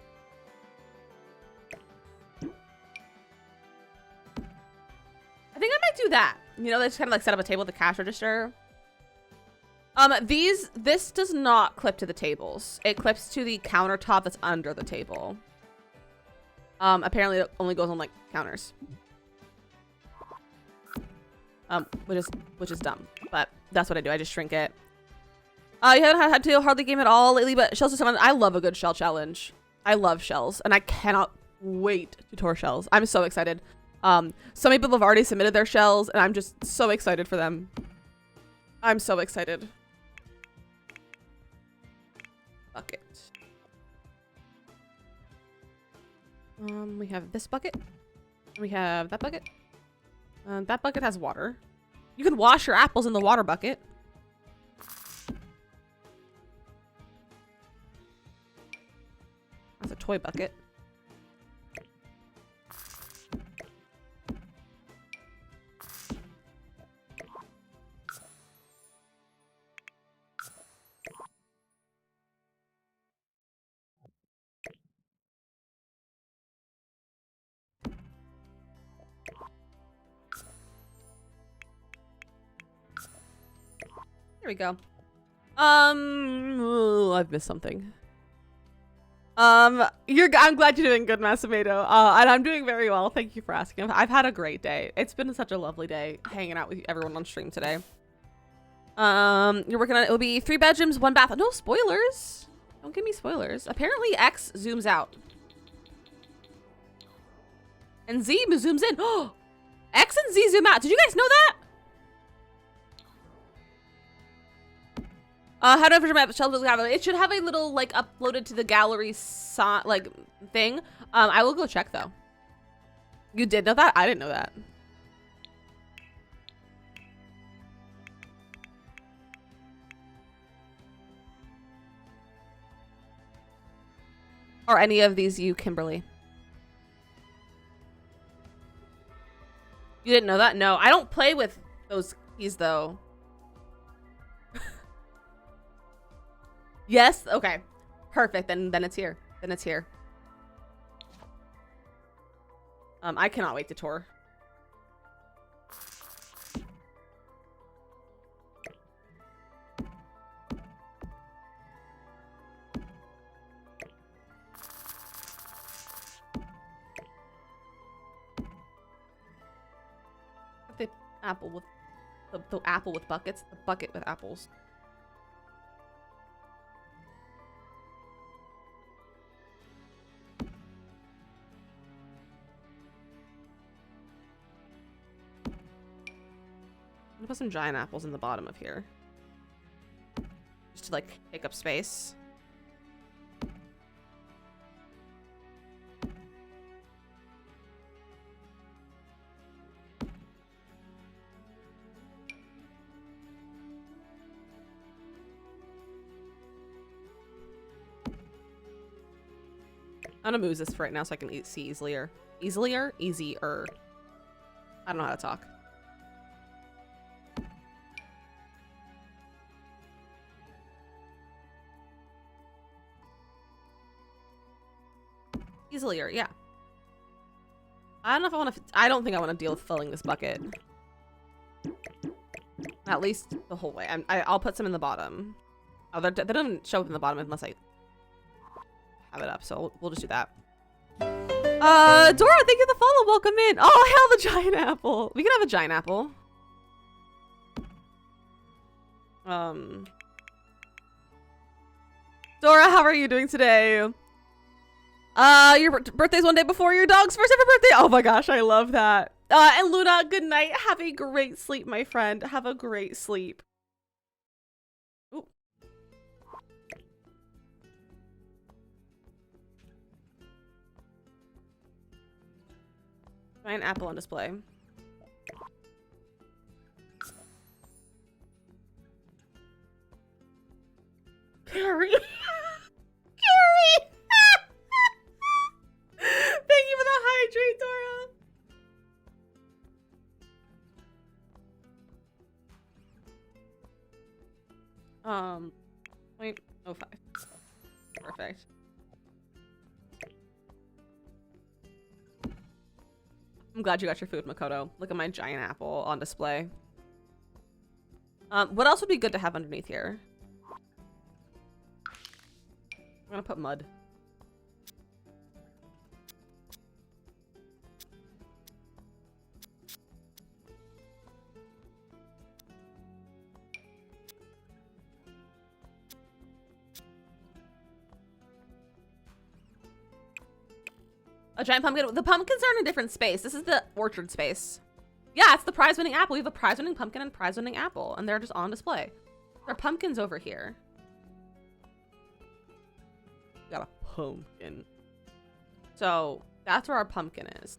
I think I might do that. You know, they just kind of like set up a table with the cash register. This does not clip to the tables. It clips to the countertop that's under the table. Apparently it only goes on like counters. Which is dumb, but that's what I do. I just shrink it. You haven't had to hardly game at all lately, but shells are so fun. I love a good shell challenge. I love shells, and I cannot wait to tour shells. I'm so excited. So many people have already submitted their shells, and I'm just so excited for them. I'm so excited. Bucket. We have this bucket. We have that bucket. That bucket has water. You can wash your apples in the water bucket. That's a toy bucket. There we go. Oh, I've missed something. I'm glad you're doing good, Massamedo. And I'm doing very well. Thank you for asking. I've had a great day. It's been such a lovely day hanging out with everyone on stream today. You're working on it. It'll be 3 bedrooms, 1 bath. No spoilers. Don't give me spoilers. Apparently X zooms out. And Z zooms in. Oh, X and Z zoom out. Did you guys know that? How do I version my shelf gallery? It should have a little like uploaded to the gallery like thing. I will go check though. You did know that? I didn't know that. Or any of these you, Kimberly. You didn't know that? No, I don't play with those keys though. Yes? Okay. Perfect. Then it's here. Then it's here. I cannot wait to tour. The apple with the apple with buckets, the bucket with apples. I'm gonna put some giant apples in the bottom of here. Just to like take up space. I'm gonna move this for right now so I can see easier. Easier? Easier. I don't know how to talk. Easier, yeah. I don't know if I want to. I don't think I want to deal with filling this bucket. At least the whole way. I'll put some in the bottom. Oh, they don't show up in the bottom unless I have it up. So we'll just do that. Dora, thank you for the follow. Welcome in. Oh, hell, the giant apple. We can have a giant apple. Dora, how are you doing today? Your birthday's one day before your dog's first ever birthday. Oh my gosh, I love that. And Luna, good night. Have a great sleep, my friend. Have a great sleep. Ooh. Giant apple on display. Carrie. Carrie. Thank you for the hydrate, Dora. 0.05. Perfect. I'm glad you got your food, Makoto. Look at my giant apple on display. What else would be good to have underneath here? I'm gonna put mud. A giant pumpkin. The pumpkins are in a different space. This is the orchard space. Yeah, it's the prize-winning apple. We have a prize-winning pumpkin and prize-winning apple, and they're just on display. There are pumpkins over here. We got a pumpkin. So that's where our pumpkin is.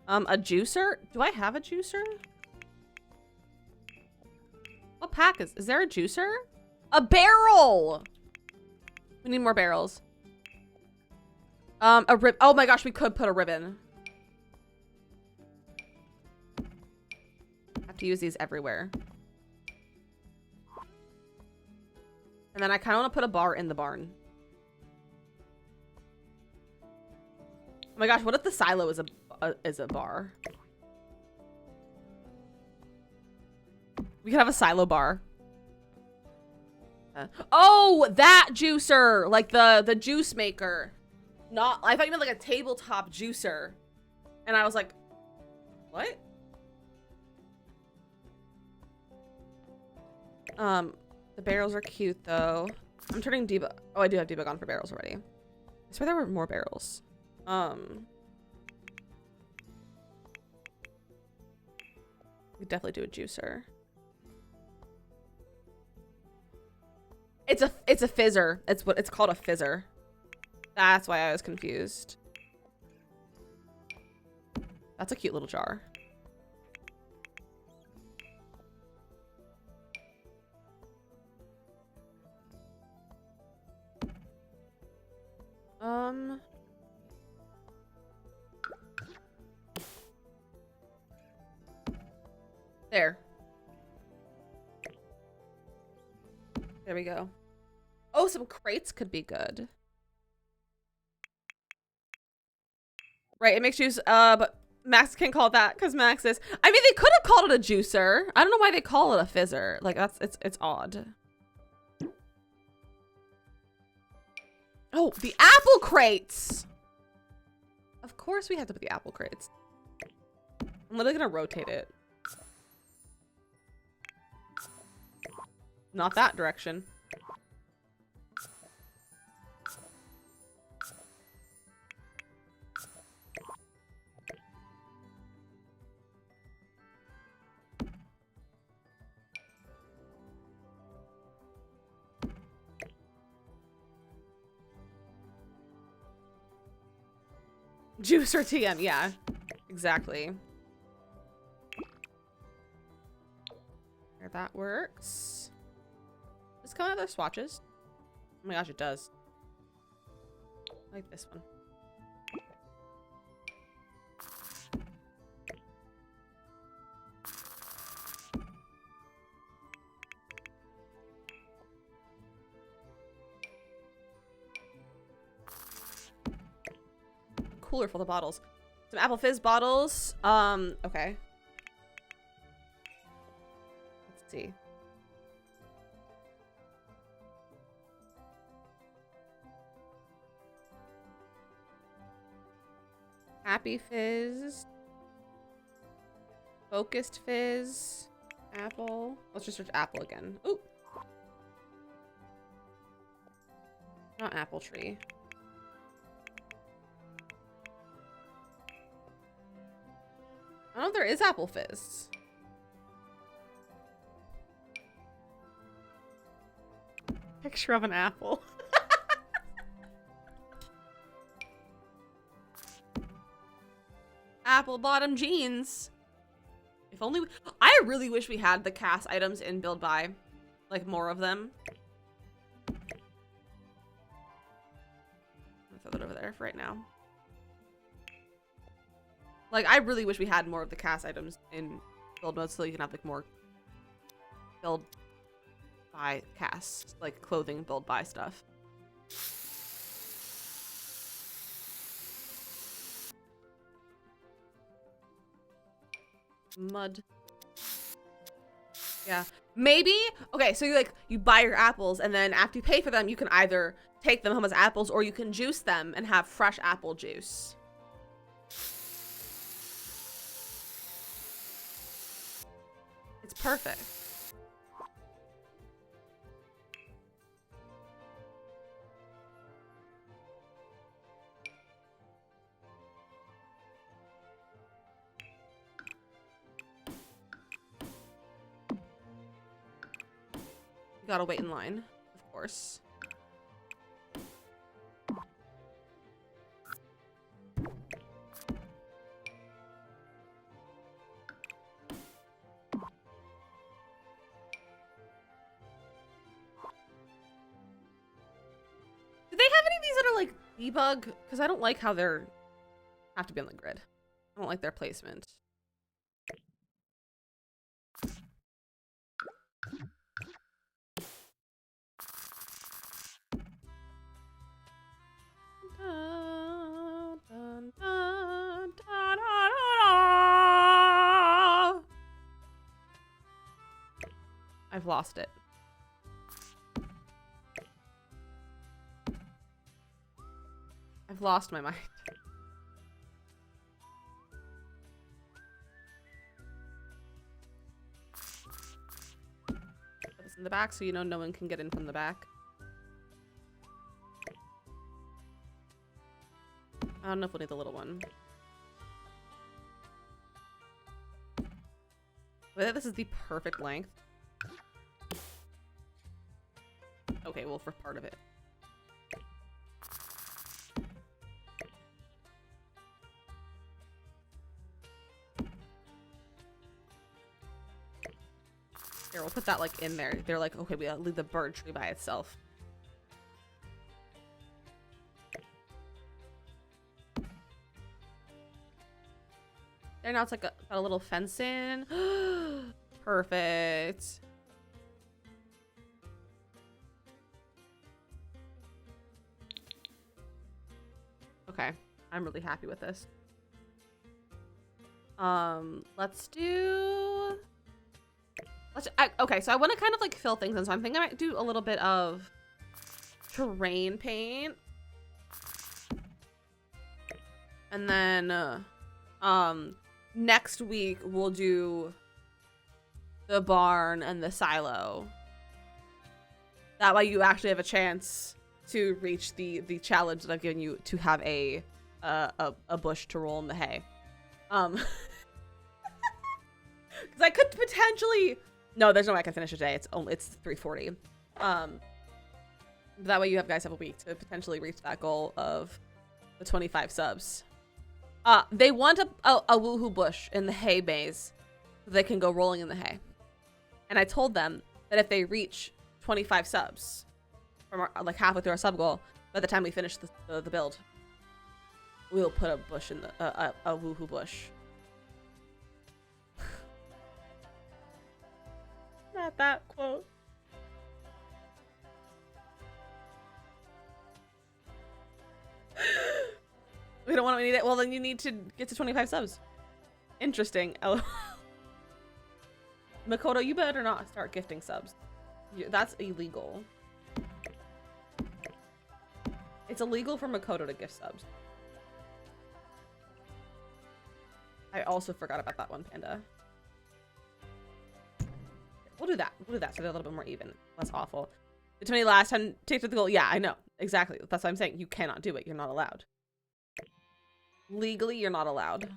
A juicer? Do I have a juicer? What pack is there a juicer? A barrel! We need more barrels. A rib. Oh my gosh, we could put a ribbon. Have to use these everywhere. And then I kind of want to put a bar in the barn. Oh my gosh, what if the silo is a bar? We could have a silo bar. Oh, that juicer, like the juice maker. Not, I thought you meant like a tabletop juicer. And I was like, what? The barrels are cute though. I'm turning debug. Oh, I do have debug on for barrels already. I swear there were more barrels. We definitely do a juicer. It's a fizzer. It's what it's called, a fizzer. That's why I was confused. That's a cute little jar. There. There we go. Oh, some crates could be good. Right, it makes juice, but Max can't call it that because Max is, I mean, they could have called it a juicer. I don't know why they call it a fizzer. Like, it's odd. Oh, the apple crates. Of course we have to put the apple crates. I'm literally gonna rotate it. Not that direction. Juice or TM, yeah, exactly. There, that works. Does it come out of their swatches? Oh my gosh, it does. I like this one. Cooler full of bottles. Some apple fizz bottles. Okay. Let's see. Happy Fizz. Focused Fizz. Apple. Let's just search apple again. Ooh. Not apple tree. I don't know if there is apple fizz. Picture of an apple. Apple bottom jeans. If only I really wish we had the cast items in build by. Like more of them. I'm gonna throw that over there for right now. Like, I really wish we had more of the cast items in build mode so you can have, like, more build by cast, like, clothing build by stuff. Mud. Yeah. Maybe, okay, so you buy your apples, and then after you pay for them, you can either take them home as apples, or you can juice them and have fresh apple juice. It's perfect. You gotta wait in line, of course. Like debug, because I don't like how they're have to be on the grid. I don't like their placement. Dun, dun, dun, dun, dun, dun. I've lost it. I've lost my mind. Put this in the back so you know no one can get in from the back. I don't know if we'll need the little one. But this is the perfect length. Okay, well, for part of it. Here, we'll put that, like, in there. They're like, okay, we gotta leave the bird tree by itself. There, now it's like got a little fence in. Perfect. Okay, I'm really happy with this. Let's do... okay, so I want to kind of like fill things in, so I'm thinking I might do a little bit of terrain paint. And then, next week we'll do the barn and the silo. That way you actually have a chance to reach the challenge that I've given you to have a bush to roll in the hay. Because I could potentially... No, there's no way I can finish it today. It's 3:40. That way you guys have a week to potentially reach that goal of the 25 subs. They want a woohoo bush in the hay maze so they can go rolling in the hay. And I told them that if they reach 25 subs from our, like halfway through our sub goal, by the time we finish the build, we'll put a bush in the a woohoo bush. Not that quote. We don't want to need it. Well, then you need to get to 25 subs. Interesting. Makoto, you better not start gifting subs. That's illegal. It's illegal for Makoto to gift subs. I also forgot about that one, Panda. We'll do that. We'll do that so they're a little bit more even. That's awful. The 20 last time take to the goal. Yeah, I know. Exactly. That's what I'm saying. You cannot do it. You're not allowed. Legally, you're not allowed.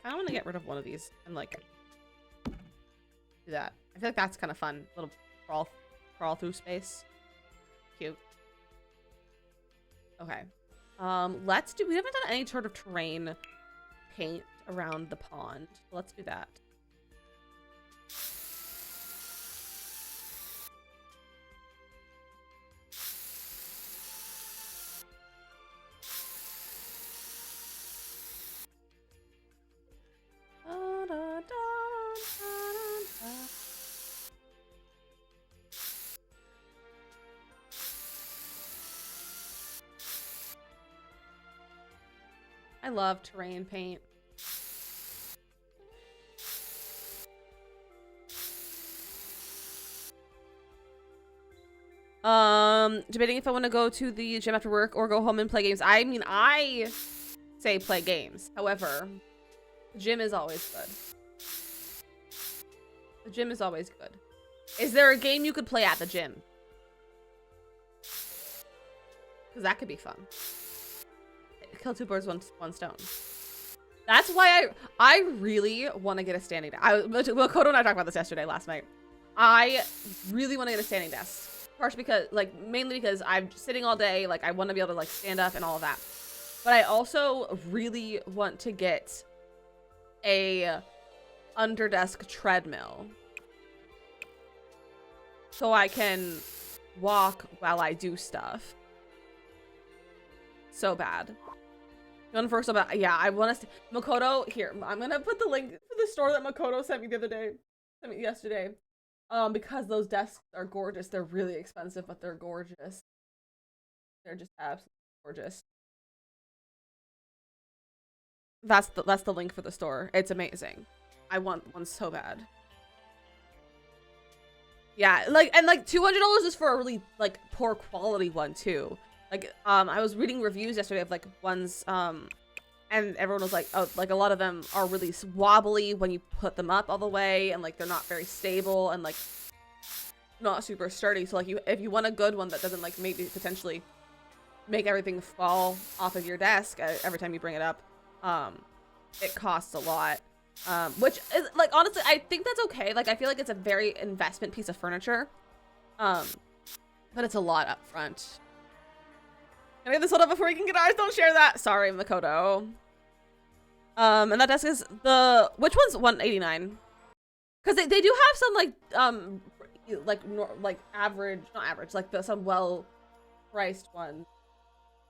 I want to get rid of one of these and like do that. I feel like that's kind of fun. Little crawl through space. Cute. Okay. Let's do, we haven't done any sort of terrain paint around the pond. Let's do that. I love terrain paint. Debating if I want to go to the gym after work or go home and play games. I mean, I say play games. However, the gym is always good. The gym is always good. Is there a game you could play at the gym? Because that could be fun. Kill two birds, one stone. That's why I really want to get a standing desk. Makoto and I talked about this yesterday, last night. I really want to get a standing desk. Partially because, like, mainly because I'm sitting all day. Like, I want to be able to, like, stand up and all of that. But I also really want to get a underdesk treadmill. So I can walk while I do stuff. So bad. You want to first about, yeah, I want to Makoto here. I'm gonna put the link to the store that Makoto sent me the other day. Sent me yesterday. Because those desks are gorgeous. They're really expensive, but they're gorgeous. They're just absolutely gorgeous. That's the link for the store. It's amazing. I want one so bad. Yeah, like, and like $200 is for a really like poor quality one too. Like, I was reading reviews yesterday of like ones, and everyone was like, oh, like a lot of them are really wobbly when you put them up all the way, and like they're not very stable and like not super sturdy. So like if you want a good one that doesn't like maybe potentially make everything fall off of your desk every time you bring it up, it costs a lot. Which is like, honestly, I think that's okay. Like, I feel like it's a very investment piece of furniture. But it's a lot up front. Can I get this one up before we can get ours? Don't share that. Sorry, Makoto. And that desk is which one's 189? Because they do have some like average, not average, like some well-priced ones.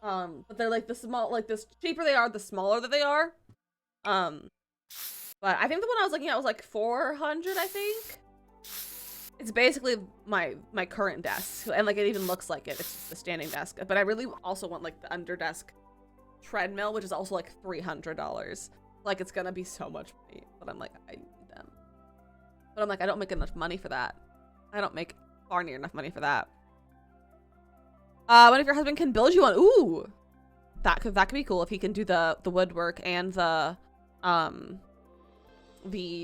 But they're like the small, like the cheaper they are, the smaller that they are. But I think the one I was looking at was like 400, I think. It's basically my current desk, and like it even looks like it. It's just a standing desk. But I really also want like the underdesk treadmill, which is also like $300. Like, it's gonna be so much money, but I'm like, I need them. But I'm like, I don't make enough money for that. I don't make far near enough money for that. What if your husband can build you one? Ooh, that could be cool if he can do the woodwork and the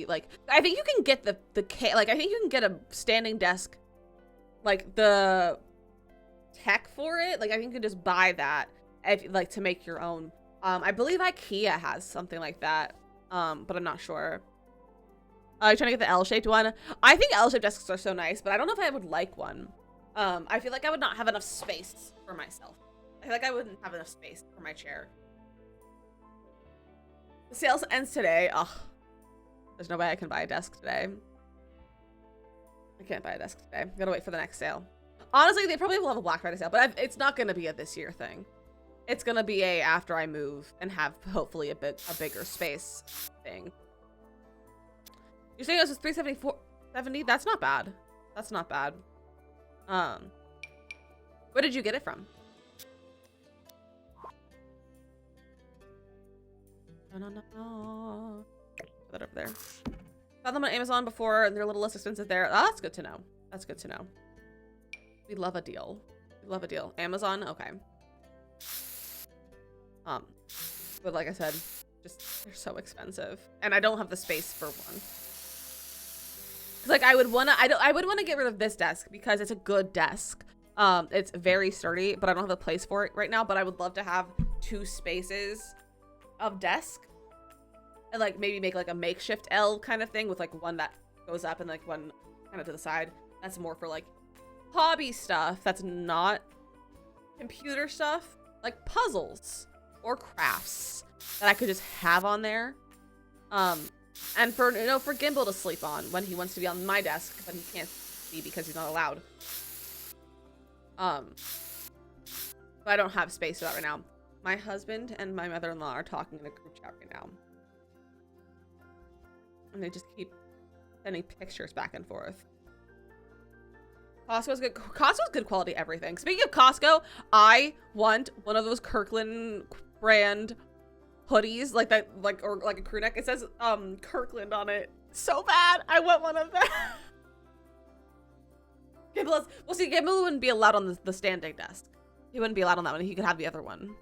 like, I think you can get like, I think you can get a standing desk, like the tech for it. Like, I think you can just buy that if like to make your own. I believe IKEA has something like that. But I'm not sure. You're trying to get the L-shaped one. I think L-shaped desks are so nice, but I don't know if I would like one. I feel like I would not have enough space for myself. I feel like I wouldn't have enough space for my chair. The sales ends today. Ugh. There's no way I can buy a desk today. I can't buy a desk today. Gotta wait for the next sale. Honestly, they probably will have a Black Friday sale, but it's not gonna be a this year thing. It's gonna be a after I move and have hopefully a bigger space thing. You're saying this is $374.70? That's not bad. That's not bad. Where did you get it from? Put that over there. Found them on Amazon before, and they're a little less expensive there. Oh, that's good to know. That's good to know. We love a deal. We love a deal. Amazon, okay. But like I said, just they're so expensive, and I don't have the space for one. Like, I would wanna get rid of this desk because it's a good desk. It's very sturdy, but I don't have a place for it right now. But I would love to have 2 spaces of desk, and like maybe make like a makeshift L kind of thing with like one that goes up and like one kind of to the side. That's more for like hobby stuff. That's not computer stuff, like puzzles or crafts that I could just have on there. And for Gimbal to sleep on when he wants to be on my desk, but he can't be because he's not allowed. But I don't have space for that right now. My husband and my mother-in-law are talking in a group chat right now. And they just keep sending pictures back and forth. Costco's good. Costco's good quality everything. Speaking of Costco, I want one of those Kirkland brand hoodies, like that, or like a crew neck. It says Kirkland on it. So bad. I want one of them. Gimbal, well, see, Gimbal wouldn't be allowed on the standing desk. He wouldn't be allowed on that one. He could have the other one.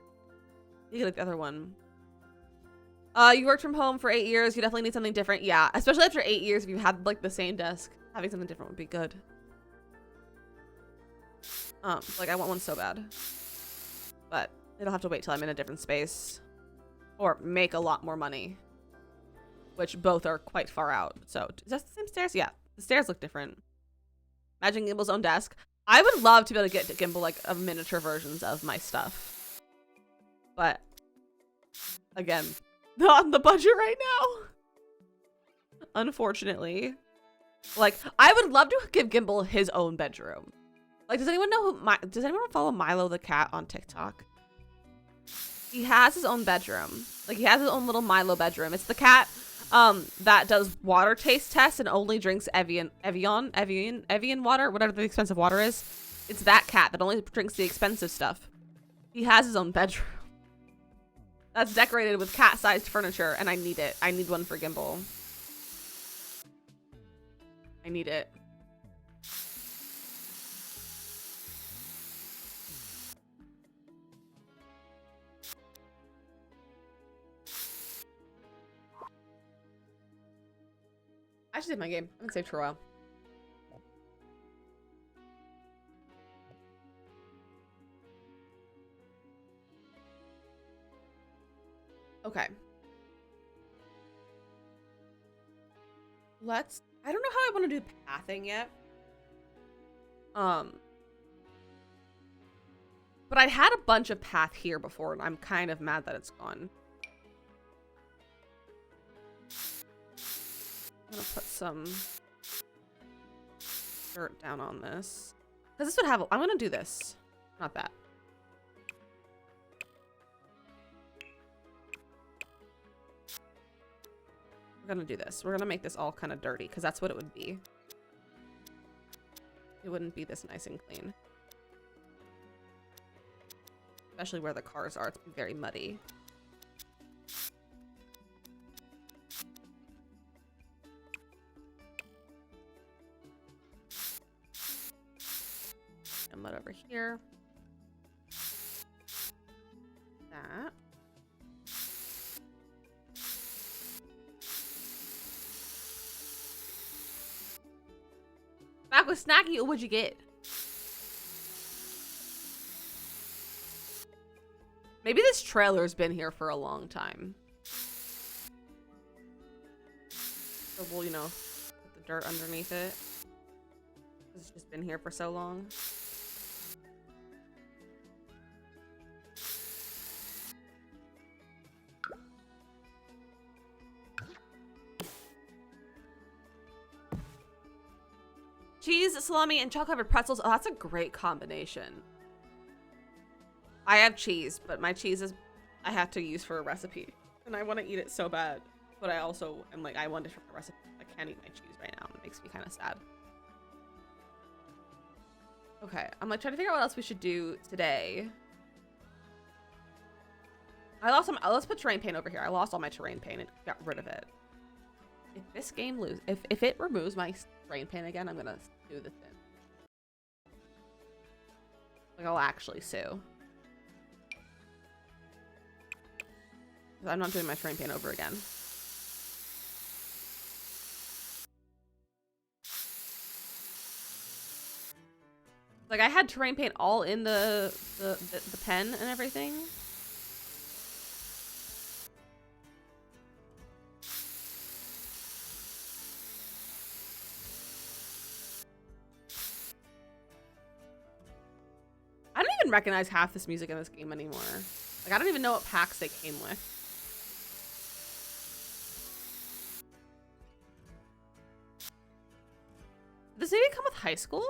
He could have the other one. You worked from home for 8 years. You definitely need something different. Yeah, especially after 8 years, if you had like the same desk, having something different would be good. Like, I want one so bad, but it'll have to wait till I'm in a different space or make a lot more money, which both are quite far out. So is that the same stairs? Yeah, the stairs look different. Imagine Gimbal's own desk. I would love to be able to get to Gimbal like a miniature versions of my stuff, but again, not on the budget right now, unfortunately. Like, I would love to give Gimbal his own bedroom. Like, does anyone know does anyone follow Milo the cat on TikTok? He has his own bedroom. Like, he has his own little Milo bedroom. It's the cat that does water taste tests and only drinks Evian water, whatever the expensive water is. It's that cat that only drinks the expensive stuff. He has his own bedroom. That's decorated with cat-sized furniture, and I need it. I need one for Gimbal. I need it. I should save my game. I haven't saved for a while. Okay. I don't know how I want to do pathing yet. But I had a bunch of path here before, and I'm kind of mad that it's gone. I'm gonna put some dirt down on this. Because this would have, I'm gonna do this. Not that. We're gonna do this. We're gonna make this all kind of dirty, because that's what it would be. It wouldn't be this nice and clean. Especially where the cars are. It's very muddy. And mud over here. That. Back with Snacky, or what'd you get? Maybe this trailer's been here for a long time. So we'll, you know, put the dirt underneath it. It's just been here for so long. Cheese, salami, and chocolate-covered pretzels. Oh, that's a great combination. I have cheese, but my cheese is I have to use for a recipe. And I want to eat it so bad. But I also am like, I want it for a recipe. I can't eat my cheese right now. It makes me kind of sad. Okay, I'm like trying to figure out what else we should do today. I lost some, let's put terrain paint over here. I lost all my terrain paint and got rid of it. If this game if it removes my terrain paint again, I'm gonna sue the thing. Like, I'll actually sue. I'm not doing my terrain paint over again. Like, I had terrain paint all in the pen and everything. I don't even recognize half this music in this game anymore. Like, I don't even know what packs they came with. Does this maybe come with high school?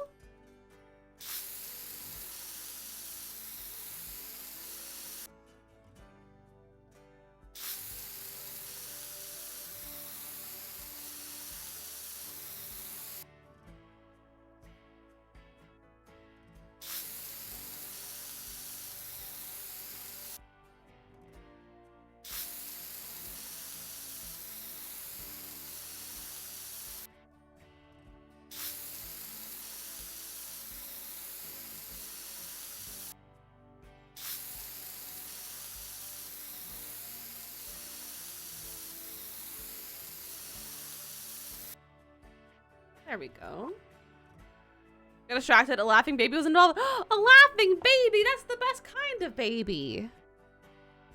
There we go. Got distracted. A laughing baby was involved. A laughing baby. That's the best kind of baby.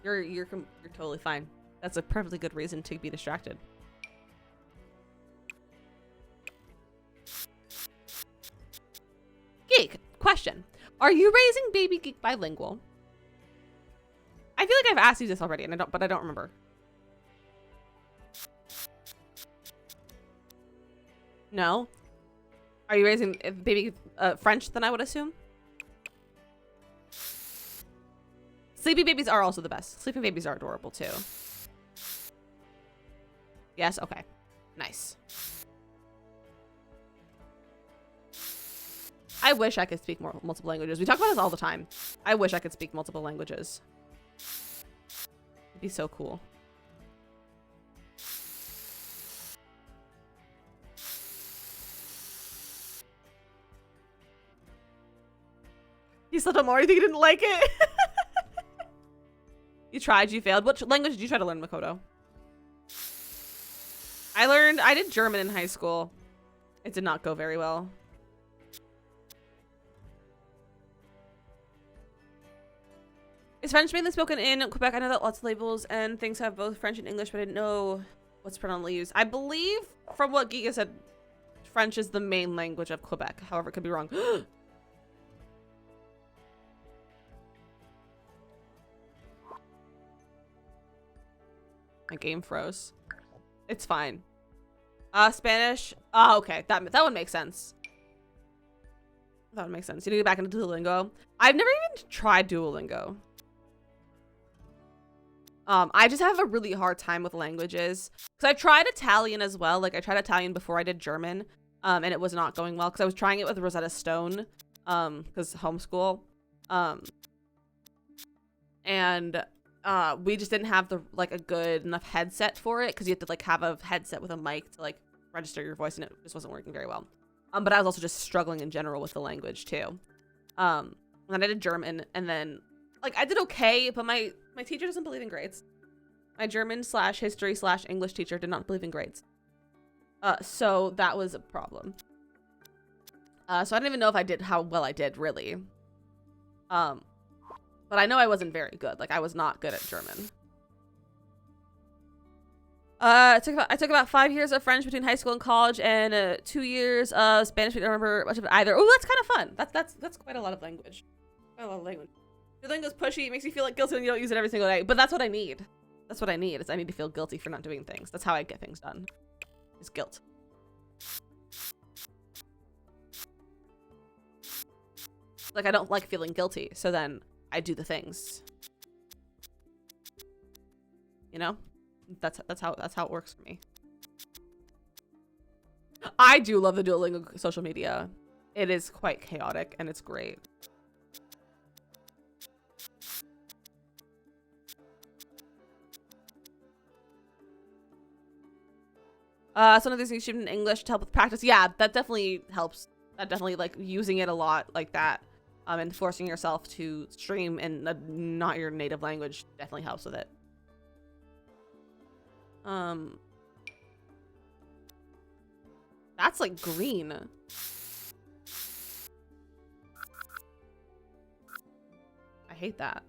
You're totally fine. That's a perfectly good reason to be distracted. Geek question: are you raising baby Geek bilingual? I feel like I've asked you this already, and I don't remember. No? Are you raising baby French, then I would assume? Sleepy babies are also the best. Sleeping babies are adorable too. Yes? Okay. Nice. I wish I could speak more multiple languages. We talk about this all the time. I wish I could speak multiple languages. It'd be so cool. You still don't more? You think you didn't like it? You tried, you failed. What language did you try to learn, Makoto? I did German in high school. It did not go very well. Is French mainly spoken in Quebec? I know that lots of labels and things have both French and English, but I didn't know what's predominantly used. I believe, from what Giga said, French is the main language of Quebec. However, it could be wrong. My game froze. It's fine. Spanish. Oh, okay. That would make sense. That would make sense. You need to get back into Duolingo. I've never even tried Duolingo. I just have a really hard time with languages. Because I tried Italian as well. Like, I tried Italian before I did German. And it was not going well. Because I was trying it with Rosetta Stone. Because homeschool. And we just didn't have a good enough headset for it. Because you have to, like, have a headset with a mic to, like, register your voice. And it just wasn't working very well. But I was also just struggling in general with the language, too. And then I did German. And then, like, I did okay. But my teacher doesn't believe in grades. My German/history/English teacher did not believe in grades. So that was a problem. So I don't even know if I did how well I did, really. But I know I wasn't very good. Like, I was not good at German. I took about 5 years of French between high school and college, and 2 years of Spanish. I don't remember much of it either. Oh, that's kind of fun. That's quite a lot of language. Quite a lot of language. Duolingo's pushy. It makes you feel like guilty when you don't use it every single day. But that's what I need. That's what I need. Is I need to feel guilty for not doing things. That's how I get things done. Is guilt. Like, I don't like feeling guilty, so then I do the things. You know? That's how it works for me. I do love the Duolingo social media. It is quite chaotic and it's great. Some of these things should in English to help with practice. Yeah, that definitely helps. That definitely, like, using it a lot like that, and forcing yourself to stream in not your native language definitely helps with it. That's like green. I hate that.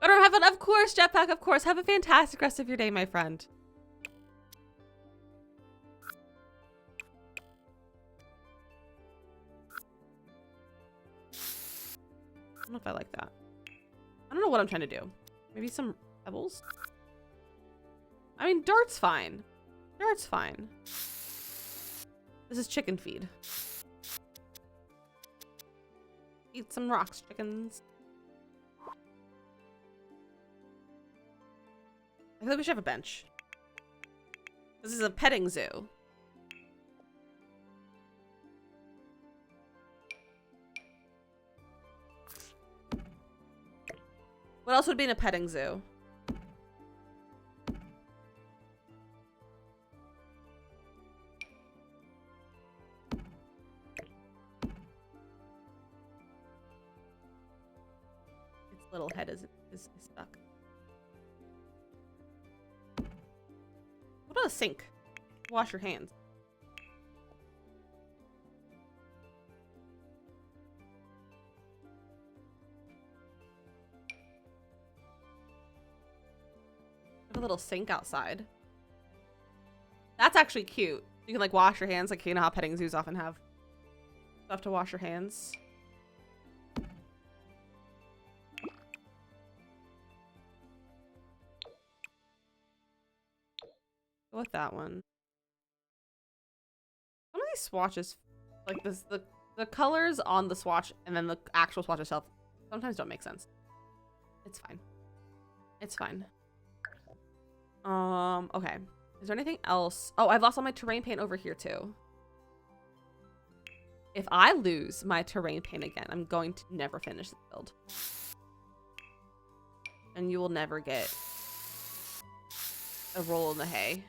Better have fun, of course, Jetpack, of course. Have a fantastic rest of your day, my friend. I don't know if I like that. I don't know what I'm trying to do. Maybe some pebbles? I mean, dirt's fine. Dirt's fine. This is chicken feed. Eat some rocks, chickens. I feel like we should have a bench. This is a petting zoo. What else would be in a petting zoo? Its little head is stuck. What about a sink? Wash your hands. Have a little sink outside. That's actually cute. You can, like, wash your hands, like, you know how petting zoos often have stuff to wash your hands. Go with that one. Some of these swatches, like this, the colors on the swatch and then the actual swatch itself sometimes don't make sense. It's fine. It's fine. Okay. Is there anything else? Oh, I've lost all my terrain paint over here too. If I lose my terrain paint again, I'm going to never finish the build. And you will never get a roll in the hay.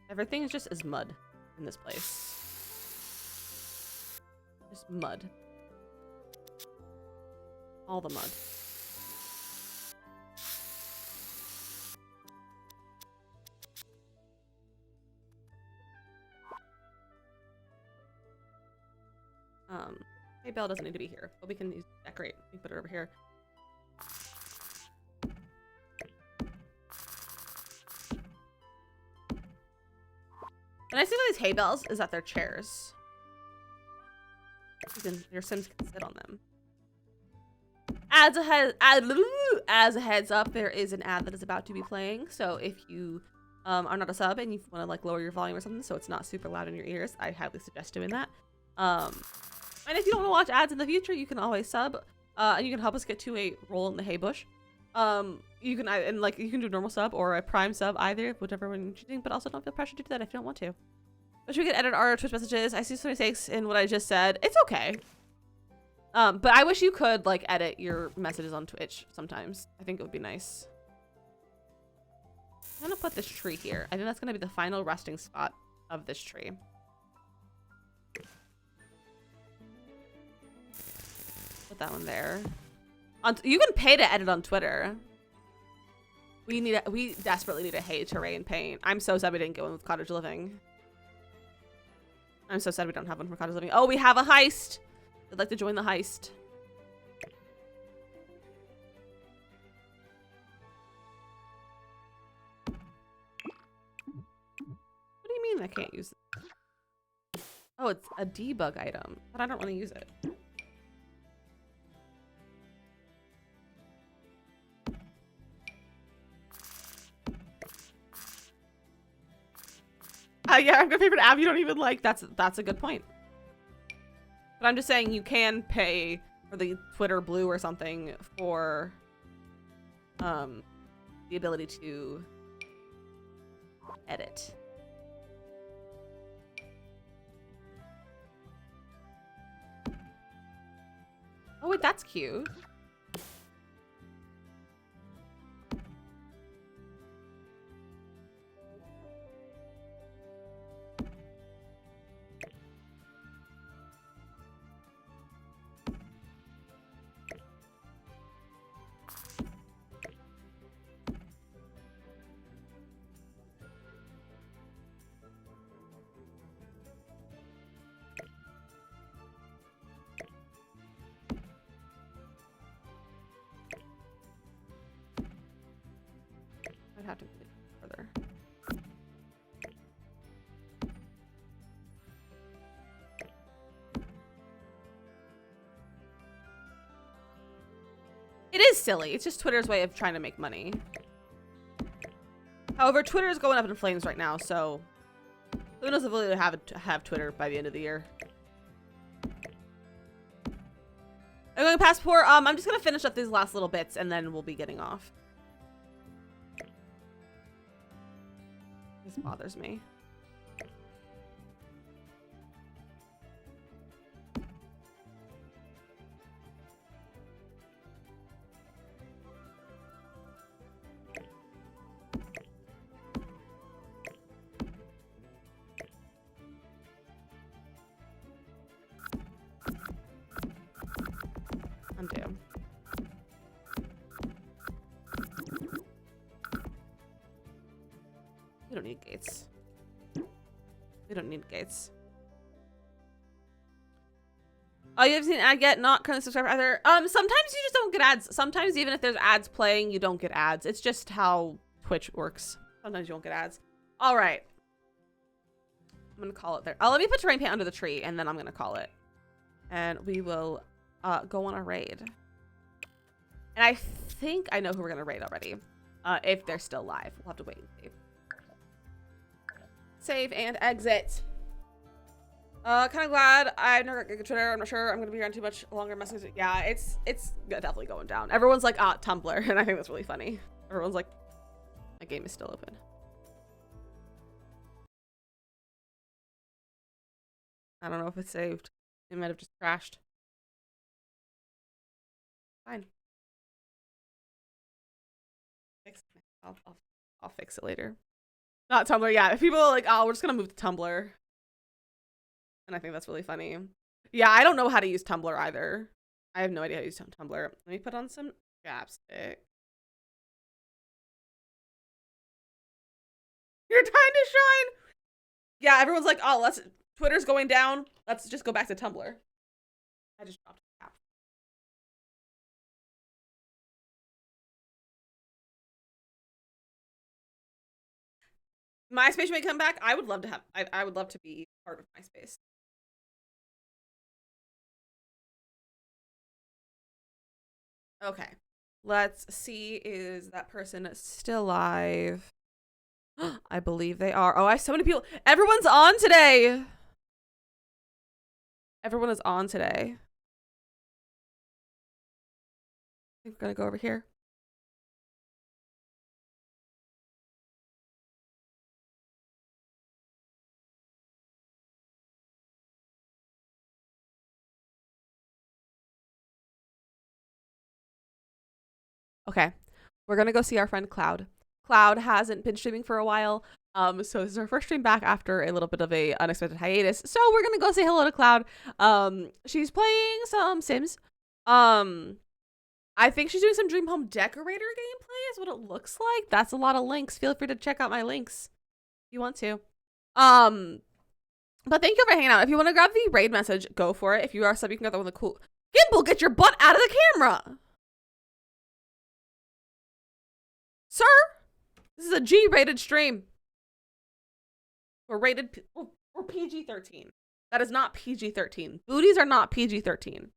Everything is just as mud in this place. Just mud. All the mud. Hay bale doesn't need to be here, but we can use decorate. We can put it over here. And I see these hay bales is that they're chairs. Your Sims can sit on them. As a heads up, there is an ad that is about to be playing. So if you are not a sub and you want to like lower your volume or something so it's not super loud in your ears, I highly suggest doing that. And if you don't want to watch ads in the future, you can always sub, and you can help us get to a roll in the hay bush. You can do a normal sub or a prime sub, either, whichever one you're choosing, but also don't feel pressured to do that if you don't want to. But we can edit our Twitch messages. I see some mistakes in what I just said. It's okay. But I wish you could like edit your messages on Twitch sometimes. I think it would be nice. I'm gonna put this tree here. I think that's gonna be the final resting spot of this tree. Put that one there. You can pay to edit on Twitter. We desperately need a hay terrain paint. I'm so sad we didn't go in with cottage living. I'm so sad we don't have one for cottage living. Oh, we have a heist. I'd like to join the heist. What do you mean I can't use it? Oh, it's a debug item, but I don't want to use it. Yeah, I'm gonna pay for an app you don't even like. That's a good point. But I'm just saying you can pay for the Twitter Blue or something for the ability to edit. Oh wait, that's cute. I'd have to move it further. It is silly. It's just Twitter's way of trying to make money. However, Twitter is going up in flames right now, so who knows if we'll have Twitter by the end of the year. I'm going past poor. I'm just gonna finish up these last little bits and then we'll be getting off. This bothers me. Undo. need gates. We don't need gates. Oh, you haven't seen an ad yet? Not currently subscribed either. Sometimes you just don't get ads. Sometimes even if there's ads playing, you don't get ads. It's just how Twitch works. Sometimes you won't get ads. All right. I'm gonna call it there. Oh, let me put terrain paint under the tree, and then I'm gonna call it. And we will go on a raid. And I think I know who we're gonna raid already. If they're still live. We'll have to wait and see. Save and exit. Kind of glad I've never got Twitter. I'm not sure I'm gonna be on too much longer messages. Yeah, it's definitely going down. Everyone's like, Tumblr, and I think that's really funny. Everyone's like, my game is still open. I don't know if it's saved. It might have just crashed. Fine. I'll fix it later. Not Tumblr. Yeah, if people are like, oh, we're just gonna move to Tumblr. And I think that's really funny. Yeah, I don't know how to use Tumblr either. I have no idea how to use Tumblr. Let me put on some chapstick. Your time to shine. Yeah, everyone's like, oh, Twitter's going down. Let's just go back to Tumblr. I just dropped a cap. MySpace may come back. I would love to have. I would love to be part of MySpace. Okay, let's see. Is that person still live? I believe they are. Oh, I have so many people. Everyone's on today. Everyone is on today. I'm gonna go over here. Okay, we're gonna go see our friend Cloud. Cloud hasn't been streaming for a while, so this is her first stream back after a little bit of a unexpected hiatus. So we're gonna go say hello to Cloud. She's playing some Sims. I think she's doing some Dream Home Decorator gameplay is what it looks like. That's a lot of links. Feel free to check out my links if you want to. But thank you for hanging out. If you want to grab the raid message, go for it. If you are sub, you can grab the one with the cool Gimbal. Get your butt out of the camera, sir. This is a G-rated stream. We're rated. We're PG-13. That is not PG-13. Booties are not PG-13.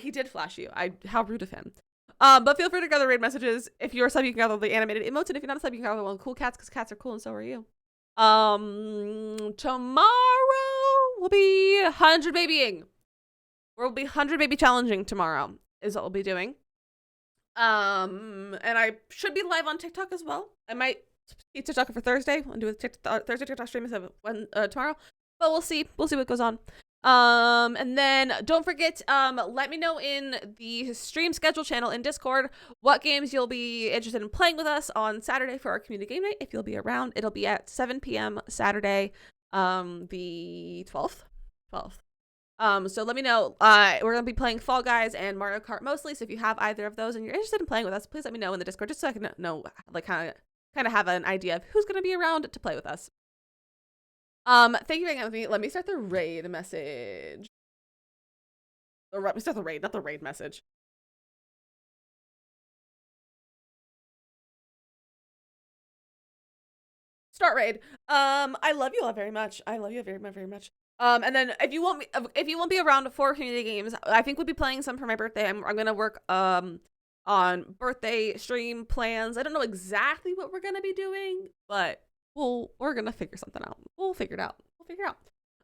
He did flash you. How rude of him. But feel free to gather raid messages. If you're a sub, you can gather the animated emotes, and if you're not a sub, you can gather the one with cool cats, because cats are cool, and so are you. Tomorrow will be 100 babying. We'll be 100 baby challenging tomorrow is what we'll be doing. And I should be live on TikTok as well. I might keep TikTok for Thursday and do a Thursday TikTok stream instead of tomorrow. But we'll see. We'll see what goes on. And then don't forget, let me know in the stream schedule channel in Discord what games you'll be interested in playing with us on Saturday for our community game night. If you'll be around, it'll be at 7 p.m. Saturday, the 12th. So let me know. We're gonna be playing Fall Guys and Mario Kart mostly. So if you have either of those and you're interested in playing with us, please let me know in the Discord, just so I can know, like, kind of have an idea of who's gonna be around to play with us. Thank you for hanging out with me. Let me start the raid message. Or let me start the raid, not the raid message. Start raid. I love you all very much. I love you very much, very much. And then if you won't be around for community games, I think we'll be playing some for my birthday. I'm gonna work on birthday stream plans. I don't know exactly what we're gonna be doing, but we're gonna figure something out. We'll figure it out.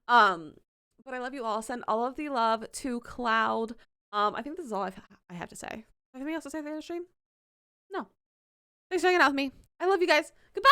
But I love you all. Send all of the love to Cloud. I think this is all I have to say. Anything else to say at the end of the stream? No. Thanks for hanging out with me. I love you guys. Goodbye.